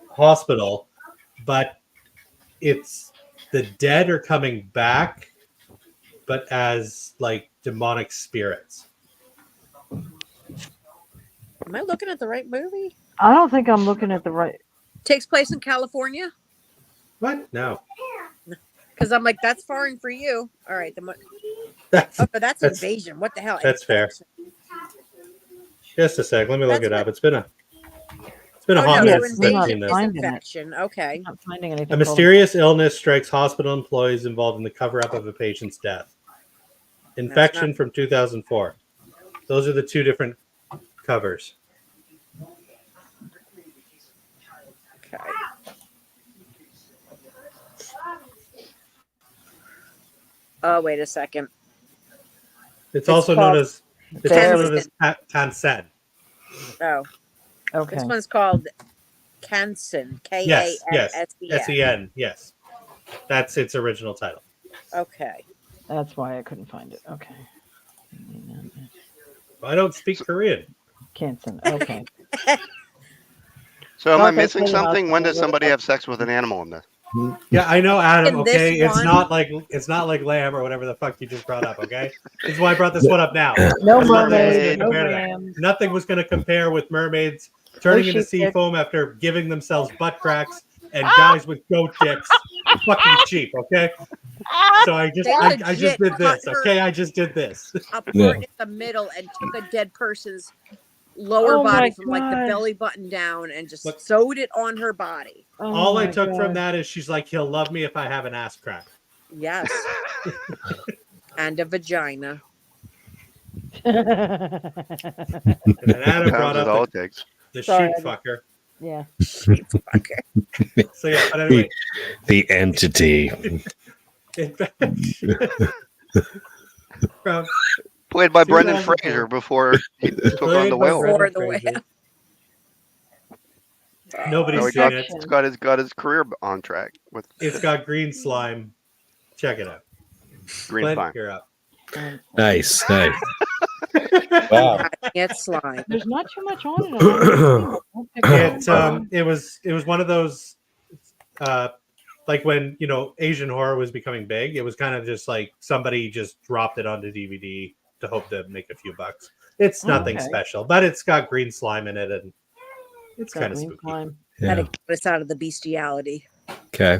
hospital. But it's the dead are coming back, but as like demonic spirits. Am I looking at the right movie? I don't think I'm looking at the right. Takes place in California? What? No. Because I'm like, that's foreign for you. All right. That's That's invasion. What the hell? That's fair. Just a sec. Let me look it up. It's been a hot minute since I've seen this. Infection. Okay. I'm not finding anything. A mysterious illness strikes hospital employees involved in the cover-up of a patient's death. Infection from 2004. Those are the two different covers. Okay. Oh, wait a second. It's also known as Tansen. Oh, okay. This one's called Kansen. K-A-N-S-E-N. Yes. That's its original title. Okay. That's why I couldn't find it. Okay. I don't speak Korean. Kansen. Okay. So am I missing something? When does somebody have sex with an animal in this? Yeah, I know, Adam. In Okay, this it's not like lamb or whatever the fuck you just brought up. Okay, this is why I brought this one up now. No mermaids, no lambs. Nothing was going to compare with mermaids turning into sea foam after giving themselves butt cracks and guys with goat dicks. Fucking cheap. Okay, so I just did this. Okay, I just did this. A part in the middle and took a dead person's lower body from like the belly button down and just sewed it on her body. All I took from that is she's like, he'll love me if I have an ass crack. Yes. And a vagina. And Adam brought up the sheep fucker. Yeah. Sheep fucker. So yeah, but anyway. The entity. Played by Brendan Fraser before he took on the whale. Before the whale. Nobody's seen it. It's got his career on track. It's got green slime. Check it out. Green slime. You're up. Nice. Wow. It's slime. There's not too much on it. It was one of those like when Asian horror was becoming big. It was kind of just like somebody just dropped it onto DVD to hope to make a few bucks. It's nothing special, but it's got green slime in it, and it's kind of spooky. Yeah. Gotta get us out of the bestiality. Okay.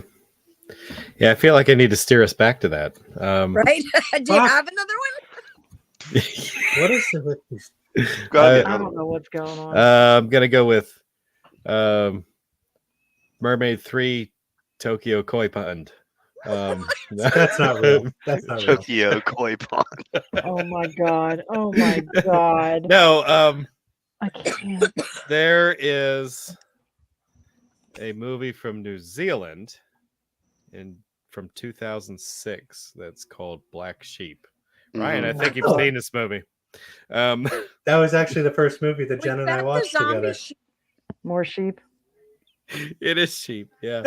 Yeah, I feel like I need to steer us back to that. Right? Do you have another one? What is it? I don't know what's going on. I'm gonna go with Mermaid 3 Tokyo Koi Pond. That's not real. That's not real. Tokyo Koi Pond. Oh my god. Oh my god. No, I can't. there is a movie from New Zealand from 2006 that's called Black Sheep. Ryan, I think you've seen this movie. That was actually the first movie that Jen and I watched together. More sheep. It is sheep, yeah.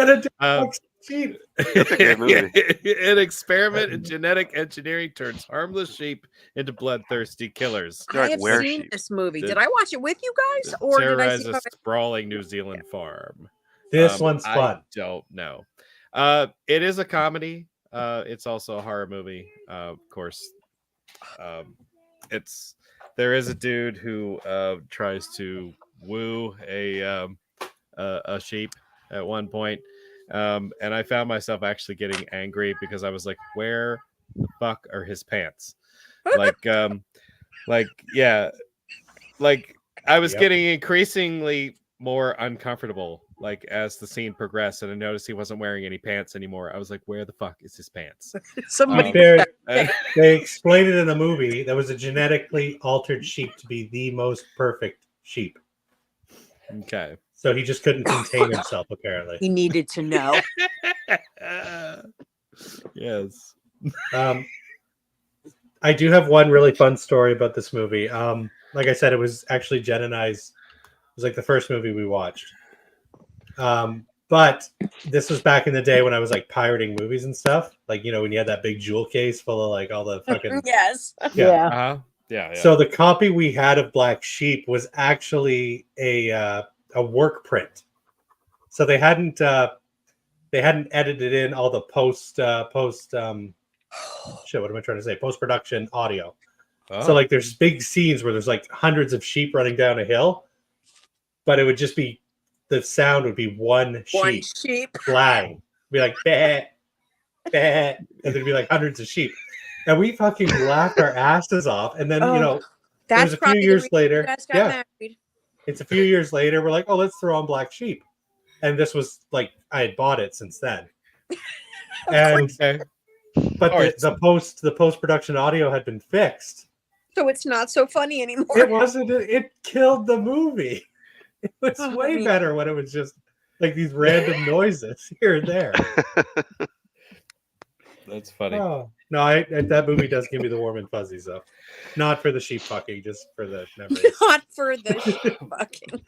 Sheep. It's a good movie. An experiment in genetic engineering turns harmless sheep into bloodthirsty killers. I have seen this movie. Did I watch it with you guys, or did I see a sprawling New Zealand farm? This one's fun. I don't know. It is a comedy. It's also a horror movie. Of course, there is a dude who tries to woo a sheep at one point. And I found myself actually getting angry because I was like, where the fuck are his pants? Like I was getting increasingly more uncomfortable, like as the scene progressed, and I noticed he wasn't wearing any pants anymore. I was like, "Where the fuck is his pants?" Somebody. They explained it in the movie. That was a genetically altered sheep to be the most perfect sheep. Okay. So he just couldn't contain himself. Apparently, He needed to know. Yes. I do have one really fun story about this movie. Like I said, it was actually Jen and I's. It was like the first movie we watched. But this was back in the day when I was like pirating movies and stuff. Like, you know, when you had that big jewel case full of like all the fucking Yes. Yeah. Uh-huh. Yeah. So the copy we had of Black Sheep was actually a work print. So they hadn't edited in all the post what am I trying to say? Post-production audio. Oh. So like there's big scenes where there's like hundreds of sheep running down a hill, but it would just be the sound would be one sheep flying. Be like bah, bah, and there'd be like hundreds of sheep. And we fucking laughed our asses off. And then, you know, it was a few years later. Yeah. It's a few years later. We're like, oh, let's throw on Black Sheep. And this was like I had bought it since then. And but the post-production audio had been fixed. So it's not so funny anymore. It wasn't. It killed the movie. It was way better when it was just like these random noises here and there. That's funny. Oh, no, that movie does give me the warm and fuzzies though. Not for the sheep fucking, just for the memories. Not for the sheep fucking.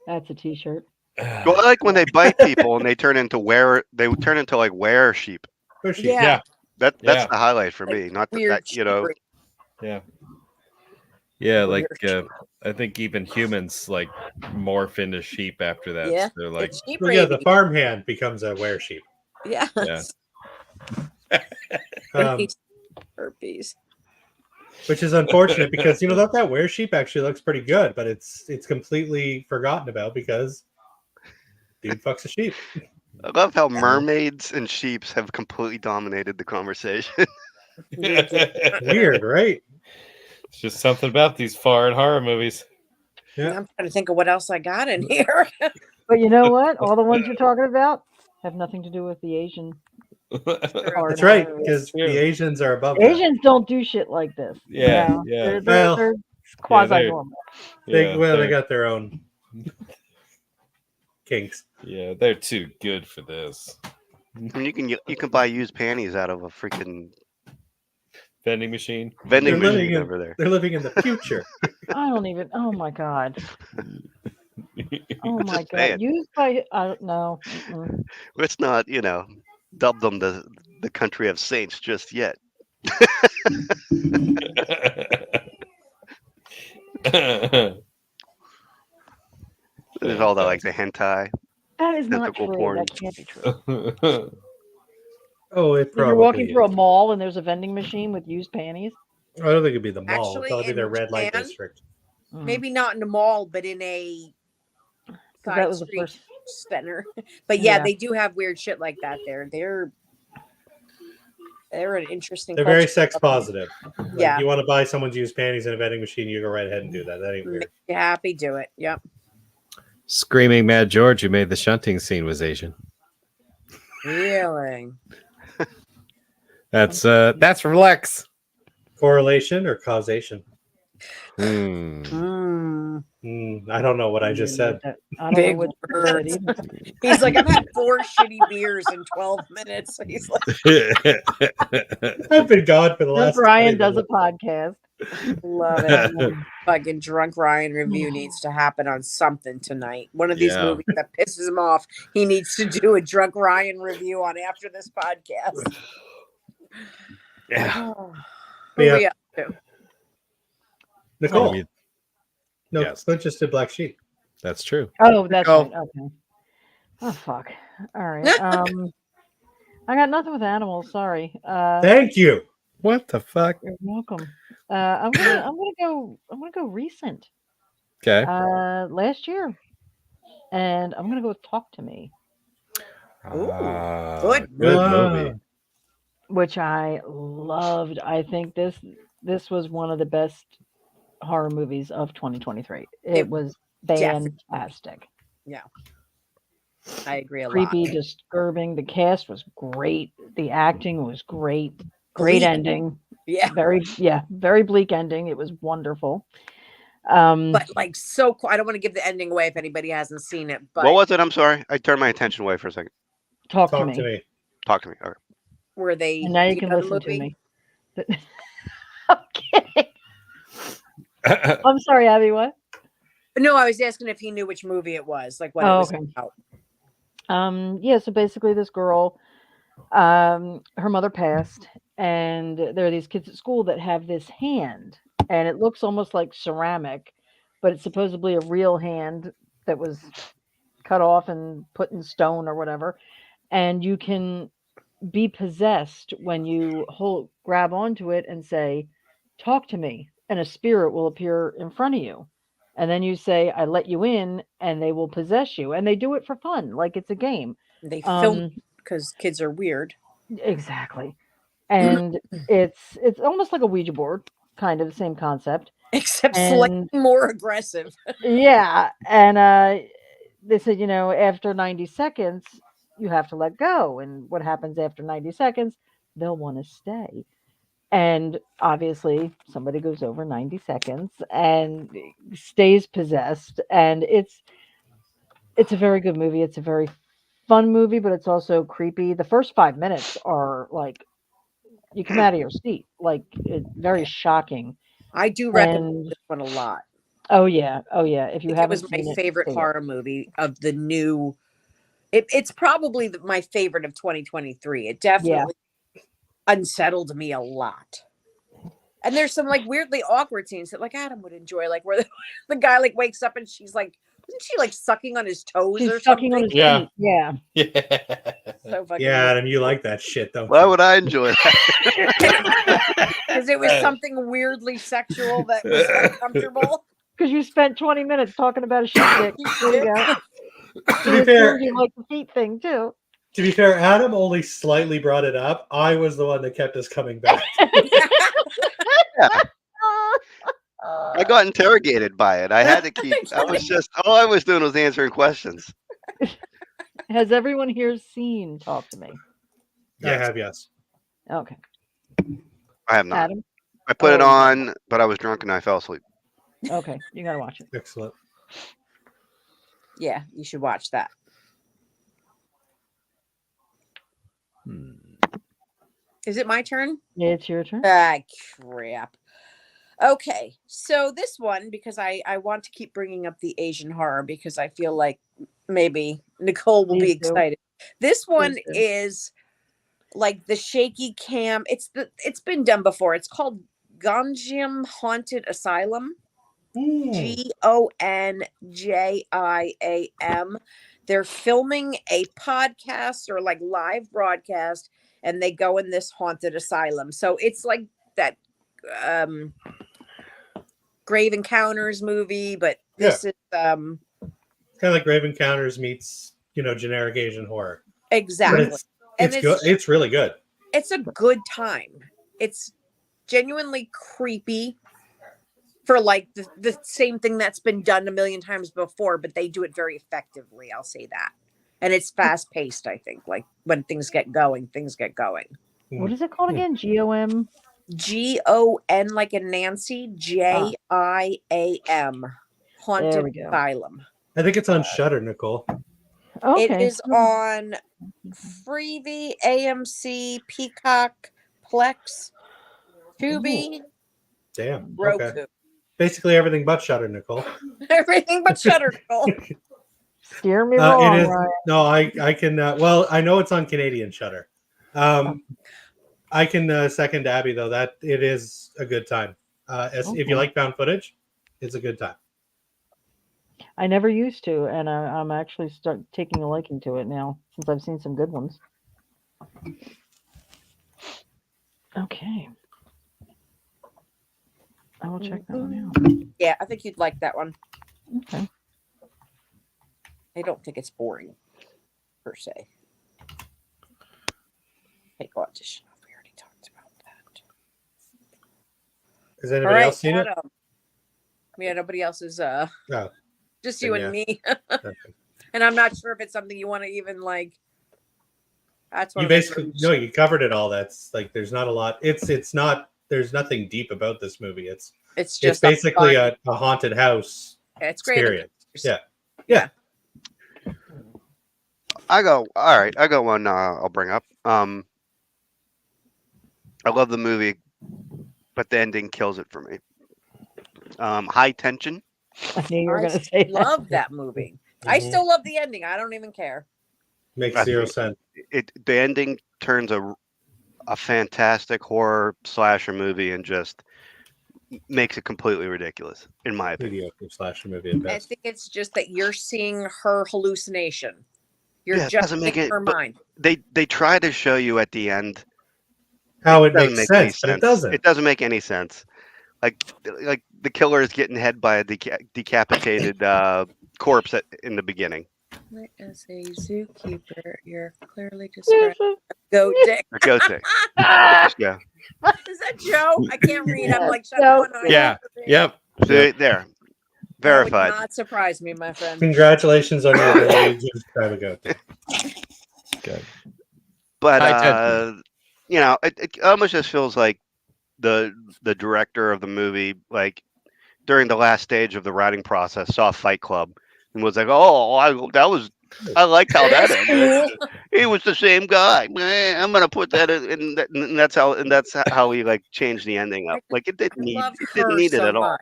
That's a t-shirt. Well, I like when they bite people and they turn into like were sheep. Yeah. That's the highlight for me. Not that, you know. Yeah. Yeah, like I think even humans like morph into sheep after that. Yeah, so they're like, well, yeah, the farmhand becomes a were sheep. Yeah. Herpes. Which is unfortunate because, you know, that were sheep actually looks pretty good, but it's completely forgotten about because dude fucks a sheep. I love how mermaids and sheeps have completely dominated the conversation. Weird, right? It's just something about these foreign horror movies. Yeah. I'm trying to think of what else I got in here. But you know what? All the ones you're talking about have nothing to do with the Asian. That's right, because the Asians are above Asians don't do shit like this. Yeah, They're quasi-normal. They got their own kinks. Yeah, they're too good for this. And you can buy used panties out of a freaking vending machine. Over there. They're living in the future. I don't even. Oh my god. Oh my god. Saying. Used by no. Let's not, you know, dub them the country of saints just yet. There's all the like the hentai. That is not true. Porn. That can't be true. Oh, it probably. You're walking through a mall and there's a vending machine with used panties. I don't think it'd be the mall. Actually, it'd probably be their red light district. Maybe not in the mall, but in a that was the first center. But yeah, they do have weird shit like that there. They're an interesting. They're very sex positive. Yeah. If you want to buy someone's used panties in a vending machine, you go right ahead and do that. That ain't weird. Make you happy, do it. Yep. Screaming Mad George, who made the shunting scene, was Asian. Really? That's from Lex. Correlation or causation? I don't know what I just said. I don't know what you said either. He's like, I've had 4 shitty beers in 12 minutes. He's like, I've been gone for the last. Ryan does a podcast. Love it. Fucking Drunk Ryan review needs to happen on something tonight. One of these movies that pisses him off. He needs to do a Drunk Ryan review on after this podcast. Yeah. Who are we up to? Nicole. No, Splint just did Black Sheep. That's true. Oh, that's right. Okay. Oh fuck. All right. I got nothing with animals. Sorry. Thank you. What the fuck? You're welcome. I'm gonna go recent. Okay. Last year, and I'm gonna go with Talk to Me. Good movie. Which I loved. I think this was one of the best horror movies of 2023. It was fantastic. Yeah. I agree a Creepy, lot. disturbing. The cast was great. The acting was great. Great Bleak. ending. Yeah. Very bleak ending. It was wonderful. But like so cool. I don't want to give the ending away if anybody hasn't seen it. But What was it? I'm sorry. I turned my attention away for a second. Talk to me. Talk to me. Okay. were they? And now you do can know the listen to movie? me. I'm kidding. I'm sorry, Abby. What? No, I was asking if he knew which movie it was, like what it Oh, was okay. about. Yeah. So basically, this girl, her mother passed, and there are these kids at school that have this hand, and it looks almost like ceramic, but it's supposedly a real hand that was cut off and put in stone or whatever, and you can be possessed when you grab onto it and say, "Talk to me," and a spirit will appear in front of you. And then you say, "I let you in," and they will possess you. And they do it for fun, like it's a game. They film because kids are weird. Exactly. And it's almost like a Ouija board, kind of the same concept. Except slightly more aggressive. Yeah. And they said, after 90 seconds, you have to let go. And what happens after 90 seconds? They'll want to stay. And obviously, somebody goes over 90 seconds and stays possessed. And it's a very good movie. It's a very fun movie, but it's also creepy. The first 5 minutes are like you come out of your seat, like very shocking. I do recommend this one a lot. Oh yeah. If you haven't it was my seen favorite horror movie of the new. It's probably my favorite of 2023. It definitely unsettled me a lot. And there's some like weirdly awkward scenes that like Adam would enjoy, like where the guy like wakes up and she's like, isn't she like sucking on his toes or sucking something? on his feet. Yeah. So fucking yeah, Adam, you like that shit, don't Why you? would I enjoy that? Because it was something weirdly sexual that was uncomfortable. Because you spent 20 minutes talking about a shit dick. There you go. To be fair, you like the feet thing too. To be fair, Adam only slightly brought it up. I was the one that kept us coming back. Yeah. I got interrogated by it. I had to keep. I was just all I was doing was answering questions. Has everyone here seen Talk to Me? Yes. I have, yes. Okay. I have not. Adam? I put it on, but I was drunk and I fell asleep. Okay, you gotta watch it. Excellent. Yeah, you should watch that. Is it my turn? Yeah, it's your turn. Ah, crap. Okay, so this one, because I want to keep bringing up the Asian horror because I feel like maybe Nicole will be excited. This one is like the shaky cam. It's been done before. It's called Ganjiam Haunted Asylum. GONJIAM. They're filming a podcast or like live broadcast, and they go in this haunted asylum. So it's like that Grave Encounters movie, but this is kind of like Grave Encounters meets generic Asian horror. Exactly. But it's good. It's really good. It's a good time. It's genuinely creepy for like the same thing that's been done a million times before, but they do it very effectively. I'll say that. And it's fast paced, I think. Like when things get going, things get going. What is it called again? GOM? GON like in Nancy, JIAM. Haunted Asylum. I think it's on Shudder, Nicole. Okay. It is on Freevee, AMC, Peacock, Plex, Tubi. Damn. Roku. Okay. Basically everything but Shudder, Nicole. Everything but Shudder, Nicole. Steer me wrong. It is, Ryan. no, I can. Well, I know it's on Canadian Shudder. I can second Abby though that it is a good time. If you like found footage, it's a good time. I never used to, and I'm actually taking a liking to it now since I've seen some good ones. Okay. I will check that one out. Yeah, I think you'd like that one. Okay. I don't think it's boring, per se. Hey, audition. We already talked about that. Has anybody else seen it? Yeah, nobody else is. No. Just you Yeah. and me. Okay. And I'm not sure if it's something you want to even like. That's one You of those basically movies. no, you covered it all. That's like there's not a lot. It's not. There's nothing deep about this movie. It's just basically a haunted house it's great. experience. Yeah. I got one. I'll bring up. I love the movie, but the ending kills it for me. High Tension. I knew you were I going to say that. love that movie. I still love the ending. I don't even care. Makes zero sense. The ending turns a fantastic horror slasher movie and just makes it completely ridiculous, in my opinion. Mediocre slasher movie at best. I think it's just that you're seeing her hallucination. You're Yeah, it just doesn't make in it. her But mind. they try to show you at the end How it doesn't makes make any sense, but it doesn't. It doesn't make any sense. Like the killer is getting head by a decapitated corpse in the beginning. As a zookeeper, you're clearly described a goat dick. A goat dick. Yeah. Is that Joe? I can't read. I'm like, shut No. one eye. Yeah. Yep. So there, That would verified. not surprise me, my friend. Congratulations on your ability to describe a goat. Good. But High Tension. it almost just feels like the director of the movie, like during the last stage of the writing process, saw Fight Club and was like, "Oh, I liked how that ended. He was the same guy. I'm gonna put that in, and that's how he like changed the ending up. Like it didn't need it at all.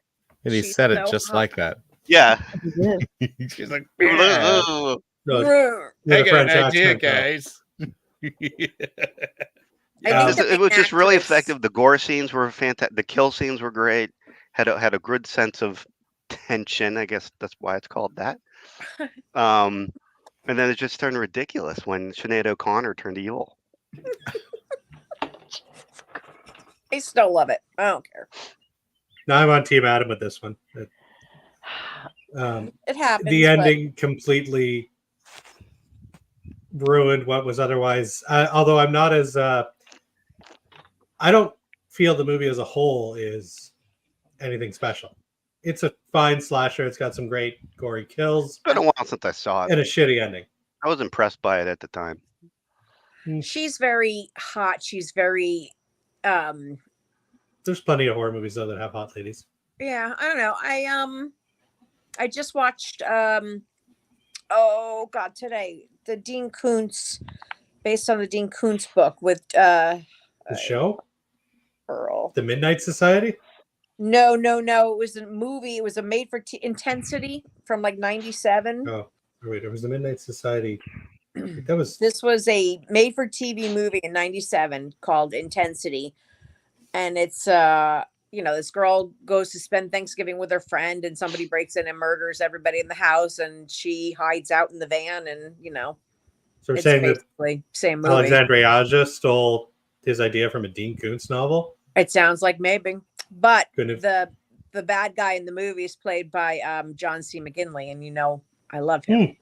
And he said it just like that. Yeah. She's like, Ugh. No, I the got French an idea, accent, though. guys. It was just really effective. The gore scenes were fantastic. The kill scenes were great. Had a good sense of tension. I guess that's why it's called that. And then it just turned ridiculous when Sinead O'Connor turned evil. I still love it. I don't care. No, I'm on Team Adam with this one. It happens. The ending completely ruined what was otherwise. Although I'm not as. I don't feel the movie as a whole is anything special. It's a fine slasher. It's got some great gory kills. It's been a while since I saw it. And a shitty ending. I was impressed by it at the time. She's very hot. She's very. There's plenty of horror movies though that have hot ladies. Yeah, I don't know. I just watched. Today the Dean Koontz, based on the Dean Koontz book with The show, Earl. The Midnight Society. No. It was a movie. It was a made for Intensity from like '97. Oh, wait, it was The Midnight Society. That was. This was a made for TV movie in '97 called Intensity, and it's this girl goes to spend Thanksgiving with her friend, and somebody breaks in and murders everybody in the house, and she hides out in the van, and So we're it's saying that basically same movie. Alexandre Aja stole his idea from a Dean Koontz novel. It sounds like maybe, but Couldn't the bad guy in the movie is played by John C. McGinley, and I love him.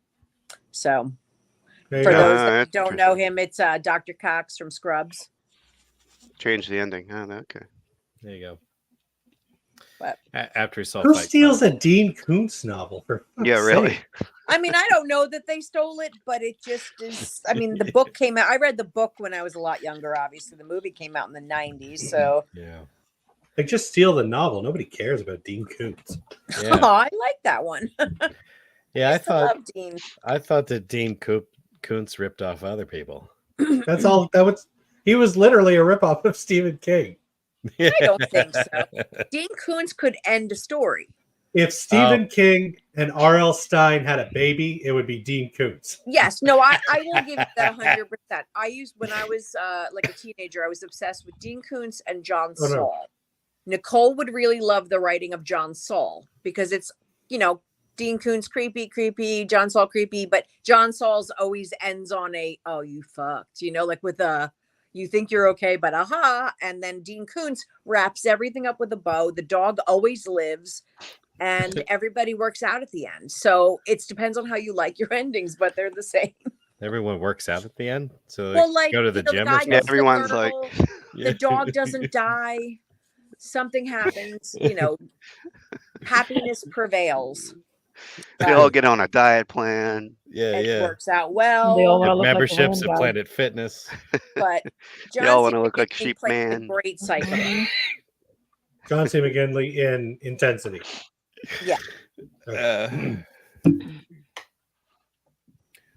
So There you for go. those that don't know him, it's Dr. Cox from Scrubs. Change the ending. Oh, okay. There you go. But after he saw Who Fight steals Club. a Dean Koontz novel? For fuck's Yeah, really. sake? I mean, I don't know that they stole it, but it just is. I mean, the book came out. I read the book when I was a lot younger. Obviously, the movie came out in the '90s. So Yeah. Like, just steal the novel. Nobody cares about Dean Koontz. Yeah. Oh, I like that one. Yeah, I love Dean. thought that Dean Koontz ripped off other people. That's all. He was literally a ripoff of Stephen King. I don't think so. Dean Koontz could end a story. If Stephen King and R.L. Stine had a baby, it would be Dean Koontz. Yes, no, I will give it that 100%. When I was like a teenager, I was obsessed with Dean Koontz and John Saul. Nicole would really love the writing of John Saul because it's, Dean Koontz creepy, John Saul creepy, but John Saul's always ends on a, oh, you fucked, like with a, you think you're okay, but aha. And then Dean Koontz wraps everything up with a bow. The dog always lives and everybody works out at the end. So it depends on how you like your endings, but they're the same. Everyone works out at the end. So like, go to the gym. guy Or does the everyone's girl, the dog doesn't die. Something happens, happiness prevails. They all get on a diet plan. Yeah, It yeah. works out They all well. wanna Have look like the memberships home at guy. Planet Fitness. But They John all C. want to look like McGinley Sheep plays a Man. great psychopath. John C. McGinley in Intensity. Yeah.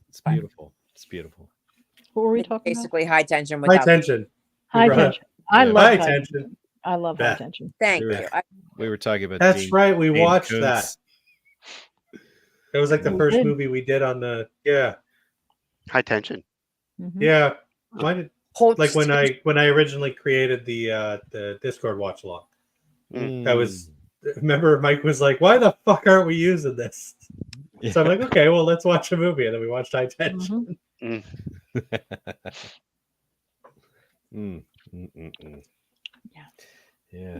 It's beautiful. It's beautiful. What were we It's talking about? basically high tension High without. tension. High brought up- tension. I Yeah. love High high tension. tension. I love high Yeah. tension. Thank We were- you. We were talking about. That's Dean- right. We Dean watched Koontz. that. It was like the We first did. movie we did on the High tension. Mhm. yeah. Why did Whole like when I originally created the Discord watch along? I was remember Mike was like, "Why the fuck aren't we using this?" So I'm like, "Okay, well, let's watch a movie," and then we watched High Tension. Mhm. Yeah. Yeah.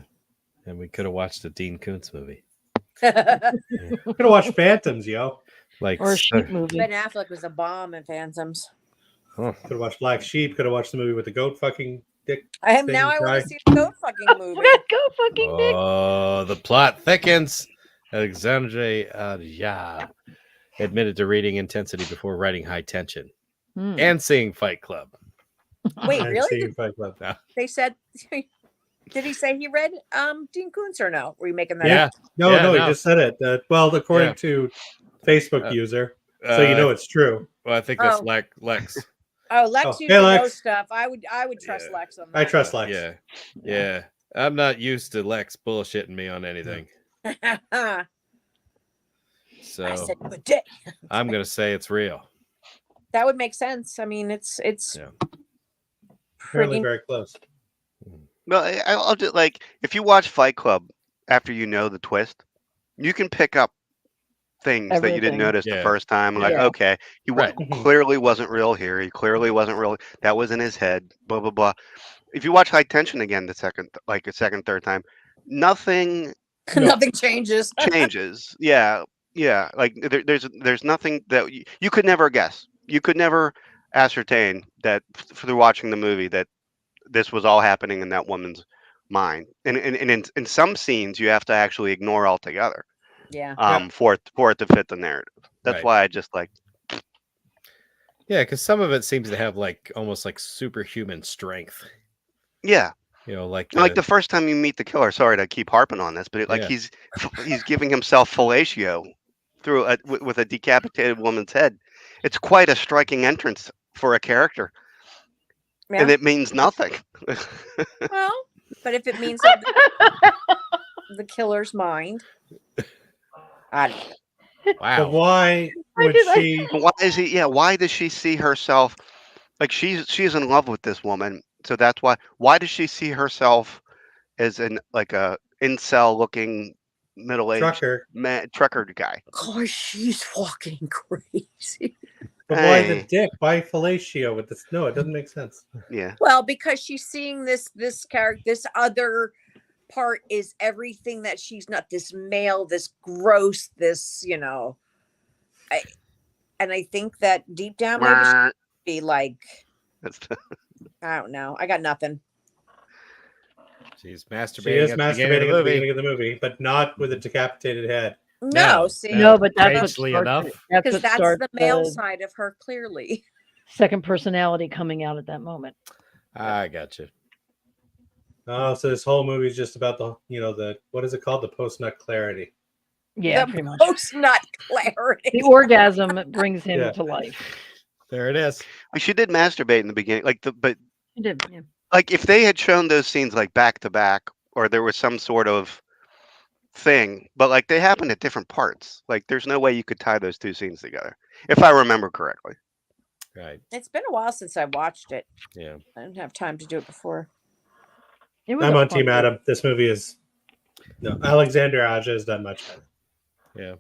And we could have watched a Dean Koontz movie. Could have watched Phantoms, yo. Like Or a sheep movie. Ben Affleck was a bomb in Phantoms. Huh. Could have watched Black Sheep. Could have watched the movie with the goat fucking dick. I Thing want dry. to see the goat fucking movie. Go fucking Nick. Oh, the plot thickens. Alexandre admitted to reading Intensity before writing High Tension Hmm. and seeing Fight Club. Wait, And really? seeing Fight Club. They said. Did he say he read Dean Koontz or no? Were you making that Yeah. up? No, Yeah, no, he no. just said it. Well, according Yeah. to Facebook Uh, user, so you know it's true. Well, I think that's Oh. Lex. Oh, Lex Oh, usually hey, Lex. knows stuff. I would trust Yeah. Lex on that. I trust Lex. Yeah. Yeah. I'm not used to Lex bullshitting me on anything. I So said good day. I'm going to say it's real. That would make sense. I mean, it's Yeah. Apparently pretty. very close. Well, I'll just like if you watch Fight Club after you know the twist, you can pick up things that you Everything. didn't notice Yeah. the first time. Like, Yeah. okay, he Right. clearly wasn't real here. He clearly wasn't real. That was in his head. Blah blah blah. If you watch High Tension again the second, third time, nothing Nothing changes. changes. Yeah, yeah. Like there's nothing that you could never guess. You could never ascertain that through watching the movie that this was all happening in that woman's mind. And in some scenes, you have to actually ignore altogether. Yeah. For it to fit the narrative. That's Right. why I just like. Yeah, because some of it seems to have like almost like superhuman strength. Yeah, You know, like like the first time you meet the killer. Sorry to keep harping on this, but Yeah. he's giving himself fellatio through with a decapitated woman's head. It's quite a striking entrance for a character, Yeah. and it means nothing. Well, but if it means something, the killer's mind. I don't know. But wow. why would she? Why is he? Yeah, why does she see herself? Like she's in love with this woman, so that's why. Why does she see herself as like a incel looking middle-aged Trucker. trucker guy? Gosh, she's fucking crazy. But why the Hey. dick? Why fellatio with this? No, it doesn't make sense. Yeah. Well, because she's seeing this character, this other part is everything that she's not. This male, this gross, this and I think that deep down maybe she should be like, That's I don't know. I got nothing. She's She masturbating is at the beginning of masturbating the at the movie. beginning of the movie, but not with a decapitated head. No, No, see, No, but that's what Strangely starts enough. it. That's because what that's starts the male the side of her clearly. second personality coming out at that moment. I got you. Oh, so this whole movie is just about the what is it called? The post-nut clarity. Yeah, The pretty much. post nut clarity. The orgasm brings him Yeah. to life. There it is. she did masturbate in the beginning, but He did. Yeah. like if they had shown those scenes like back to back, or there was some sort of thing, but like they happened at different parts. Like there's no way you could tie those two scenes together, if I remember correctly. Right. It's been a while since I watched it. Yeah. I didn't have time to do it before. It was I'm a on fun Team movie. Adam. This movie is Alexander Aja has done much better. Yeah.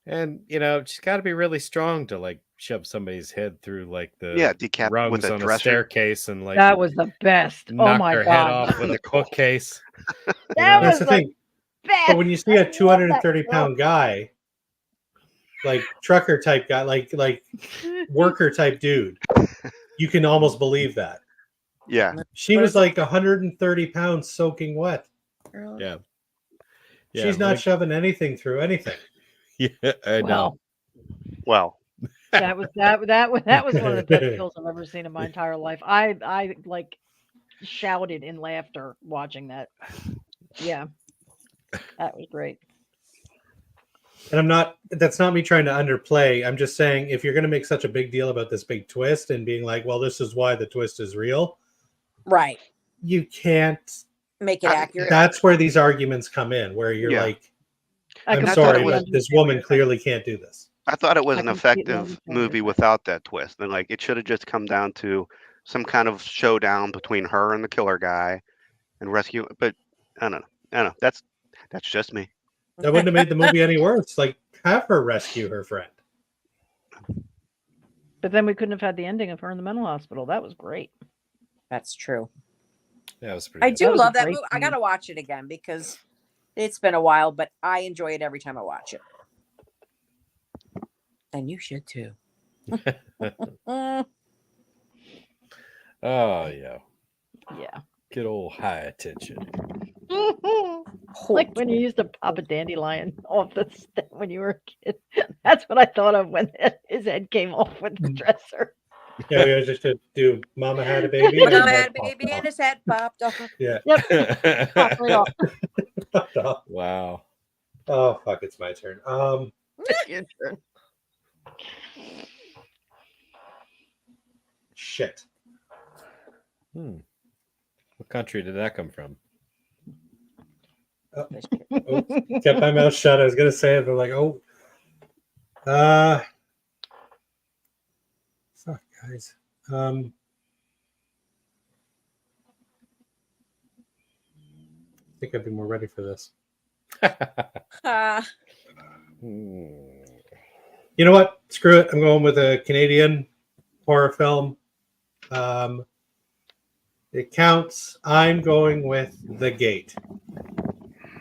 And she's got to be really strong to like shove somebody's head through like the Decap rungs with a on a dresser. staircase and like That was the best. knock Oh my their god. head off with a bookcase. That That's was the the thing. best. But when you see I a love 230 that pound guy, like trucker type guy, like worker type dude, you can almost believe that. Yeah, She What was is it? like 130 pounds soaking wet. Yeah. Yeah. She's not like- shoving anything through anything. Yeah, I know. Well, That was one of the best kills I've ever seen in my entire life. I like shouted in laughter watching that. Yeah, that was great. And that's not me trying to underplay. I'm just saying, if you're going to make such a big deal about this big twist and being like, well, this is why the twist is real, Right. you can't Make it accurate. That's where these arguments come in, where you're like, I'm sorry, but this woman clearly can't do this. I thought it was an effective movie without that twist. And like, it should have just come down to some kind of showdown between her and the killer guy and rescue. But I don't know. That's just me. That wouldn't have made the movie any worse. Like, have her rescue her friend. But then we couldn't have had the ending of her in the mental hospital. That was great. That's true. Yeah, it was pretty. I do love that movie. I gotta watch it again because it's been a while, but I enjoy it every time I watch it. And you should too. Oh yeah. Yeah. Good old high attention. Like when you used to pop a dandelion off the when you were a kid. That's what I thought of when his head came off with the dresser. Yeah, we just to do Mama Had a Baby. Mama had a baby and his head popped off. Yeah. Yep. Popped right off. Wow. Oh fuck! It's my turn. Your turn. Shit. What country did that come from? Kept my mouth shut. I was gonna say it, but like, fuck, guys. I think I'd be more ready for this. You know what? Screw it. I'm going with a Canadian horror film. It counts. I'm going with The Gate.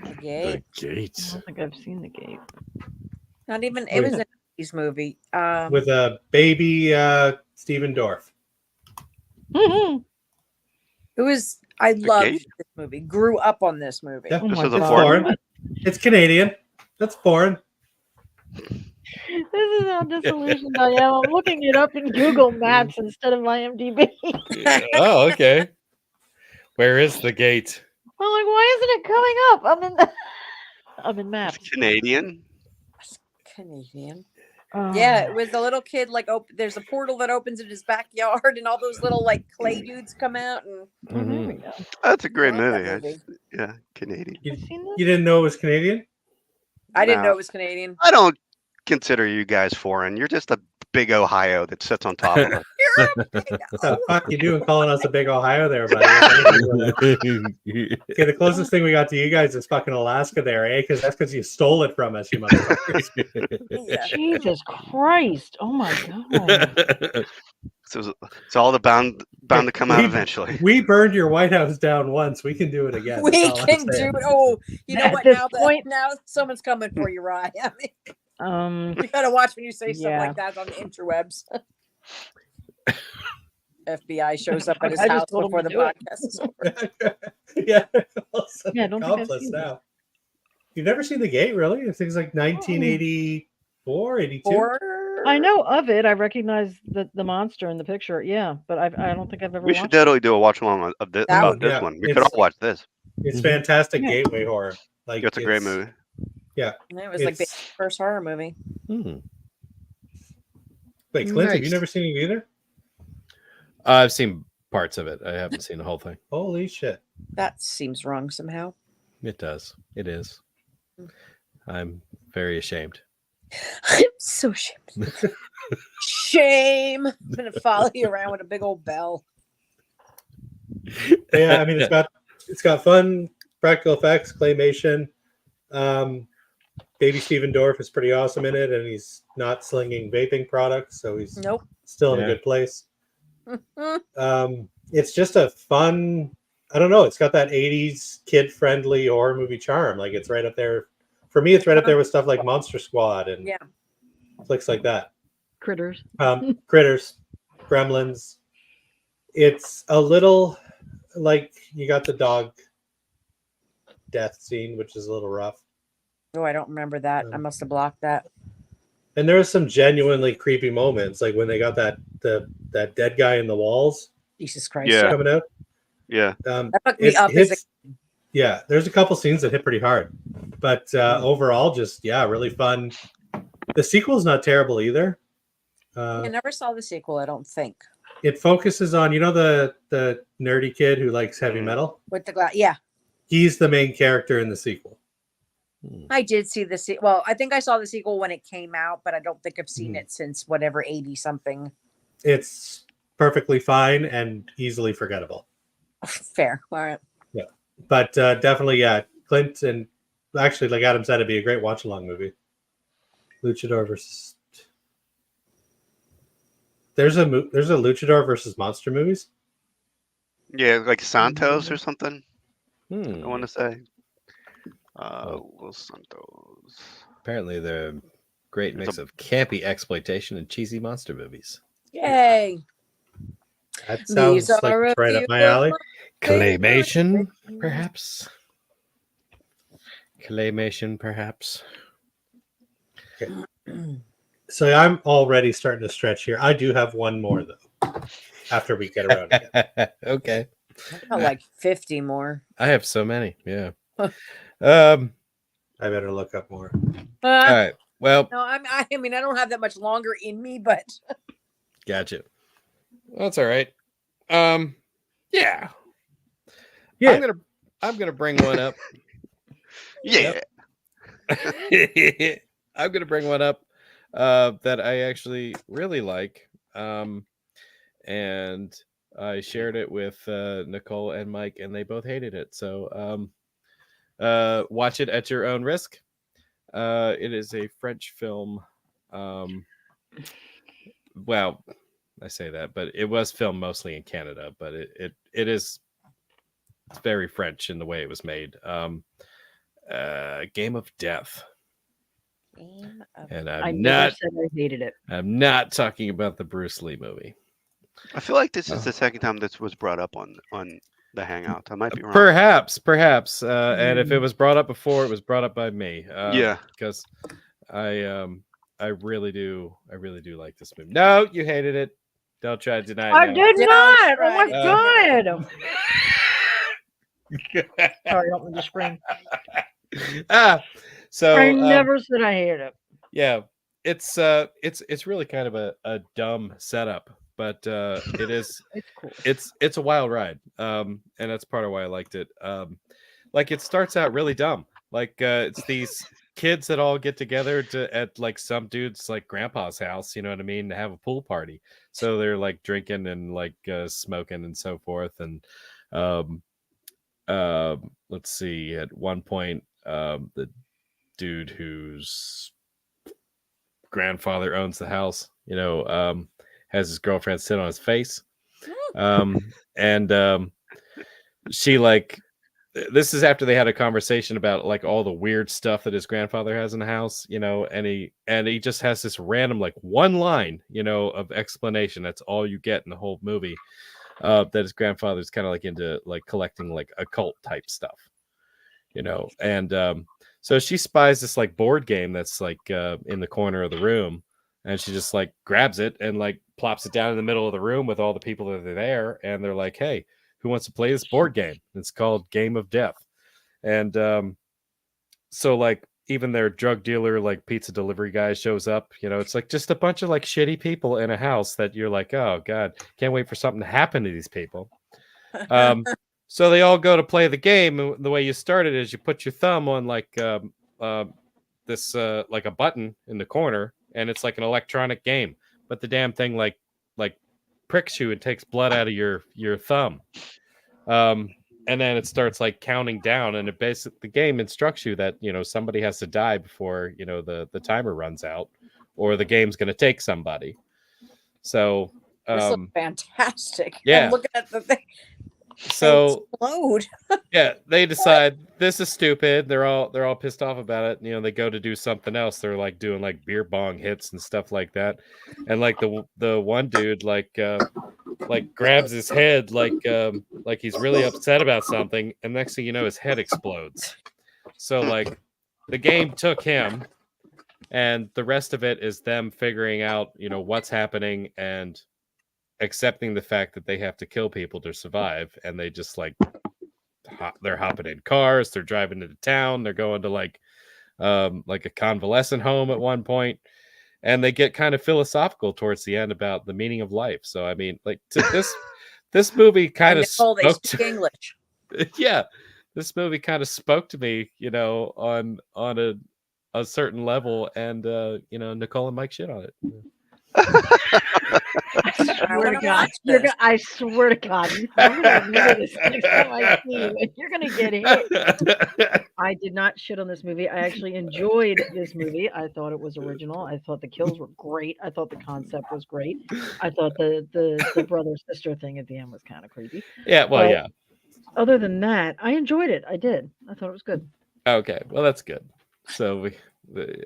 The Gate. The Gate. I don't think I've seen The Gate. Not even. It was an 80s movie. With a baby Stephen Dorff. It was. I loved this movie. Grew up on this movie. Yeah, this is a foreign. It's Canadian. That's foreign. This is how disillusioned I am. I'm looking it up in Google Maps instead of IMDb. Oh, okay. Where is The Gate? I'm like, why isn't it coming up? I'm in maps. It's Canadian. Canadian. Yeah, it was a little kid. Like, there's a portal that opens in his backyard, and all those little like clay dudes come out. And There we go. That's a great movie. that movie. Yeah, Canadian. You didn't know it was Canadian? I didn't know it was Canadian. I don't consider you guys foreign. You're just a big Ohio that sits on top of it. You're a big What the fuck you doing calling us a big Ohio there, buddy? Okay, the closest thing we got to you guys is fucking Alaska there, eh? Because that's because you stole it from us, you motherfuckers. Yeah. Jesus Christ! Oh my God! So it's all bound to come out eventually. We burned your White House down once. We can do it again. We can do it. Oh, you know At what? this Now point- now someone's coming for you, Ryan. I mean, Um, you gotta watch when you say stuff Yeah. like that on the interwebs. FBI shows up at his I just house told him before to the do it. podcast is over. Yeah. Yeah, I don't think I've Accomplice seen now. You've never seen The Gate, really? It's things like 1984, 82. I know of it. I recognize the monster in the picture. Yeah, but I don't think I've ever. We should watched totally do a watch along of this, about this Yeah, one. We could all watch this. It's fantastic Yeah. gateway horror. Like It's a great movie. Yeah. And it was like the It's- first horror movie. Wait, Clint, have you Nice. never seen it either? I've seen parts of it. I haven't seen the whole thing. Holy shit. That seems wrong somehow. It does. It is. I'm very ashamed. I'm so ashamed. Shame. I'm gonna follow you around with a big old bell. Yeah, I mean it's got fun practical effects, claymation. Baby Stephen Dorff is pretty awesome in it, and he's not slinging vaping products, so he's Nope. still in a good place. It's just a fun, I don't know, it's got that 80s kid-friendly horror movie charm. Like, it's right up there. For me, it's right up there with stuff like Monster Squad and flicks like that. Critters. Critters, Gremlins. It's a little like you got the dog death scene, which is a little rough. Oh, I don't remember that. I must have blocked that. And there was some genuinely creepy moments, like when they got that dead guy in the walls. Jesus Christ! Yeah. Coming out. Yeah. That fucked me up. Yeah, there's a couple scenes that hit pretty hard, but overall, just really fun. The sequel's not terrible either. I never saw the sequel. I don't think. It focuses on the nerdy kid who likes heavy metal with the glass. Yeah, he's the main character in the sequel. I did see the sequel. Well, I think I saw the sequel when it came out, but I don't think I've seen it since whatever 80 something. It's perfectly fine and easily forgettable. Fair. All right. Yeah, but definitely, Clint, and actually, like Adam said, it'd be a great watch along movie. Luchador versus. There's a Luchador versus Monster movies. Yeah, like Santos or something. I want to say. Los Santos. Apparently, the great mix of campy exploitation and cheesy monster movies. Yay! That sounds like right up my alley. Claymation, perhaps. Claymation, perhaps. Okay. So I'm already starting to stretch here. I do have one more though. After we get around again. Okay. I got like 50 more. I have so many. Yeah. I better look up more. All right. Well. No, I mean, I don't have that much longer in me, but. Gotcha. That's all right. Yeah. Yeah. I'm gonna bring one up. Yeah. I'm gonna bring one up that I actually really like. And I shared it with Nicole and Mike, and they both hated it. So watch it at your own risk. It is a French film. Well, I say that, but it was filmed mostly in Canada, but it is very French in the way it was made. Game of Death. And I never said I hated it. I'm not talking about the Bruce Lee movie. I feel like this is the second time this was brought up on the Hangout. I might be wrong. Perhaps. And if it was brought up before, it was brought up by me. Because I really do like this movie. No, you hated it. Don't try to deny it. I did not. Oh my god. Sorry, I don't want to scream. So I never said I hated it. Yeah, it's really kind of a dumb setup, but it is it's cool. It's a wild ride, and that's part of why I liked it. Like it starts out really dumb, like it's these kids that all get together at like some dude's like grandpa's house, you know what I mean, to have a pool party. So they're like drinking and like smoking and so forth, and let's see, at one point the dude whose grandfather owns the house, has his girlfriend sit on his face, and she like, this is after they had a conversation about like all the weird stuff that his grandfather has in the house, and he just has this random like one line, of explanation. That's all you get in the whole movie. That his grandfather's kind of like into like collecting like occult type stuff, and so she spies this like board game that's like in the corner of the room, and she just like grabs it and like plops it down in the middle of the room with all the people that are there, and they're like, hey, who wants to play this board game? It's called Game of Death. And so like even their drug dealer, like pizza delivery guy shows up, it's like just a bunch of like shitty people in a house that you're like, oh God, can't wait for something to happen to these people. So they all go to play the game. And the way you start it is you put your thumb on like this like a button in the corner, and it's like an electronic game, but the damn thing like pricks you and takes blood out of your thumb. And then it starts like counting down, and the game instructs you that somebody has to die before the timer runs out, or the game's going to take somebody. So this looks fantastic. Yeah, I'm looking at the thing. So explode. Yeah, they decide this is stupid. They're all pissed off about it. They go to do something else. They're like doing like beer bong hits and stuff like that. And like the one dude like grabs his head like he's really upset about something, and next thing you know, his head explodes. So like the game took him, and the rest of it is them figuring out, what's happening and accepting the fact that they have to kill people to survive, and they just they're hopping in cars, they're driving into town, they're going to like a convalescent home at one point, and they get kind of philosophical towards the end about the meaning of life. So I mean, like this movie kind of spoke they speak English. Yeah, this movie kind of spoke to me, on a certain level, and Nicole and Mike shit on it. I swear to God, I'm gonna remember this next time I see you, and you're gonna get hit. I did not shit on this movie. I actually enjoyed this movie. I thought it was original. I thought the kills were great. I thought the concept was great. I thought the brother sister thing at the end was kind of creepy. Yeah, well, yeah. Other than that, I enjoyed it. I did. I thought it was good. Okay, well, that's good. So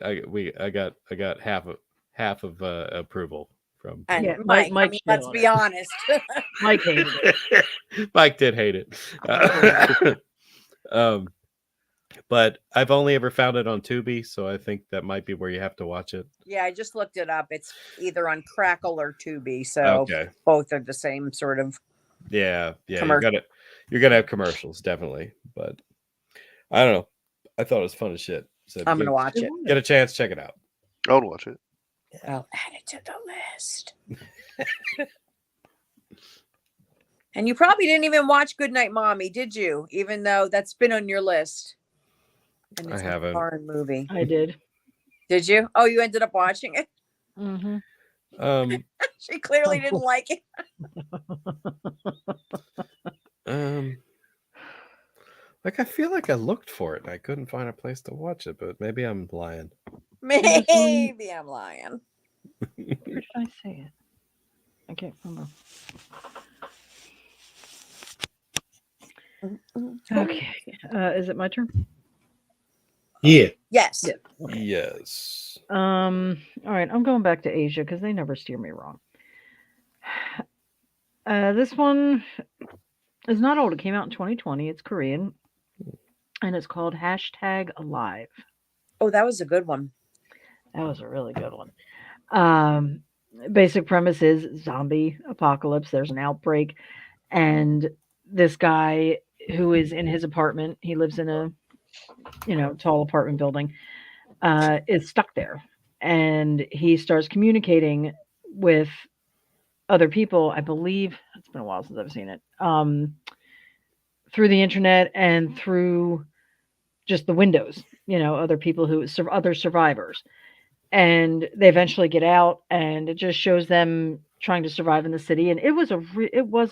I got half of approval from. And yeah, Mike. I mean, let's be honest. Mike hated it. Mike did hate it. But I've only ever found it on Tubi, so I think that might be where you have to watch it. Yeah, I just looked it up. It's either on Crackle or Tubi, so both are the same sort of. Yeah, you're gonna have commercials, definitely, but I don't know. I thought it was fun as shit. So I'm gonna watch it. Get a chance, check it out. I'll watch it. I'll add it to the list. And you probably didn't even watch Goodnight Mommy, did you? Even though that's been on your list. And it's I haven't. A foreign movie. I did. Did you? Oh, you ended up watching it? Mm-hmm. She clearly didn't like it. I feel like I looked for it and I couldn't find a place to watch it, but maybe I'm lying. Maybe I'm lying. Where did I say it? I can't remember. Okay. Is it my turn? Yeah. Yes. Yes. All right. I'm going back to Asia because they never steer me wrong. This one is not old. It came out in 2020. It's Korean, and it's called #Alive. Oh, that was a good one. That was a really good one. Basic premise is zombie apocalypse. There's an outbreak, and this guy who is in his apartment, he lives in a tall apartment building, is stuck there, and he starts communicating with other people. I believe it's been a while since I've seen it, through the internet and through just the windows, other people other survivors, and they eventually get out, and it just shows them trying to survive in the city. And it was a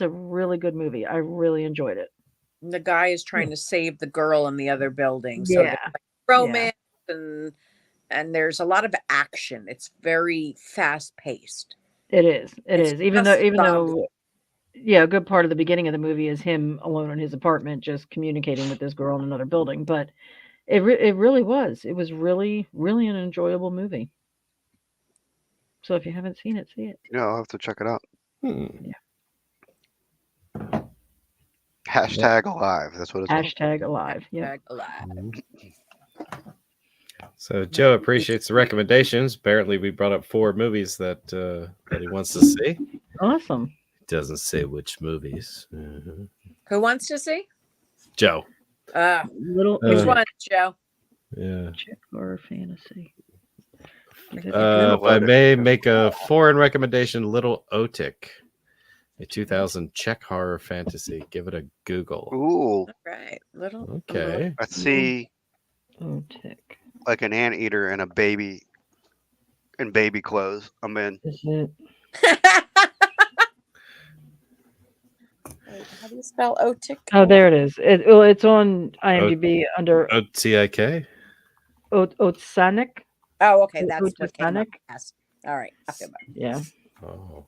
really good movie. I really enjoyed it. The guy is trying to save the girl in the other building. So there's like romance and there's a lot of action. It's very fast paced. It is. Even though a good part of the beginning of the movie is him alone in his apartment, just communicating with this girl in another building. But it really was. It was really, really an enjoyable movie. So if you haven't seen it, see it. Yeah, I'll have to check it out. Yeah. #Alive. That's what it's called. #Alive. Yeah. Alive. So Joe appreciates the recommendations. Apparently, we brought up 4 movies that he wants to see. Awesome. Doesn't say which movies. Who wants to see? Joe. Which one, Joe? Yeah. Czech horror fantasy. If I may make a foreign recommendation, Little Otik, a 2000 Czech horror fantasy. Give it a Google. Ooh. All right. Okay. I see Otik. like an anteater and a baby in baby clothes. I'm in. Is it? How do you spell Otik? Oh, there it is. It's on IMDb under Otik. Otsanic. Oh, okay. That's what came up. Otsanic. Yes. All right. Yeah. Oh.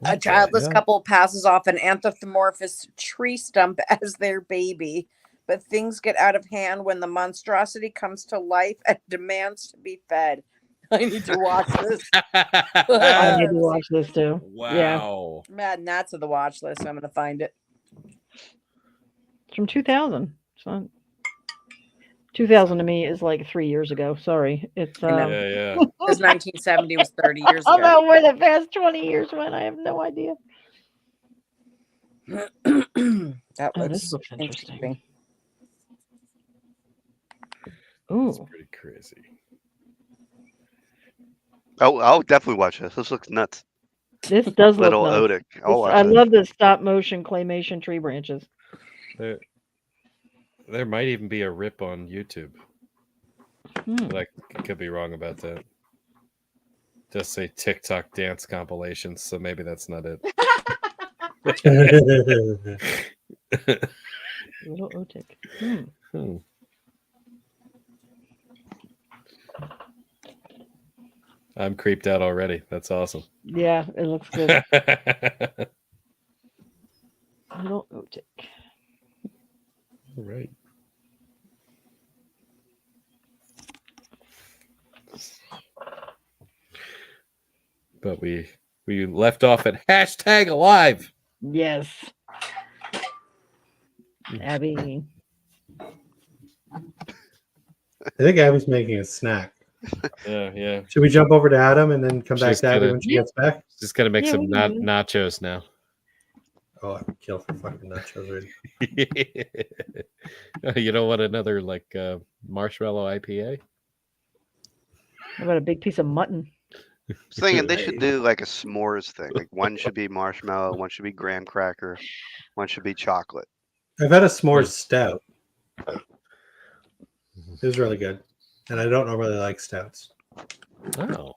A childless couple passes off an anthropomorphous tree stump as their baby, but things get out of hand when the monstrosity comes to life and demands to be fed. I need to watch this. I need to watch this too. Wow. Yeah. Man, that's on the watch list. I'm going to find it. It's from 2000. So 2000 to me is like 3 years ago. Sorry. It's Yeah. Because 1970 was 30 years I don't ago. know where the past 20 years went. I have no idea. That Oh, looks this looks interesting. interesting. It's Ooh. pretty crazy. Oh, I'll definitely watch this. This looks nuts. This does look Little nuts. Odic. I'll watch I this. love the stop motion claymation tree branches. There might even be a rip on YouTube. Hmm. But I could be wrong about that. Just say TikTok dance compilations, so maybe that's not it. Little Otic. Hmm. I'm creeped out already. That's awesome. Yeah, it looks good. Little Otic. All right. But we left off at hashtag alive. Yes. Abby. I think Abby's making a snack. Yeah. Should we jump over to Adam and then come back She's to Abby gonna- when she gets back? Just gotta make Yeah, some we can do it. nachos now. Oh, I would kill for fucking nachos already. You don't want another marshmallow IPA? How about a big piece of mutton? I was thinking they should do like a s'mores thing. Like one should be marshmallow, one should be graham cracker, one should be chocolate. I've had a s'mores stout. It was really good. And I don't normally like stouts. Oh.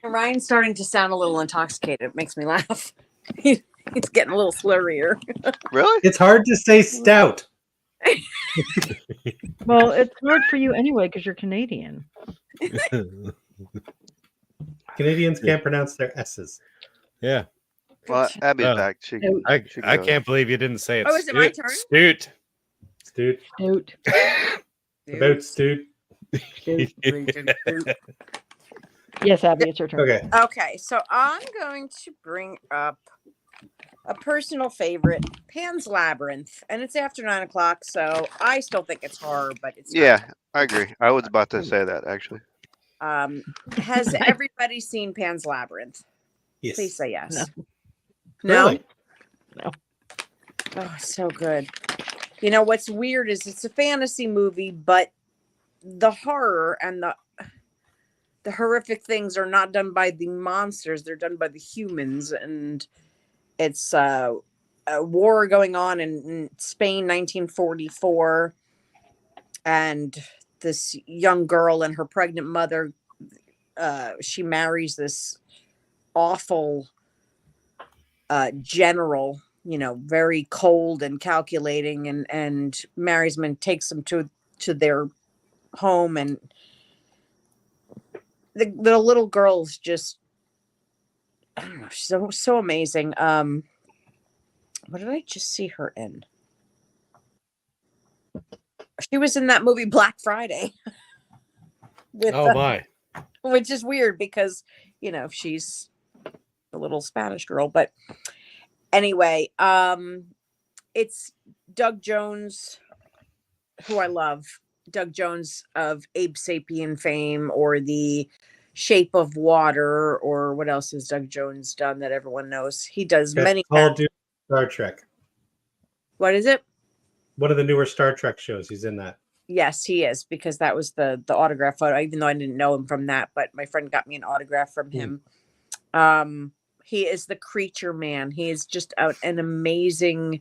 Ryan's starting to sound a little intoxicated. It makes me laugh. He's getting a little slurrier. Really? It's hard to say stout. Well, it's hard for you anyway because you're Canadian. Canadians can't pronounce their S's. Yeah. Well, Abby's Oh. back. She I go. can't believe you didn't say it. Oh, is it my turn? Stoot. Stute. Stout. About stute. Yes, Abby, it's your turn. Okay. Okay, so I'm going to bring up a personal favorite, Pan's Labyrinth, and it's after 9 o'clock, so I still think it's horror, but it's not. Yeah, I agree. I was about to say that actually. Has everybody seen Pan's Labyrinth? Yes. Please say yes. No. Really? Oh, so good. You know what's weird is it's a fantasy movie, but the horror and the horrific things are not done by the monsters; they're done by the humans, and it's a war going on in Spain, 1944, and this young girl and her pregnant mother, she marries this awful general, very cold and calculating, and marries him and takes him to their home, and the little girl's just, I don't know, she's so amazing. What did I just see her in? She was in that movie Black Friday. With, Oh my. which is weird because, she's a little Spanish girl, but anyway, it's Doug Jones, who I love. Doug Jones of Abe Sapien fame, or The Shape of Water, or what else has Doug Jones done that everyone knows? He does many. Call of Duty, Star Trek. What is it? One of the newer Star Trek shows. He's in that. Yes, he is, because that was the autograph photo, even though I didn't know him from that, but my friend got me an autograph from him. He is the Creature Man. He is just an amazing.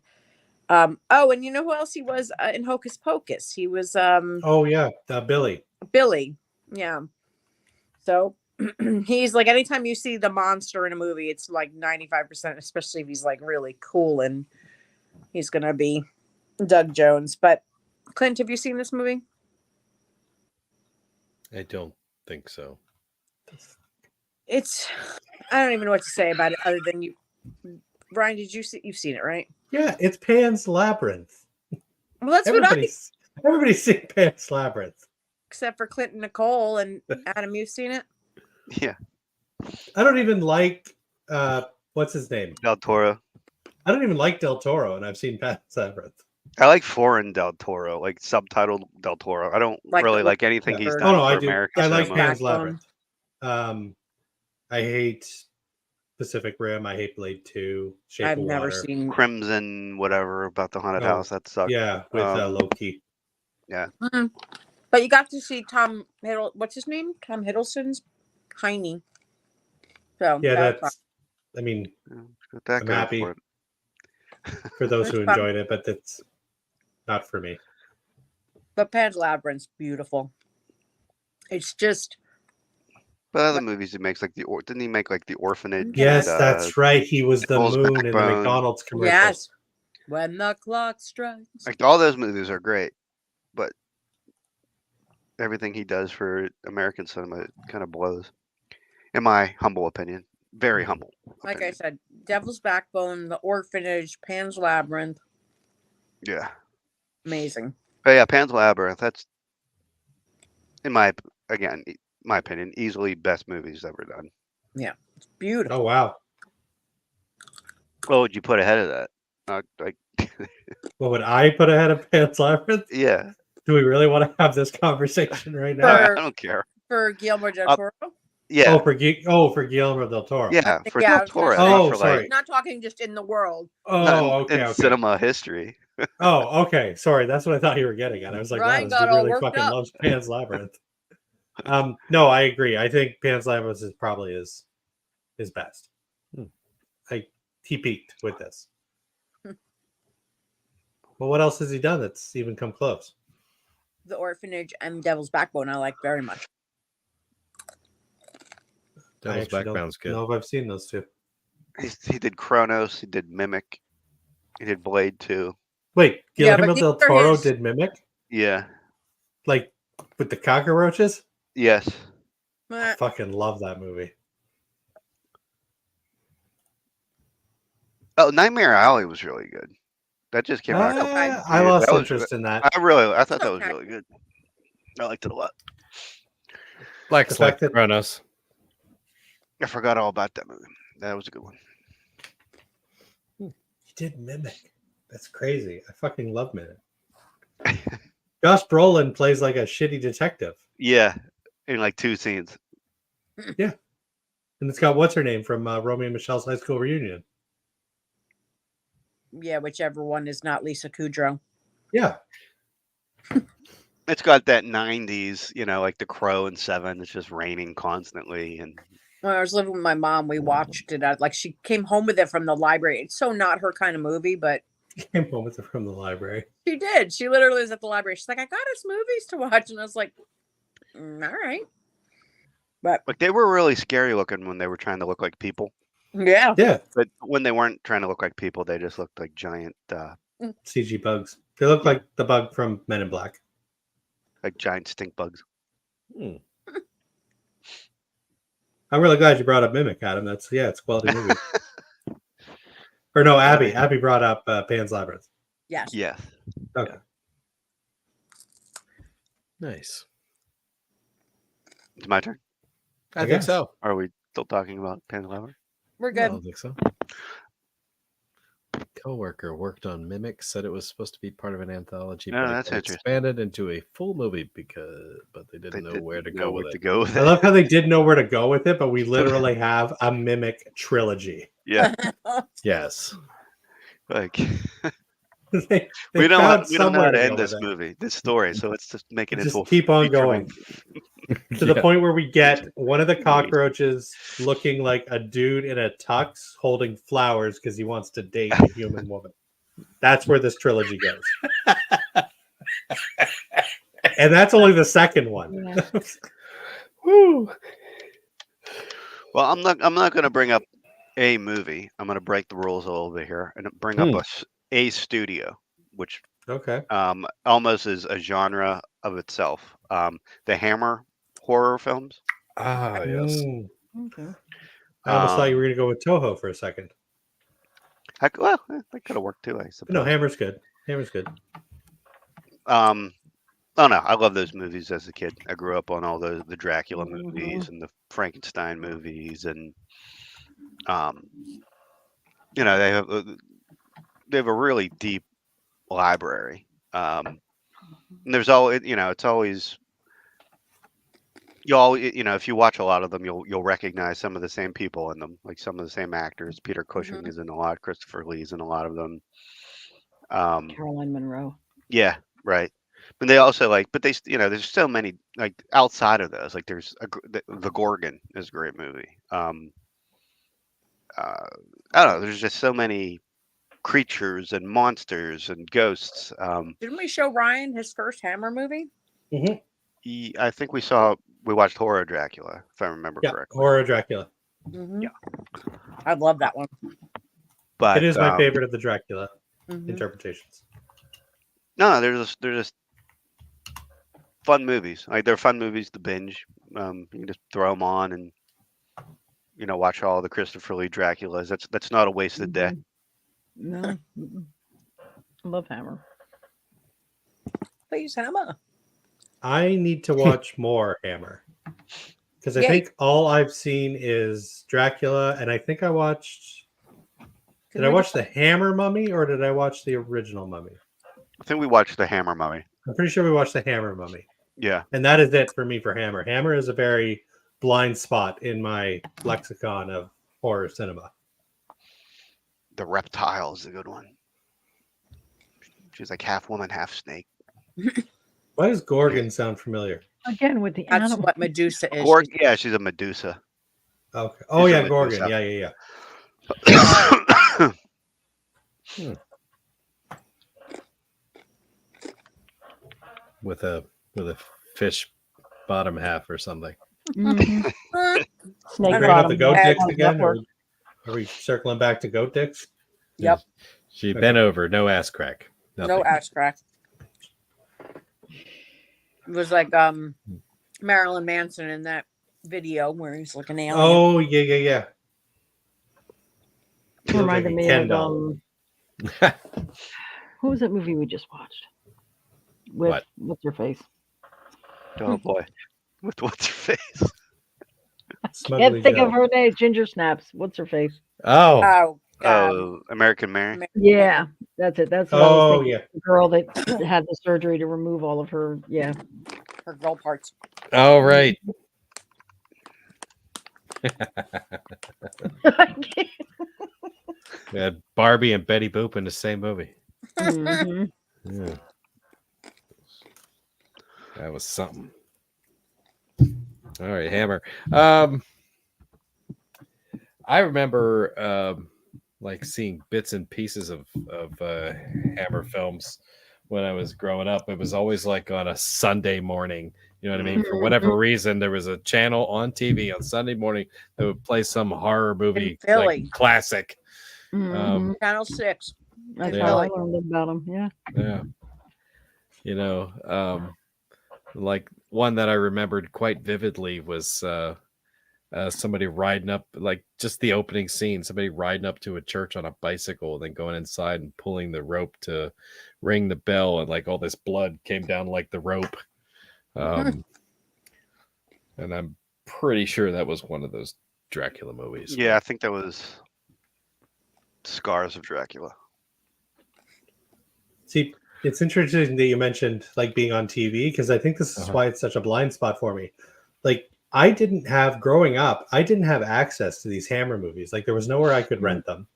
Oh, and you know who else he was in Hocus Pocus? He was Oh yeah, Billy. Billy. Yeah. So he's like, anytime you see the monster in a movie, it's like 95%, especially if he's like really cool, and he's gonna be Doug Jones. But Clint, have you seen this movie? I don't think so. I don't even know what to say about it other than you. Brian, you've seen it, right? Yeah, it's Pan's Labyrinth. Well, that's Everybody's seen Pan's Labyrinth. except for Clint and Nicole, and Adam, you've seen it? Yeah. I don't even like what's his name? Del Toro. I don't even like Del Toro, and I've seen Pan's Labyrinth. I like foreign Del Toro, like subtitled Del Toro. I don't Like really the like anything Lord he's of the done Oh no, for I do. American I like cinema. Pan's Backbone. Labyrinth. I hate Pacific Rim. I hate Blade 2, Shape I've of never Water. seen. Crimson, whatever about the haunted Oh, house that sucked. Yeah, with Loki. Yeah, But you got to see Tom Hiddle. What's his name? Tom Hiddleston's Heine. So Yeah, that was fun. that's. I mean, got that I'm going happy for it. for those It's who fun. enjoyed it, but that's not for me. But Pan's Labyrinth's beautiful. It's just But other movies he makes, like didn't he make like The Orphanage? Yes, and, that's right. He was the Devil's moon in the Backbone. McDonald's commercials. yes. When the clock strikes. Like all those movies are great, but everything he does for American cinema kind of blows, in my humble opinion. Very humble. Like opinion. I said, Devil's Backbone, The Orphanage, Pan's Labyrinth. Yeah. Amazing. But yeah, Pan's Labyrinth. That's my opinion, easily best movies ever done. Yeah, it's beautiful. Oh wow. What would you put ahead of that? Like, What would I put ahead of Pan's Labyrinth? yeah. Do we really want to have this conversation right now? I don't care. For Guillermo del Toro? Yeah. Oh, for Guillermo del Toro. Yeah, for I Del was gonna Toro. say, Oh, for sorry. like, not talking just in the world. Oh, okay, in okay. cinema history. Oh, okay. Sorry, that's what I thought you were getting at. I was like, Ryan wow, this got dude all really worked fucking up. loves Pan's Labyrinth. No, I agree. I think Pan's Labyrinth is probably his best. He peaked with this. Well, what else has he done that's even come close? The Orphanage and Devil's Backbone I like very much. Devil's Backbone's good. I don't know if I've seen those two. He did Kronos. He did Mimic. He did Blade 2. Wait, Guillermo these del are Toro his- did Mimic? Yeah. Like with the cockroaches? Yes. I fucking love that movie. Oh, Nightmare Alley was really good. That just came out. I lost interest in that. I thought that was really good. I liked it a lot. Lex like Kronos. I forgot all about that movie. That was a good one. He did Mimic. That's crazy. I fucking love Mimic. Josh Brolin plays like a shitty detective. Yeah, in like 2 scenes. Yeah. And it's got what's her name from Romeo and Michelle's high school reunion. Yeah, whichever one is not Lisa Kudrow. Yeah. It's got that 90s, like The Crow and Seven. It's just raining constantly. And When I was living with my mom, we watched it. Like she came home with it from the library. It's so not her kind of movie, but Came home with it from the library. she did. She literally was at the library. She's like, I got us movies to watch. And I was like, all right. But like they were really scary looking when they were trying to look like people. yeah. Yeah. But when they weren't trying to look like people, they just looked like giant CG bugs. They look like the bug from Men in Black. like giant stink bugs. I'm really glad you brought up Mimic, Adam. It's a quality movie. Or no, Abby. Abby brought up Pan's Labyrinth. Yes. Yes. Okay. Nice. It's my turn. I think so. Are we still talking about Pan's Labyrinth? We're I good. don't think so. Coworker worked on Mimic, said it was supposed to be part of an anthology, Oh, but that's it got interesting. expanded into a full movie but they didn't know where to go with it. I love how they didn't know where to go with it, but we literally have a Mimic trilogy. Yeah. Yes. Like they we don't know somewhere how to go end with this it. movie, this story. So let's just make it Just into a keep on feature going. movie. To the point where we get one of the cockroaches looking like a dude in a tux holding flowers because he wants to date a human woman. That's where this trilogy goes. And that's only the second one. Woo. Well, I'm not going to bring up a movie. I'm going to break the rules a little bit here and bring up a studio, which almost is a genre of itself. The Hammer horror films. Ah, yes. Okay. I almost thought you were going to go with Toho for a second. That could have worked too, I suppose. No, Hammer's good. Hammer's good. Oh no, I love those movies as a kid. I grew up on all the Dracula movies and the Frankenstein movies, and they have a really deep library. And there's always, it's always if you watch a lot of them, you'll recognize some of the same people in them, like some of the same actors. Peter Cushing is in a lot. Christopher Lee's in a lot of them. Caroline Munro. Yeah, right. But they also but there's so many outside of those. Like there's the Gorgon is a great movie. I don't know. There's just so many creatures and monsters and ghosts. Didn't we show Ryan his first Hammer movie? I think we watched Horror Dracula, if I remember correctly. Horror Dracula. Yeah, I love that one. But it is my favorite of the Dracula interpretations. No, they're just fun movies. Like they're fun movies to binge. You can just throw them on and watch all the Christopher Lee Draculas. That's not a wasted day. No, I love Hammer. Please, Hammer. I need to watch more Hammer because I think all I've seen is Dracula, and I think I watched. Did I watch the Hammer Mummy or did I watch the original Mummy? I think we watched the Hammer Mummy. I'm pretty sure we watched the Hammer Mummy. Yeah, and that is it for me for Hammer. Hammer is a very blind spot in my lexicon of horror cinema. The Reptile is a good one. She's like half woman, half snake. Why does Gorgon sound familiar? Again, with the That's animal. what Medusa is. Yeah, she's a Medusa. Okay. Oh She's yeah, Gorgon. Yeah. With a fish bottom half or something. Snake Bringing up the goat dicks again. Are we circling back to goat dicks? Yep. She bent over, no ass crack. Nothing. No ass crack. It was like Marilyn Manson in that video where he's like an alien. Oh yeah. Reminded me of what was that movie we just watched? With what's her face? Oh boy, with what's her face? Can't think of her name. Ginger Snaps. What's her face? Oh, American Mary. Yeah, that's it. That's what I was thinking. Yeah. The girl that had the surgery to remove all of her. Yeah, her girl parts. Oh right. We had Barbie and Betty Boop in the same movie. Yeah. That was something. All right, Hammer. I remember like seeing bits and pieces of Hammer films when I was growing up. It was always like on a Sunday morning. You know what I mean? For whatever reason, there was a channel on TV on Sunday morning that would play some horror movie like classic. Channel 6. That's how I learned about them. Yeah. Yeah. You know, like one that I remembered quite vividly was somebody riding up, like just the opening scene, somebody riding up to a church on a bicycle, then going inside and pulling the rope to ring the bell, and like all this blood came down like the rope. And I'm pretty sure that was one of those Dracula movies. Yeah, I think that was Scars of Dracula. See, it's interesting that you mentioned like being on TV, because I think this is why it's such a blind spot for me. Like growing up, I didn't have access to these Hammer movies. Like there was nowhere I could rent them.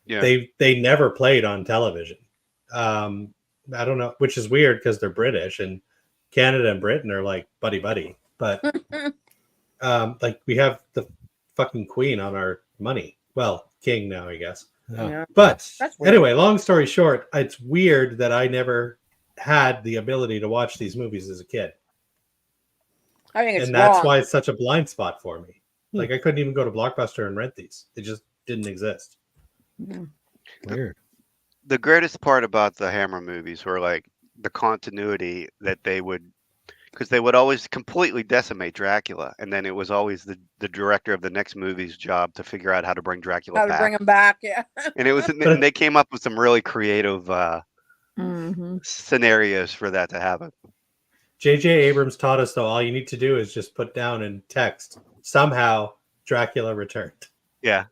Yeah. They never played on television. I don't know, which is weird because they're British and Canada and Britain are like buddy. But like we have the fucking Queen on our money. Well, King now, I guess. Yeah. But anyway, long story short, it's weird that I never had the ability to watch these movies as a kid. I think it's and that's wrong. why it's such a blind spot for me. Like I couldn't even go to Blockbuster and rent these. They just didn't exist. Weird. The greatest part about the Hammer movies were like the continuity that they would, because they would always completely decimate Dracula, and then it was always the director of the next movie's job to figure out how to bring Dracula back. Bring him back, yeah. And it was, and they came up with some really creative scenarios for that to happen. J.J. Abrams taught us, though, all you need to do is just put down in text, somehow Dracula returned. Yeah.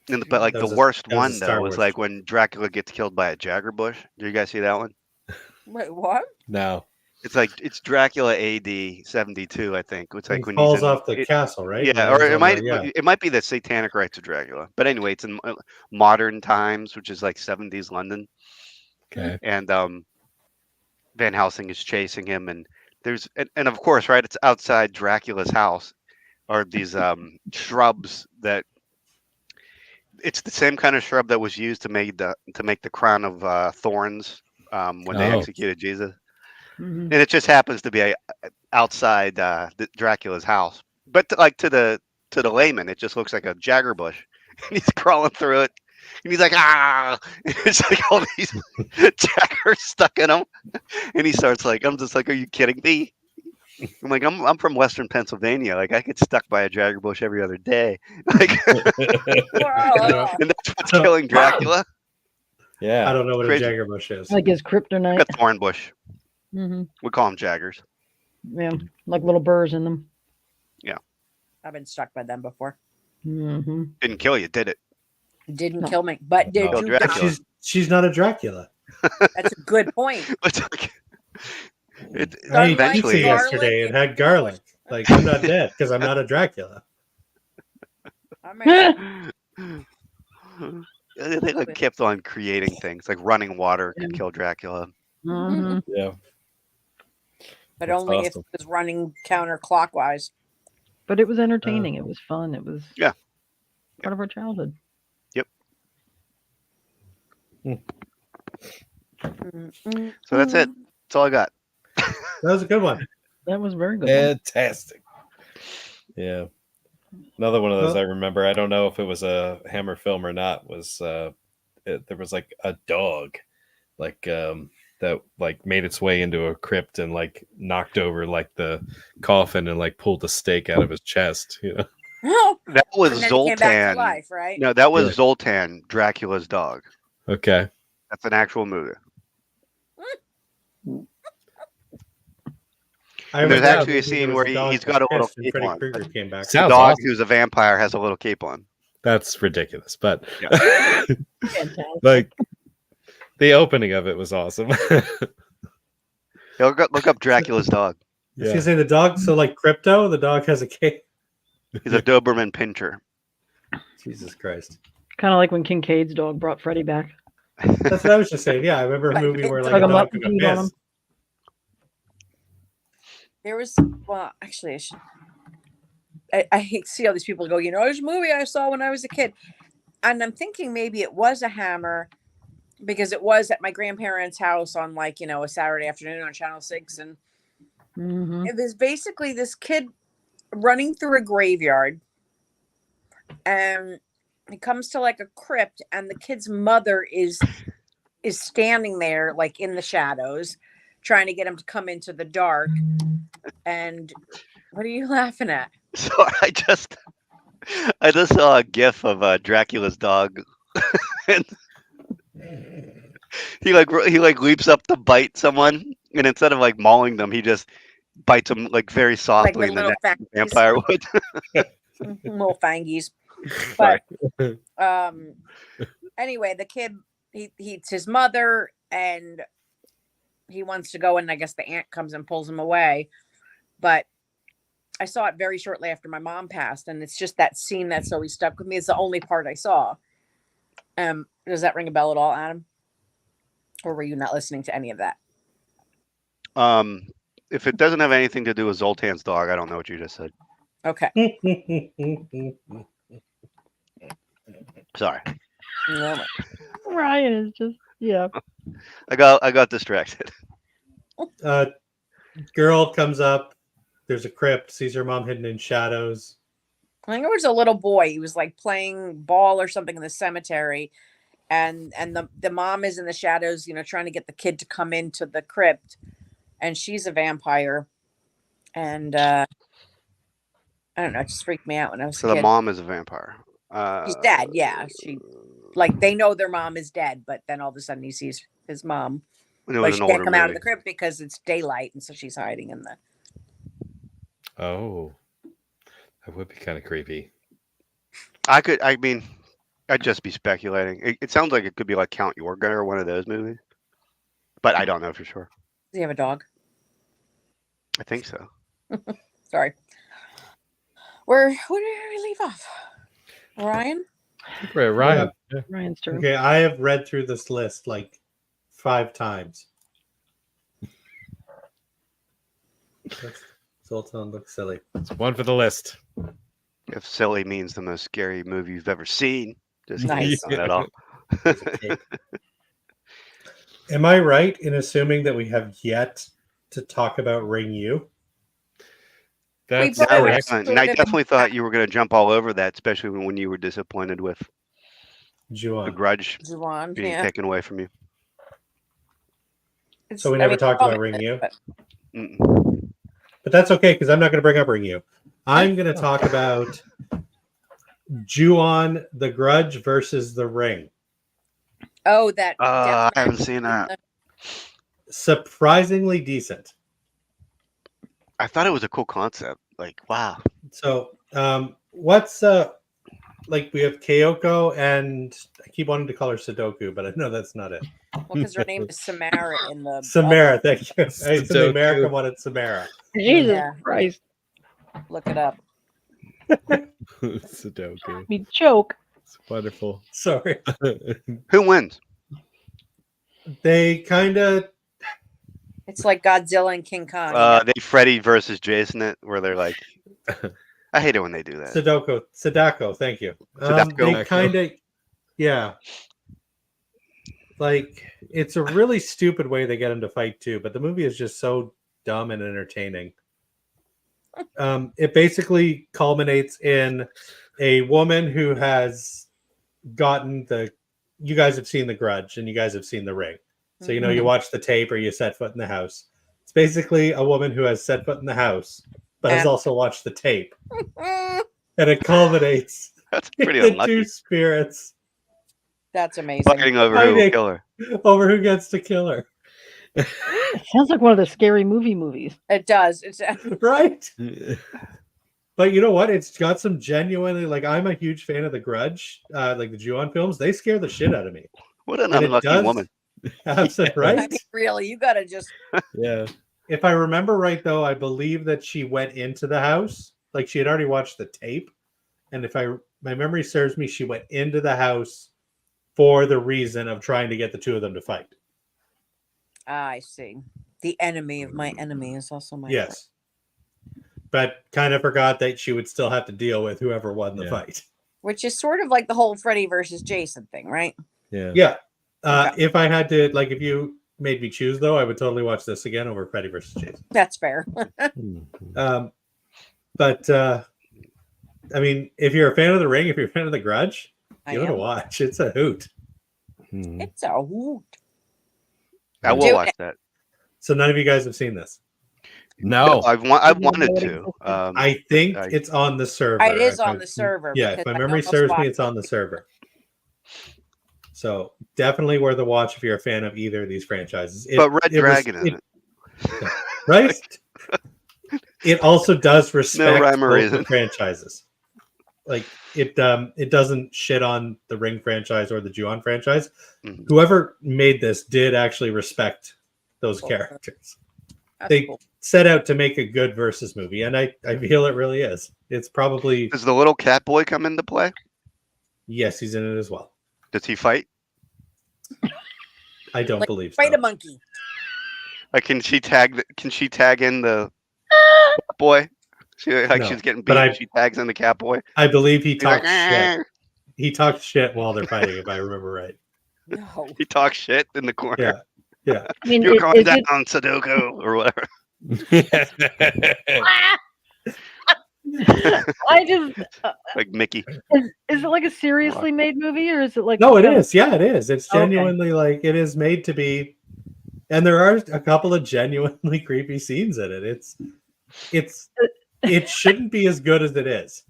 But like That the was a- worst that was a one Star though was Wars like joke. when Dracula gets killed by a Jagger bush. Do you guys see that one? Wait, what? No. It's Dracula AD 72, I think. It's He like when falls he's in off the castle, right? When yeah, he or was it on might the- it might be the Satanic Rites of Dracula. But anyway, it's in modern times, which is like 70s London, Okay. and Van Helsing is chasing him, and there's and of course, right, it's outside Dracula's house are these shrubs that it's the same kind of shrub that was used to make the crown of thorns when they Oh. executed Jesus. Mhm. And it just happens to be outside Dracula's house. But to the layman, it just looks like a jagger bush, and he's crawling through it, and he's like, ah! It's like all these jaggers stuck in him, and he starts like, I'm just like, are you kidding me? I'm like, I'm from Western Pennsylvania. Like, I get stuck by a jagger bush every other day. Like, Whoa. and that's what's killing Dracula. I Yeah. don't know what Crazy. a Jagger bush is. Like his kryptonite. A thorn bush. Hmm. We call them jaggers. Yeah, like little burrs in them. I've been struck by them before. Hmm. Didn't kill you, did it? Didn't No. kill me, but did No. you Dracula. die? She's not a Dracula. That's a good point. It's like, it I ate eventually pizza garlic yesterday and and- had garlic. Like, I'm not dead because I'm not a Dracula. I mean, they like kept on creating things like running water could kill Dracula. Hmm. Yeah. but That's only awesome. if it was running counterclockwise. But it was entertaining. It was fun. It was Yeah. part of our childhood. So that's it. That's all I got. That was a good one. That was very good. Fantastic. Yeah. Another one of those Well- I remember. I don't know if it was a Hammer film or not. Was there was like a dog, like that like made its way into a crypt and like knocked over like the coffin and like pulled a stake out of his chest. You know. Oh, That was and then it came back to Zoltan. life, right? No, that was Yeah. Zoltan, Dracula's dog. Okay. That's an actual movie. I There's remember actually a there scene was where dog he's got a that little pissed and cape Freddy on. Krueger came back. The Sounds dog awesome. who's a vampire has a little cape on. That's ridiculous, but Fantastic. like the opening of it was awesome. Yeah, look up Dracula's dog. I was gonna say the dog. So like Crypto, the dog has a cape. He's a Doberman Pinscher. Jesus Christ. Kind of like when Kincaid's dog brought Freddy back. That's what I was just saying. Yeah, I remember a Like, movie where it's like like a a dog mutt took a peed on piss. him. There was, well, actually, I hate to see all these people go, there's a movie I saw when I was a kid. And I'm thinking maybe it was a Hammer because it was at my grandparents' house on like, a Saturday afternoon on Channel 6. And Hmm. it was basically this kid running through a graveyard. And he comes to like a crypt, and the kid's mother is standing there like in the shadows, trying to get him to come into the dark. And what are you laughing at? So I just saw a GIF of Dracula's dog, and he like leaps up to bite someone, and instead of like mauling them, he just bites them like very Like softly with in the little neck. fangies. Vampire would. Little fangies. Sorry. But anyway, the kid he it's his mother, and he wants to go, and I guess the aunt comes and pulls him away. But I saw it very shortly after my mom passed, and it's just that scene that's always stuck with me. It's the only part I saw. Does that ring a bell at all, Adam? Or were you not listening to any of that? If it doesn't have anything to do with Zoltan's dog, I don't know what you just said. Okay. Sorry, No. Ryan is just, yeah. I got distracted. Girl comes up. There's a crypt. Sees her mom hidden in shadows. I think it was a little boy. He was like playing ball or something in the cemetery, and the mom is in the shadows, trying to get the kid to come into the crypt, and she's a vampire, and I don't know, it just freaked me out when I was So a the kid. mom is a vampire. She's dead, yeah. She like they know their mom is dead, but then all of a sudden he sees his mom, It but was she an can't older come out of movie. the crypt because it's daylight, and so she's hiding in the. Oh, that would be kind of creepy. I mean, I'd just be speculating. It sounds like it could be like Count Yorga or one of those movies, but I don't know for sure. Does he have a dog? I think so. Sorry. Where did we leave off? Ryan? Ryan. Yeah. Ryan's turn. Okay, I have read through this list like 5 times. Zoltan looks silly. It's one for the list. If silly means the most scary movie you've ever seen, just Nice. not at all. Am I right in assuming that we have yet to talk about Ring U? That's both- No, we correct. haven't. And I definitely thought you were going to jump all over that, especially when you were disappointed with the Juan. Grudge Juwan, being yeah. taken away from you. So we never talked about Ring U? but- Mm-mm. But that's okay, because I'm not going to bring up Ring U. I'm going to talk about Juon, The Grudge versus The Ring. Oh, that. I definitely- haven't seen that. Surprisingly decent. I thought it was a cool concept. Like, wow. So, what's like we have Kyoko and I keep wanting to call her Sudoku, but I know that's not it. Well, because her name is Samara in the. Samara, thank you. I said the Sudoku. American one, it's Samara. Jesus Yeah. Christ. Look it up. Sudoku. Me choke. It's wonderful. Sorry. Who wins? They kind of It's like Godzilla and King Kong. you know? They Freddy versus Jason it, where they're like, I hate it when they do that. Sadako, thank you. Sadako. They kind of, yeah. Like, it's a really stupid way they get him to fight too, but the movie is just so dumb and entertaining. It basically culminates in a woman who has gotten you guys have seen The Grudge and you guys have seen The Ring. So, you know, you watch the tape or you set foot in the house. It's basically a woman who has set foot in the house, but has And- also watched the tape. And it culminates That's pretty in the unlucky. two spirits That's amazing. Fighting over who will Fighting. kill her. over who gets to kill her. It sounds like one of the scary movies. It does. It's Right? But you know what? It's got some genuinely, like, I'm a huge fan of The Grudge, like the Ju-on films. They scare the shit out of me. What an And it unlucky does- woman. Absolutely, I right? mean, really, you gotta just. Yeah. If I remember right, though, I believe that she went into the house, like she had already watched the tape, and if my memory serves me, she went into the house for the reason of trying to get the two of them to fight. I see. The enemy of my enemy is also my. Yes, but kind of forgot that she would still have to deal with whoever won the Yeah. fight. Which is sort of like the whole Freddy versus Jason thing, right? Yeah. Yeah, Okay. if I had to, like, if you made me choose, though, I would totally watch this again over Freddy versus Jason. That's fair. But I mean, if you're a fan of The Ring, if you're a fan of The Grudge, I give it a am. watch. It's a hoot. Mhm. It's a hoot. I will Do watch it. that. So none of you guys have seen this. No. I've Didn't know wanted it to. existed. I think I- it's on the server. It is If on I- the server. Yeah, because if my I memory almost serves me, watched it's on the it. server. So definitely worth a watch if you're a fan of either of these franchises. But Red Dragon in it. Right? It also does respect rhyme or both reason. the franchises. Like it doesn't shit on the Ring franchise or the Ju-on franchise. Mhm. Whoever made this did actually respect those Cool. characters. That's They cool. set out to make a good versus movie, and I feel it really is. It's probably Does the little cat boy come into play? yes, he's in it as well. Does he fight? I don't Like, believe Fight so. a monkey. Like, can she tag in the boy? No, She's getting but beat. She tags in the cat boy. I believe he He's like, talks shit. "Eh." He talks shit while they're fighting, if I remember right. No. He talks shit in the corner. Yeah. I mean, You're going is down, it, Sudoku, or whatever. I just Like Mickey. is it like a seriously made movie or is it like No, it is. Yeah, it is. It's Okay. genuinely like it is made to be, and there are a couple of genuinely creepy scenes in it. It shouldn't be as good as it is.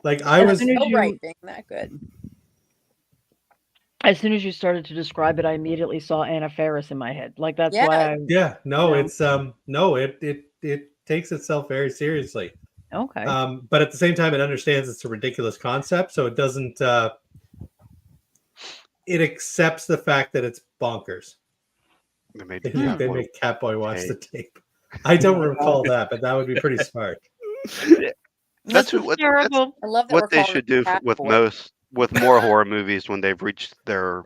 Like I was, soon as No you- right being that good. As soon as you started to describe it, I immediately saw Anna Faris in my head. Like that's Yeah. why I yeah, no, No. it's no, it takes itself very seriously. okay. But at the same time, it understands it's a ridiculous concept, so it doesn't it accepts the fact that it's bonkers. They made They Catboy make Catboy watch pay. the tape. I don't recall that, but that would be pretty smart. That's That's what hysterical. I love that we're what they calling should it do with more horror movies when they've reached their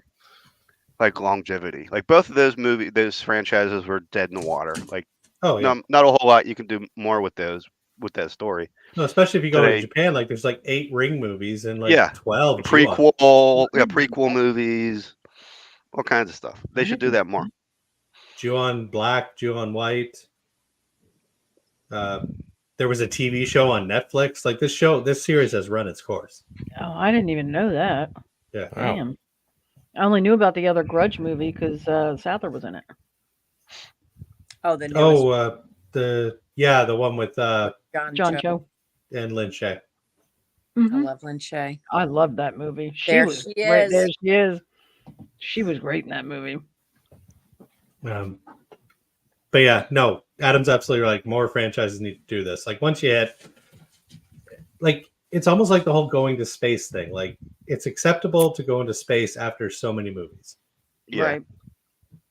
like longevity. Like both of those franchises were dead in the water. Like Oh yeah. not a whole lot you can do more with that story. No, especially if you go to Today- Japan, like there's like 8 Ring movies and like Yeah. 12 Ju-on. prequel movies, all kinds of stuff. They should do that more. Ju-on Black, Ju-on White. There was a TV show on Netflix. Like this series has run its course. Oh, I didn't even know that. Yeah. Wow. Damn. I only knew about the other Grudge movie because Sadler was in it. Oh, the newest the one with John Cho. and Lin Shaye. I Mhm. love Lin Shaye. I love that movie. There was she great. is. There she is. She was great in that movie. But yeah, no, Adam's absolutely right. Like more franchises need to do this. Like once you hit, like it's almost like the whole going to space thing. Like it's acceptable to go into space after so many movies. Yeah. Right.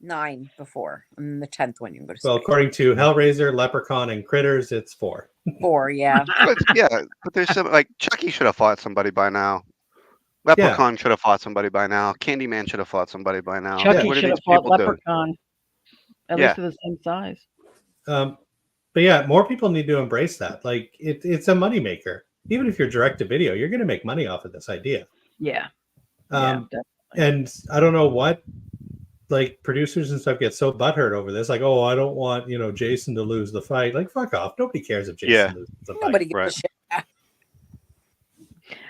9 before, and the 10th one you can go to Well, space. according to Hellraiser, Leprechaun, and Critters, it's 4. 4, yeah. But there's some like Chucky should have fought somebody by now. Leprechaun should have fought somebody by now. Candyman should have fought somebody by now. Chucky What do should have these fought people do? Leprechaun. At Yeah. least of the same size. But yeah, more people need to embrace that. Like it's a moneymaker. Even if you're direct to video, you're going to make money off of this idea. Yeah. Definitely. And I don't know what, like producers and stuff get so butthurt over this. Like, oh, I don't want Jason to lose the fight. Like, fuck off. Nobody cares if Jason loses the fight. Nobody gives Right. a shit.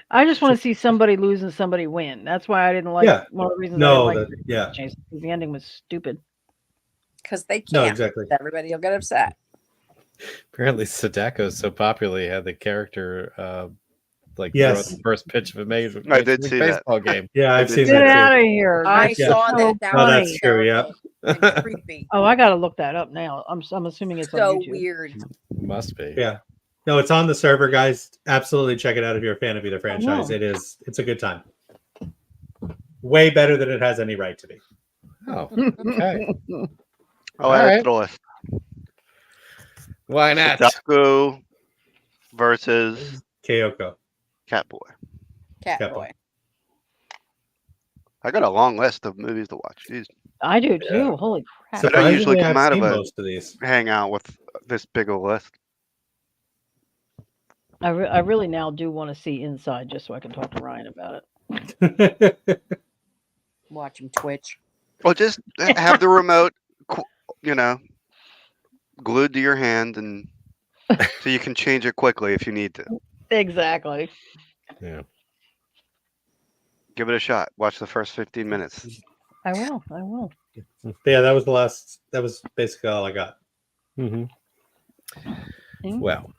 I just want to see somebody lose and somebody win. That's why I didn't like. Yeah. One of the reasons No, I didn't like yeah. Jason, because the ending was stupid. Because they can't. No, exactly. Everybody will get upset. Apparently, Sadako is so popular, he had the character throw Yes. the first pitch of a major I did see that. baseball game. Yeah, I've seen Get that out too. of here! I That's saw so that. That Oh, was that's true. Yeah. hysterical and creepy. Oh, I gotta look that up now. I'm assuming it's So on YouTube. weird. Must be. Yeah. No, it's on the server, guys. Absolutely check it out if you're a fan of either franchise. will. It's a good time. Way better than it has any right to be. Oh, okay. I'll add it Alright. to the list. Why not? Sadako versus Kyoko. Catboy. Catboy. I got a long list of movies to watch. Jeez. I do too. Holy crap! But I usually Surprisingly, come I've out of seen a- most of these. Hang out with this big of a list. I really now do want to see Inside just so I can talk to Ryan about it. Watch him twitch. Well, just have the remote, glued to your hand, and so you can change it quickly if you need to. Exactly. Yeah. Give it a shot. Watch the first 15 minutes. I will. I will. But yeah, that was basically all I got. Mm-hmm. Mm. Well.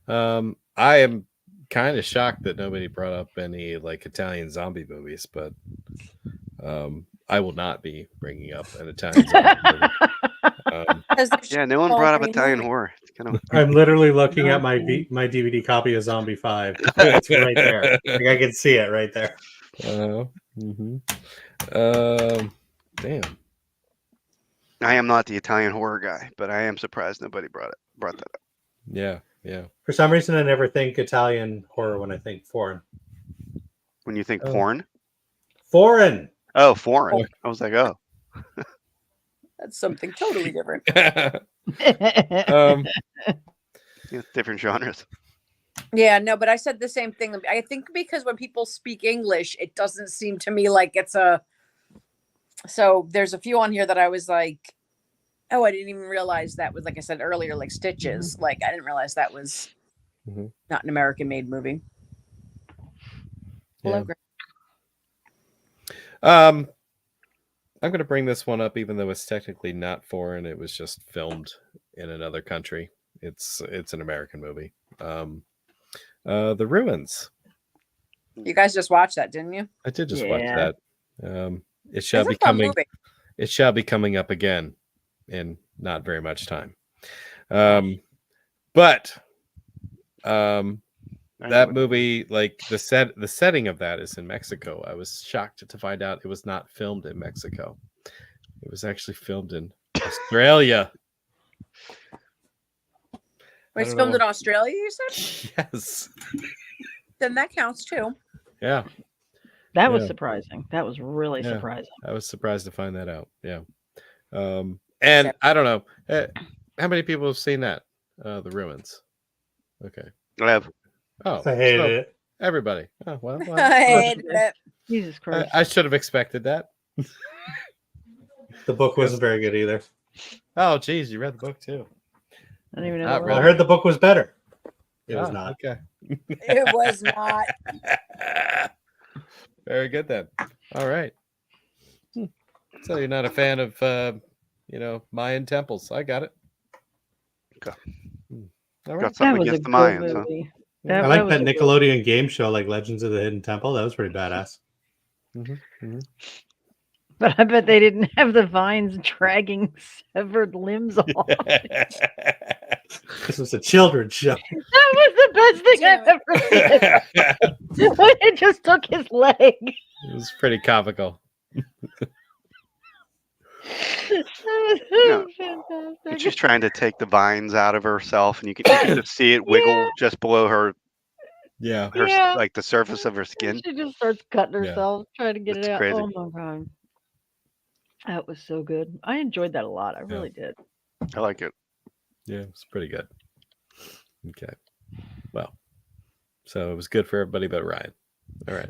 I am kind of shocked that nobody brought up any like Italian zombie movies, but I will not be bringing up an Italian zombie movie. Yeah, no one brought up Italian horror. It's kind of I'm literally looking at my DVD copy of Zombie 5. It's right there. Like I can see it right there. Mm-hmm. Damn. I am not the Italian horror guy, but I am surprised nobody brought that up. Yeah. Yeah. For some reason, I never think Italian horror when I think foreign. When you think Oh. porn? Foreign. Oh, foreign. I was like, oh. That's something totally different. Yeah, different genres. Yeah, no, but I said the same thing. I think because when people speak English, it doesn't seem to me like it's a. So there's a few on here that I was like, oh, I didn't even realize that was, like I said earlier, like Stitches. Like I didn't realize that was Mhm. not an American-made movie. Hello, Yeah. Greg. I'm going to bring this one up, even though it's technically not foreign. It was just filmed in another country. It's an American movie. The Ruins. You guys just watched that, didn't you? I did just watch Yeah. that. It shall It's be a fun coming. movie. It shall be coming up again in not very much time. But that movie, like the setting of that is in Mexico. I was shocked to find out it was not filmed in Mexico. It was actually filmed in Australia. It's filmed in Australia, you said? Yes. Then that counts too. Yeah. That was surprising. That was really Yeah. surprising. I was surprised to find that out. Yeah. And I don't know. How many people have seen that? The Ruins. Okay. I have. Oh, I hated it. Everybody. Oh, well, I hated it. Jesus Christ. I should have expected that. The book wasn't very good either. Oh, geez, you read the book too. I don't even know. Not Well, I heard the book was better. It was Ah, not. Okay. It was not. Very good then. All right. So you're not a fan of Mayan temples. I got it. Okay. All right. Got something against the Mayans, huh? movie. I like that Nickelodeon game show, like Legends of the Hidden Temple. That was pretty badass. But I bet they didn't have the vines dragging severed limbs off. This was a children's show. That was the best thing I've ever seen. When it just took his leg. It was pretty comical. Fantastic. And she's trying to take the vines out of herself, and you can just see it wiggle just below her. Yeah. Like the surface of her skin. She just starts cutting herself, trying to get It's it out. crazy. Oh my god. That was so good. I enjoyed that a lot. I really did. I like it. Yeah, it's pretty good. Okay. Well, so it was good for everybody but Ryan. All right.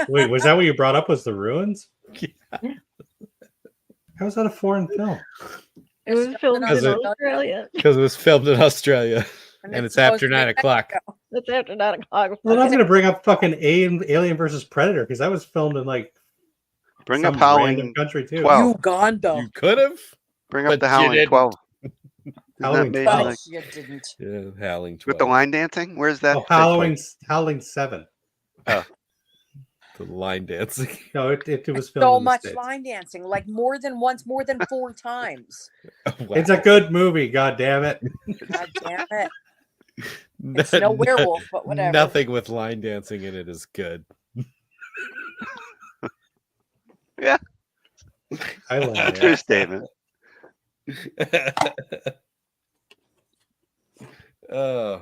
Wait, was that what you brought up? Was the Ruins? Yeah. How was that a foreign film? It was filmed in Because it- Australia. Because it was filmed in Australia and it's after 9 o'clock. It's after 9 o'clock. Well, I'm going to bring up fucking Alien versus Predator because that was filmed in like Bring some up Howling random country too. 12. Uganda. You could have. Bring But up the you Howling didn't. 12. Howling made 12. like- You didn't. Yeah, Howling 12. With the line dancing? Where's that? Oh, take Howling 7. The line dancing. No, it was filmed So in the much States. line dancing, like more than once, more than 4 times. Wow. It's a good movie. God damn it! God damn it. It's no werewolf, but whatever. Nothing with line dancing in it is good. Yeah. I love place? True it. statement. Oh,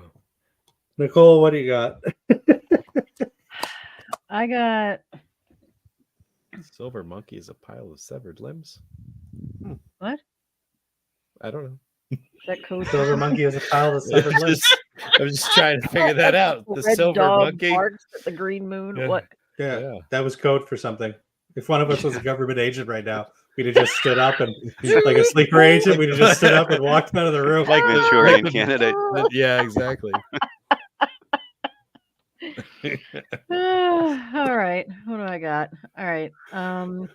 Nicole, what do you got? I got silver monkey is a pile of severed limbs. what? I don't know. Is that code? Silver Monkey is a pile of severed limbs. I was just trying to figure that out. The Red silver dog monkey. barks at the green moon. Yeah. What? Yeah, that was code for something. If one of us was a government agent right now, we'd have just stood up and, like a sleeper agent, we'd have just stood up and walked out of the room. Like the Manchurian like candidate. Yeah, exactly. All right. What do I got? All right. All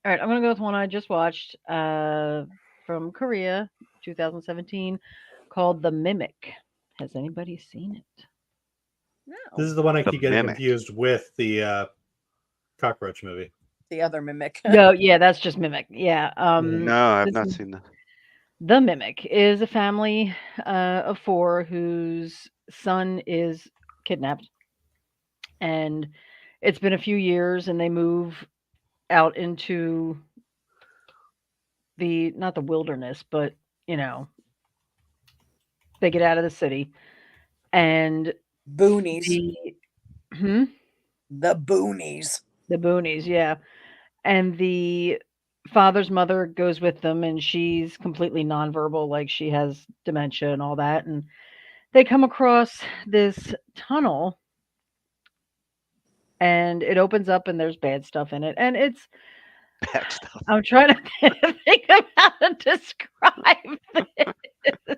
right. I'm gonna go with one I just watched from Korea, 2017, called The Mimic. Has anybody seen it? No. This is the one I The keep getting Mimic. confused with the cockroach movie. The other mimic. No, yeah, that's just Mimic. Yeah. No, I've this not is- seen that. The Mimic is a family of 4 whose son is kidnapped. And it's been a few years and they move out into not the wilderness, but, they get out of the city. And Boonies. the boonies. The boonies, yeah. And the father's mother goes with them and she's completely nonverbal, like she has dementia and all that. And they come across this tunnel and it opens up and there's bad stuff in it. And it's, Bad stuff. I'm trying to think of how to describe this.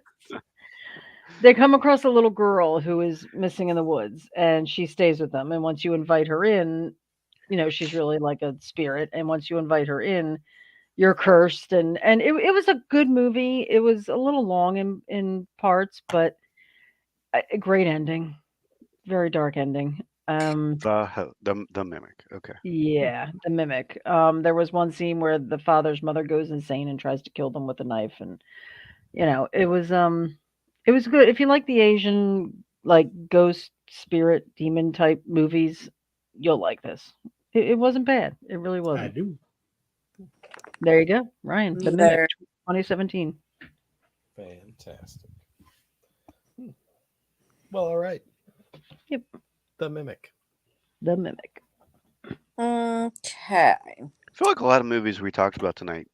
They come across a little girl who is missing in the woods and she stays with them. And once you invite her in, she's really like a spirit. And once you invite her in, you're cursed. And it was a good movie. It was a little long in parts, but a great ending. Very dark ending. The Mimic. Okay. Yeah, The Mimic. There was one scene where the father's mother goes insane and tries to kill them with a knife. And, it was good. If you like the Asian like ghost, spirit, demon type movies, you'll like this. It wasn't bad. It really I wasn't. do. There you go, Ryan. The Neither. Mimic, 2017. Fantastic. Well, all right. Yep. The Mimic. The Mimic. Okay. I feel like a lot of movies we talked about tonight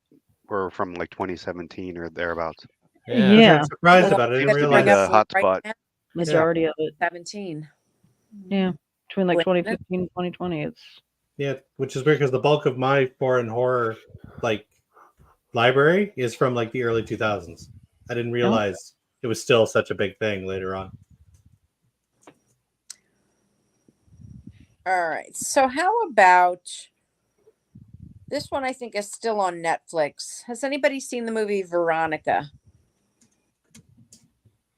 were from like 2017 or thereabouts. Yeah. I'm surprised Well, about it. I I'm didn't gonna Bring realize. up- hot right spot. now, Majority of it. 17. Yeah. Between like Wait a minute. 2015 and 2020, it's Yeah, which is weird because the bulk of my foreign horror like library is from like the early 2000s. I didn't realize it was still such a big thing later on. All right. So how about this one? I think is still on Netflix. Has anybody seen the movie Veronica?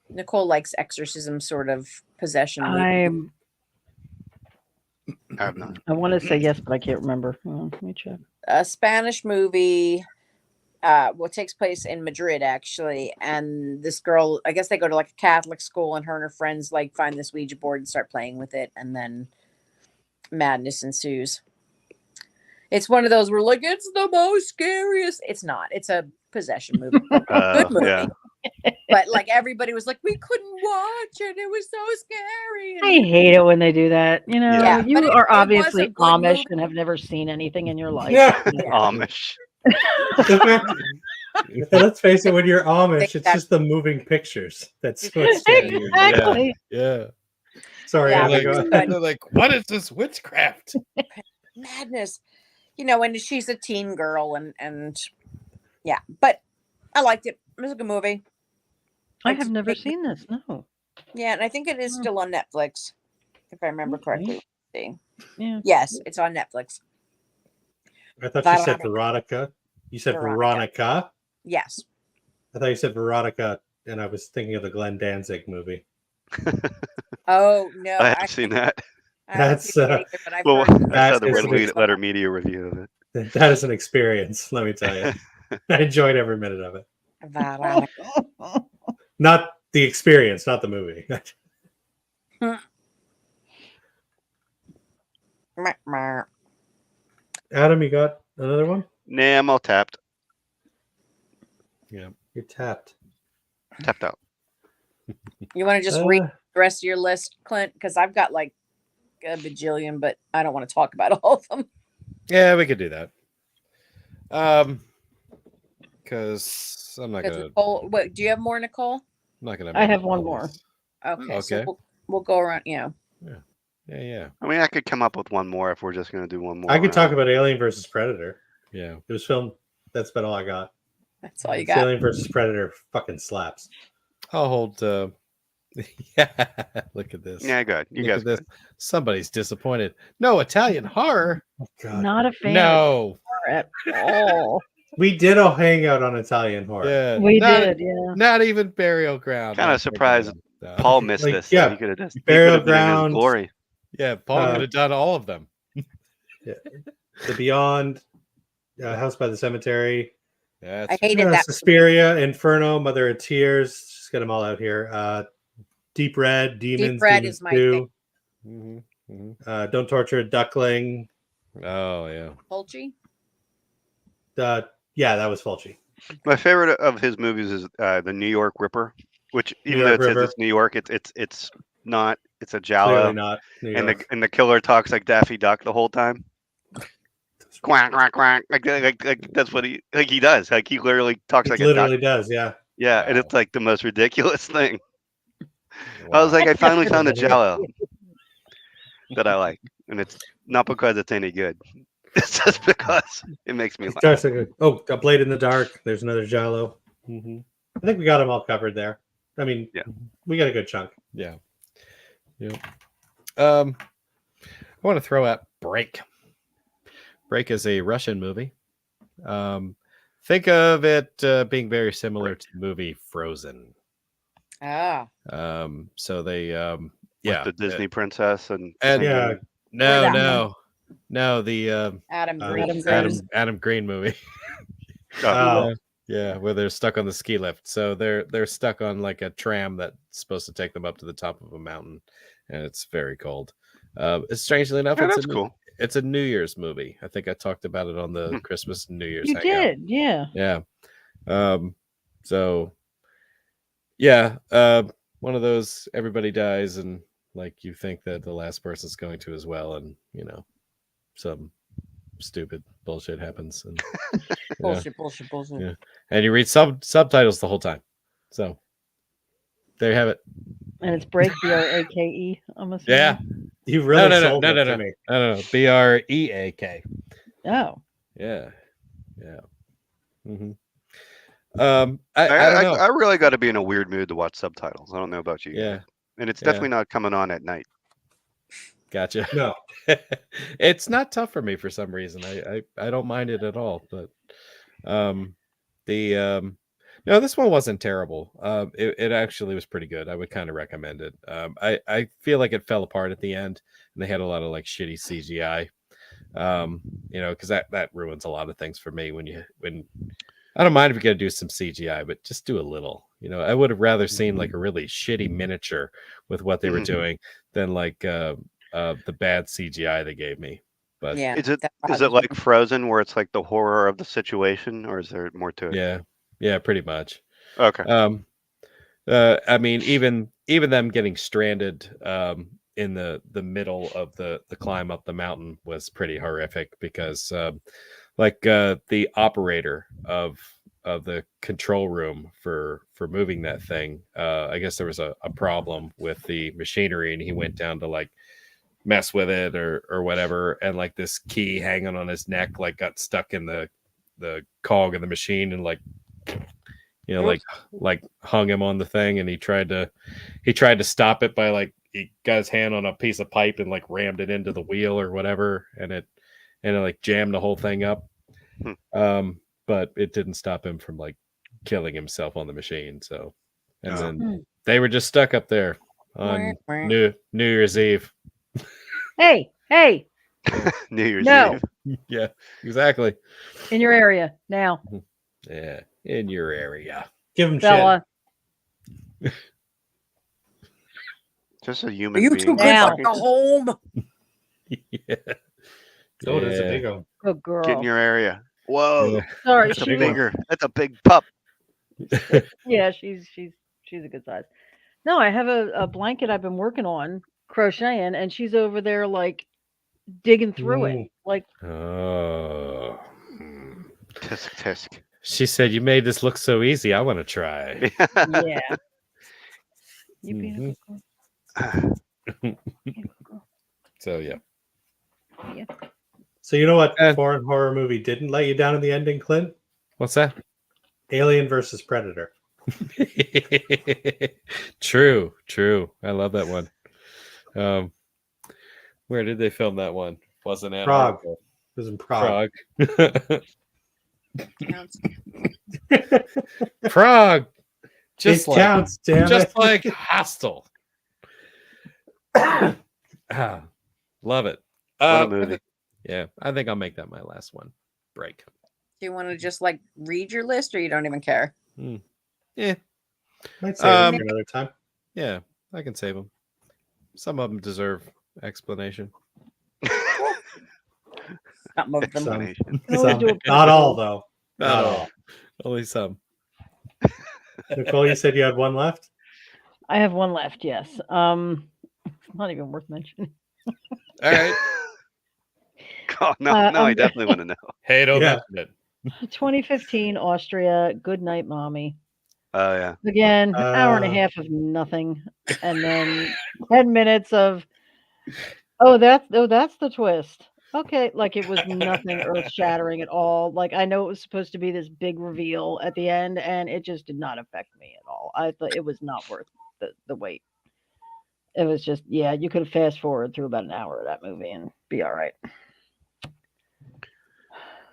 Nicole likes exorcism sort of possession movie. I have not. I want to say yes, but I can't remember. Let me check. A Spanish movie. What takes place in Madrid actually, and this girl, I guess they go to like a Catholic school, and her and her friends like find this Ouija board and start playing with it, and then madness ensues. It's one of those where like it's the most scariest. It's not. It's a possession movie. Good movie. Yeah. But like everybody was like, we couldn't watch it. It was so scary. I hate it when they do that. You know, Yeah, you but it are was a obviously good Amish movie. and have never seen anything in your life. Yeah. Amish. And let's face it, when you're Amish, it's That's- just the moving pictures. That's what's scary. Exactly. Yeah. Sorry, Yeah, Abby, They're go it's ahead. good. they're like, what is this witchcraft? Madness. You know, and she's a teen girl and yeah. But I liked it. It was a good movie. I It's have never big- seen this. No. Yeah, and I think it is still on Netflix, if I remember Okay. correctly. Let's see. Yeah. Yes, it's on Netflix. I thought you said Veronica. Veronica. You said Veronica. Veronica. Yes. I thought you said Veronica, and I was thinking of the Glenn Danzig movie. Oh no, I haven't seen that. I haven't That's, seen it either, but I've Well, heard I saw That the is red an letter media review of it. That is an experience, let me tell you. I enjoyed every minute of it. Veronica. Not the experience, not the movie. Adam, you got another one? Nah, I'm all tapped. Yeah. You're tapped. Tapped out. You want to just read Uh, the rest of your list, Clint? Because I've got like a bajillion, but I don't want to talk about all of them. Yeah, we could do that. Because I'm not Because gonna. Nicole, what, do you have more, Nicole? I'm not gonna. I have make one all more. these. Okay, so Okay. we'll go around. You know, Yeah. I mean, I could come up with one more if we're just going to do one more. I could talk round. about Alien versus Predator. Yeah. It was filmed. That's about all I got. that's all you It's got. Alien versus Predator fucking slaps. I'll hold. Yeah. Look at this. Yeah, good. You Look guys at this. good. Somebody's disappointed. No Italian horror. Oh, God. Not a fan No. of horror at all. We did a hangout on Italian horror. Yeah. We not, did, yeah. Not even Burial Ground. Kinda Not surprised Burial Ground. Paul missed Like, this. yeah, He could have just Burial been in his Ground. glory. Yeah, Paul could have done all of them. The Beyond, House by the Cemetery, That's I hated that. Suspiria, Inferno, Mother of Tears. Just get them all out here. Deep Red, Demons, Red Demons is my 2, Mhm. Don't Torture a Duckling. Oh yeah. Fulci? Yeah, that was Fulci. My favorite of his movies is the New York Ripper, which even New though York it says Ripper. it's New York, it's not. It's a Clearly giallo, not New and York. the killer talks like Daffy Duck the whole time. Quack quack quack. Like that's what he does. Like he literally talks It like a literally duck. does, yeah. Yeah, and Wow. it's like the most ridiculous thing. I was Wow. like, I finally found a giallo that I like, and it's not because it's any good. It's just because it makes me It laugh. starts like, oh, A Blade in the Dark. There's another Giallo. Mhm. I think we got them all covered there. I mean, Yeah. we got a good chunk. Yeah. Yep. I want to throw out Break. Break is a Russian movie. Think of it being very similar to the movie Frozen. Ah. So they With yeah. the Disney princess and Yeah. No, that no. The Adam Adam Green. Green. Adam Green movie. Oh, Oh, Yeah, where they're stuck on the ski lift. So they're stuck on like a tram that's supposed to take them up to the top of a mountain, and it's very cold. Strangely enough, Yeah, that's cool. It's a New Year's movie. I think I talked about it on the Hmm. Christmas and New Year's You hangout. did, yeah. Yeah. So yeah, one of those everybody dies and like you think that the last person's going to as well, and you know, some stupid bullshit happens and Bullshit. yeah. And you read subtitles the whole time. So there you have it. And it's break, BRAKE, I'm assuming. Yeah. You really sold it to me. No. BREAK. Oh. Yeah. Yeah. Mm-hmm. I don't know. I really got to be in a weird mood to watch subtitles. I don't know about you. Yeah. Guys. And it's definitely not coming on at night. Gotcha. No. It's not tough for me for some reason. I don't mind it at all. But no, this one wasn't terrible. It actually was pretty good. I would kind of recommend it. I feel like it fell apart at the end, and they had a lot of like shitty CGI. You know, because that ruins a lot of things for me when I don't mind if you're gonna do some CGI, but just do a little. You know, I would have rather seen like a really shitty miniature with what they were doing than like the bad CGI they gave me. But Yeah. Is it like Frozen, where it's like the horror of the situation, or is there more to it? Yeah, pretty much. Okay. I mean, even them getting stranded in the middle of the climb up the mountain was pretty horrific because the operator of the control room for moving that thing, I guess there was a problem with the machinery, and he went down to like mess with it or whatever, and like this key hanging on his neck like got stuck in the cog of the machine and like, you know, like hung him on the thing, and he tried to stop it by like he got his hand on a piece of pipe and like rammed it into the wheel or whatever, and it like jammed the whole thing up. But it didn't stop him from like killing himself on the machine. So, and then they were just stuck up there on New Year's Eve. Hey. New Year's No. Eve. Yeah, exactly. In your area now. Yeah, in your area. Give him Bella. shit. Just a Are human you being. too good for the home? Yeah. Oh, that's a big one. Good girl. Get in your area. Whoa. Yeah. Sorry, That's a she was, bigger. That's a big pup. yeah, she's a good size. No, I have a blanket I've been working on crocheting, and she's over there like digging through it. Like, Oh. Tisk tisk. She said, "You made this look so easy. I want to try." yeah. You being a good girl. So yeah. Yeah. So you know what foreign horror movie didn't let you down in the ending, Clint? What's that? Alien versus Predator. True. I love that one. Where did they film that one? Wasn't Prague. Antarctica. It was in Prague. Prague. Just it like, counts, damn just it. like Hostel. Love it. What a movie. I think I'll make that my last one. Break. Do you want to just like read your list, or you don't even care? Yeah. Might save it for another time. Yeah, I can save them. Some of them deserve explanation. Not most of them. Explanation. Not all, though. Not all. Only some. Nicole, you said you had one left? I have one left, yes. Not even worth mentioning. All right. Oh, no, I definitely want to know. Hey, don't mention it. 2015 Austria, Good Night Mommy. Oh, yeah. Again, hour and a half of nothing, and then 10 minutes of that's the twist. Okay, like it was nothing earth shattering at all. Like I know it was supposed to be this big reveal at the end, and it just did not affect me at all. I thought it was not worth the wait. It was just, you could have fast forward through about an hour of that movie and be all right.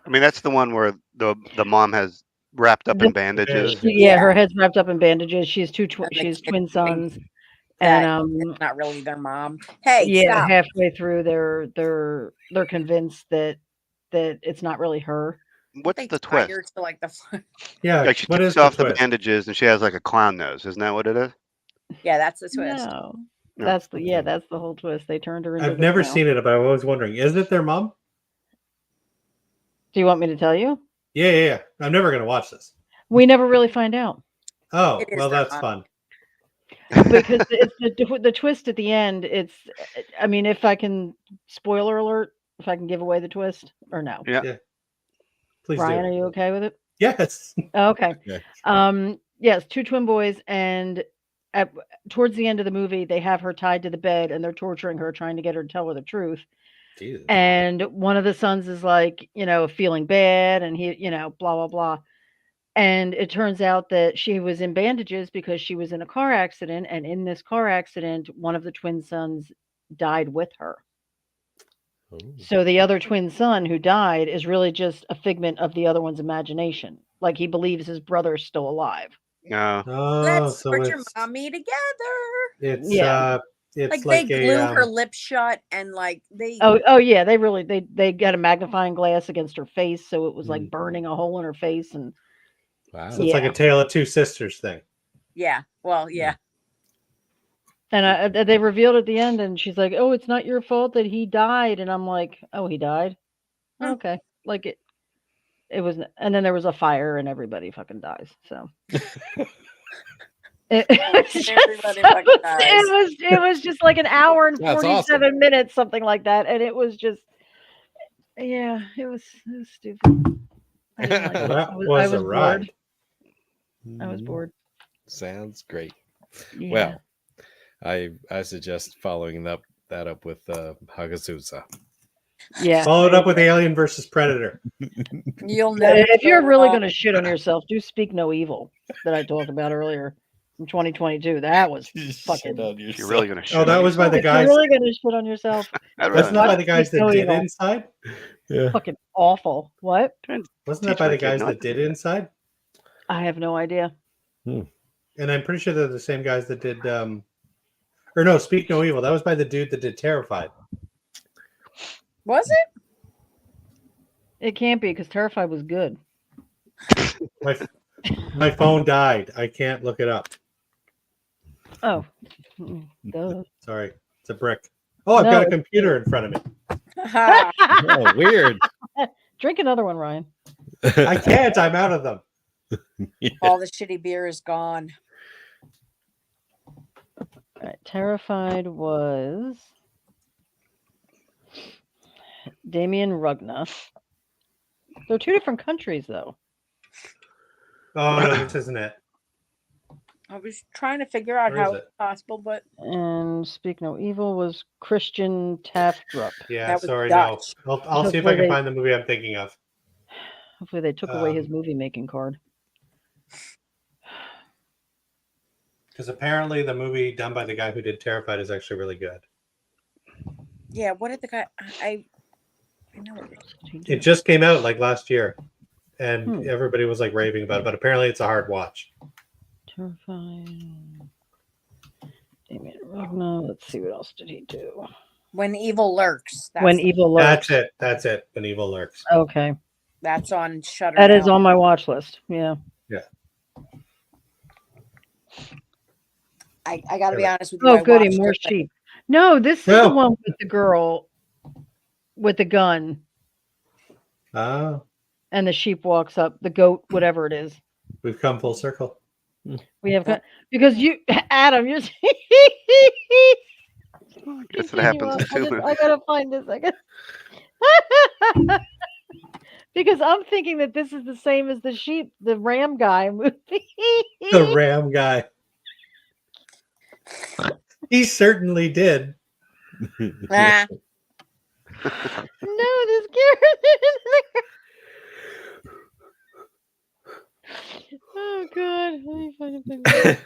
I mean, that's the one where the mom has wrapped up in bandages. Yeah, her head's wrapped up in bandages. She has twin sons, and it's not really their mom. Hey, yeah, stop. halfway through, they're convinced that it's not really her. What's They the tie twist? her to like the. Yeah, Like she what takes is the off the twist? bandages and she has like a clown nose. Isn't that what it is? Yeah, that's the twist. No. No. That's that's the whole twist. They turned her into I've the never clown. seen it, but I'm always wondering, is it their mom? Do you want me to tell you? Yeah. I'm never gonna watch this. We never really find out. Oh, It is well, their that's mom. fun. Because it's the twist at the end. It's, I mean, if I can, spoiler alert, if I can give away the twist or no. Yeah. Please Ryan, do. are you okay with it? Yes. Okay. Okay. Yes, 2 twin boys, and towards the end of the movie, they have her tied to the bed and they're torturing her, trying to get her to tell her the truth. Jesus. And one of the sons is like, feeling bad, and he, blah blah blah. And it turns out that she was in bandages because she was in a car accident, and in this car accident, one of the twin sons died with her. Oh. So the other twin son who died is really just a figment of the other one's imagination. Like he believes his brother's still alive. No. Oh, Let's so put your it's mommy together. it's Yeah. it's Like like they glue a her lips shut and like they. Oh yeah, they really they got a magnifying glass against her face, so it was like Mm. burning a hole in her face, and Wow. so it's like Yeah. a Tale of Two Sisters thing. Yeah. Well, yeah. and they revealed at the end, and she's like, "Oh, it's not your fault that he died," and I'm like, "Oh, he died? Hmm. Okay." Like it was, and then there was a fire, and everybody fucking dies. So. It Everybody fucking dies. it was just like an hour and That's 47 awesome. minutes, something like that, and it was just, yeah, it was stupid. I didn't like Well, it. that I was a bored. ride. I was Mhm. bored. Sounds great. Yeah. Well, I suggest following that up with Hagazusa. Yeah. Followed up with Alien versus Predator. You'll never. If you're go really wrong. going to shit on yourself, do Speak No Evil that I talked about earlier from 2022. That was fucking. If you're really gonna shoot. Oh, that was by the If you're guys. really going to shit on yourself, I'd Wasn't that rather by not. the guys Speak that No did Evil. Inside? Yeah. Fucking awful. What? Wasn't Teach that by my the kid guys not that to did do that. Inside? I have no idea. And I'm pretty sure they're the same guys that did or no, Speak No Evil. That was by the dude that did Terrified. Was it? It can't be, because Terrified was good. My phone died. I can't look it up. Oh. Duh. Sorry. It's a brick. Oh, I've No, got a it's computer in front of me. Oh, weird. Drink another one, Ryan. I can't. I'm out of them. All the shitty beer is gone. All right, Terrified was Damien Rugna. They're 2 different countries, though. Oh no, this isn't it. I was trying to figure out Where how is it's possible, but And Speak No Evil was Christian Taftrup. Yeah, that was sorry, Dutch. no. I'll see if I Hopefully can they- find the movie I'm thinking of. Hopefully they took away his movie making card. Because apparently the movie done by the guy who did Terrified is actually really good. Yeah, what did the guy? I know what It just came out like last year, and everybody was like raving about it. But apparently it's a hard watch. Terrified. Damien Rugna. Let's see, what else did he do? When Evil Lurks. When Evil Lurks. That's it. When Evil Lurks. Okay. That's on Shudder. That is now. on my watch list. Yeah. Yeah. I got to be honest with you. Oh, I goody, watched more it, but sheep. No, this is the one with the girl with the gun, Oh, and the sheep walks up, the goat, whatever it is. we've come full circle. We have because you, Adam, you're. Guess it happens in 2 I movies. gotta find this. Because I'm thinking that this is the same as the sheep, the ram guy movie. The Ram guy. He certainly did. Ah, No, this character is there. Oh god, let me find a picture.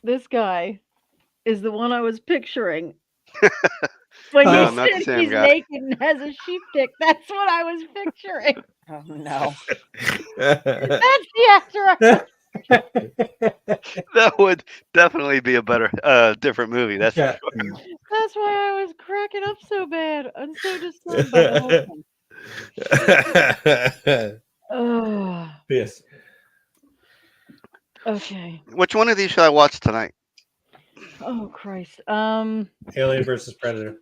This guy is the one I was picturing. When Oh, he not the said same he's guy. naked and has a sheep dick, that's what I was picturing. oh no. That's the actor. That would definitely be a better, different movie. That's Yeah. for sure. That's why I was cracking up so bad. I'm so disturbed by the whole thing. Oh, Yes. okay. Which one of these should I watch tonight? Oh Christ. Alien versus Predator.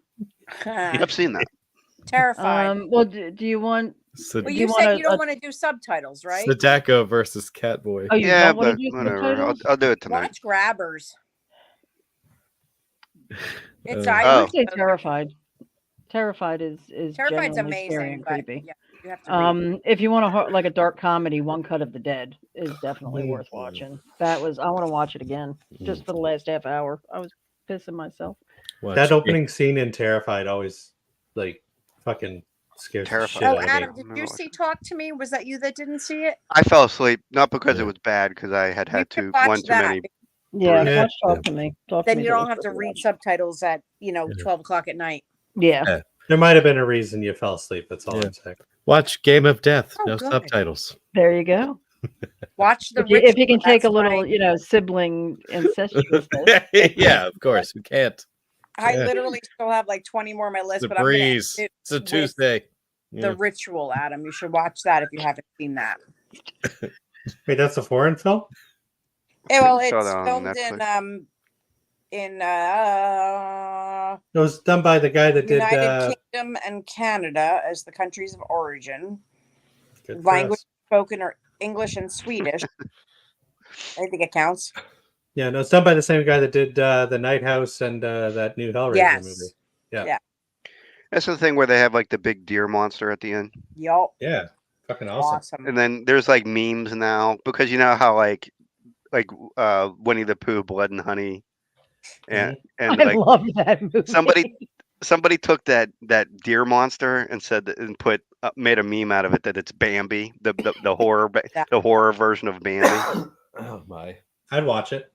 I've seen that. Terrified. Well, do you want? Well, do you want said a- you don't a- want to do subtitles, right? Sadako versus Catboy. Oh, you Yeah, don't want to but do whatever. subtitles? I'll do it tonight. Watch Grabbers. It's I Oh. would say Terrified. Terrified is Terrified's genuinely scary amazing, and but creepy. yeah, you have to read. If you want like a dark comedy, One Cut of the Dead is definitely worth watching. I want to watch it again just for the last half hour. I was pissing myself. That opening scene in Terrified always like fucking scares the shit Terrified. Oh, out of Adam, me. did you see Talk to Me? Was that you that didn't see it? I fell asleep, not because it was bad, because I had You should too watch that. many. Yeah, Yeah. watch Talk to Me. Talk to Then Me you is don't always have to worth read watching. subtitles at 12 o'clock at night. Yeah. There might have been a reason you fell asleep. That's all Yeah. I'm saying. Watch Game of Death. Oh, No good. subtitles. There you go. Watch the If you can take That's a little, my- sibling incestuousness. Yeah, of course. Who can't? I Yeah. literally still have like 20 more on my list, The but I'm going to breeze. end it It's a with Tuesday. The Yeah. Ritual, Adam. You should watch that if you haven't seen that. Wait, that's a foreign film? Well, I saw it's that on filmed Netflix. in It was done by the guy that United did Kingdom and Canada as the countries of origin. good for Language us. spoken are English and Swedish. I think it counts. Yeah, no, it's done by the same guy that did The Night House and that new Hellraiser Yes. movie. Yeah. That's the thing where they have like the big deer monster at the end. Yup. Yeah, fucking awesome. Awesome. And then there's like memes now because you know how like Winnie the Pooh, Blood and Honey, and I like love that movie. somebody took that deer monster and said that, and put made a meme out of it that it's Bambi, the horror the horror version of Bambi. Oh my! I'd watch it.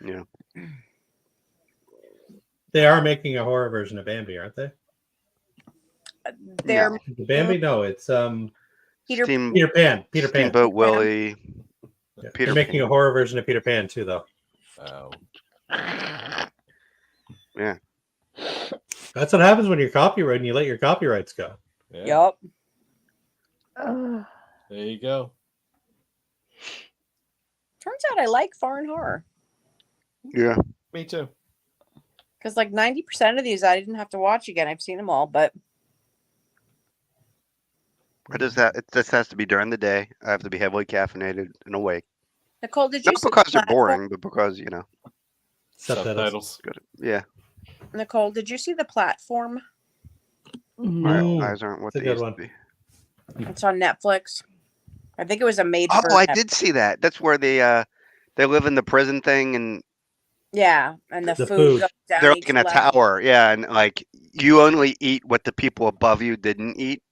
Yeah, They are making a horror version of Bambi, aren't they? They're Bambi? No, it's Peter Peter Pan. Peter Pan. Steamboat Willie. Yeah. Peter They're making Pan. a horror version of Peter Pan too, though. Oh. Yeah. That's what happens when you're copyrighting. You let your copyrights go. Yeah. Yup. There you go. Turns out I like foreign horror. Yeah. Me too. Because like 90% of these I didn't have to watch again. I've seen them all, but What is that? It just has to be during the day. I have to be heavily caffeinated and awake. Nicole, did you Not see because the they're platform? boring, but because Subtitles. good. Yeah, Nicole, did you see the platform? my Mm. eyes aren't what It's a they good used one. to be. It's on Netflix. I think it was a made Oh, for I Netflix. did see that. That's where they live in the prison thing, and Yeah, and the The food food. goes down they're each like in a level. tower. Yeah, and like you only eat what the people above you didn't eat.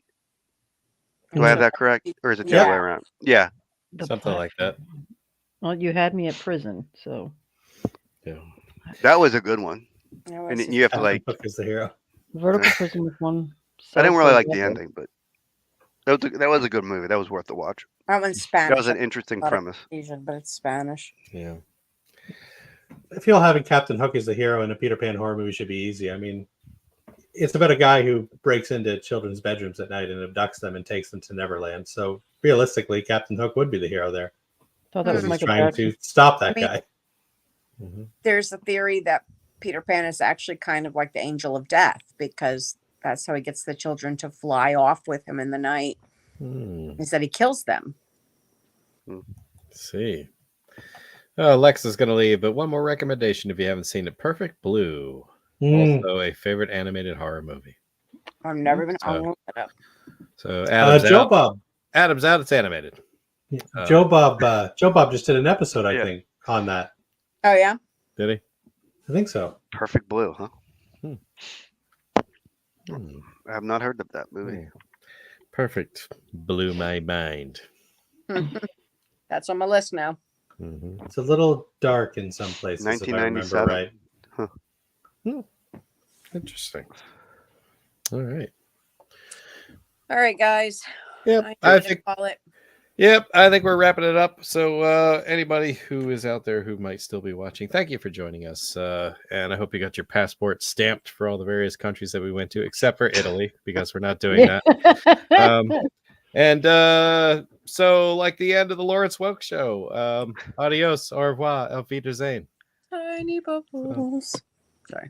Do I have that correct, or is it the other way Yeah. around? Yeah, Something like that. Well, you had me at prison, so Yeah. that was a good one. It And was- you have to Captain like. Hook is the hero. vertical prison with one. I didn't cell really per like the level. ending, but that was a good movie. That was worth the watch. that one's That Spanish. was an interesting Not a- premise. Asian, but it's Spanish. Yeah. I feel having Captain Hook as the hero in a Peter Pan horror movie should be easy. I mean, it's about a guy who breaks into children's bedrooms at night and abducts them and takes them to Neverland. So realistically, Captain Hook would be the hero there. Thought that Because was he's Michael trying Jackson. to stop that I mean- guy. Mhm. There's a theory that Peter Pan is actually kind of like the angel of death because that's how he gets the children to fly off with him in the night. Is that he kills them. Let's see. Oh, Alexa's going to leave, but one more recommendation if you haven't seen it. Perfect Blue. Also a favorite animated horror movie. I've never been. So- I'll look it up. So Adam's Joe out. Bob. Adam's out. It's animated. Joe Bob just did an episode, I Yeah. think, on that. Oh yeah. Did he? I think so. Perfect Blue, huh? Hmm. I have not heard of that movie. Perfect blew my mind. That's on my list now. Mhm. It's a little dark in some places, if I remember 1997. right. Interesting. All right. All right, guys. Yep. I I think think call it. Yep, I think we're wrapping it up. So anybody who is out there who might still be watching, thank you for joining us. And I hope you got your passport stamped for all the various countries that we went to, except for Italy, because we're not doing that. So like the end of the Lawrence Welk show, adios, au revoir, auf Wiedersehen. Tiny bubbles. Sorry.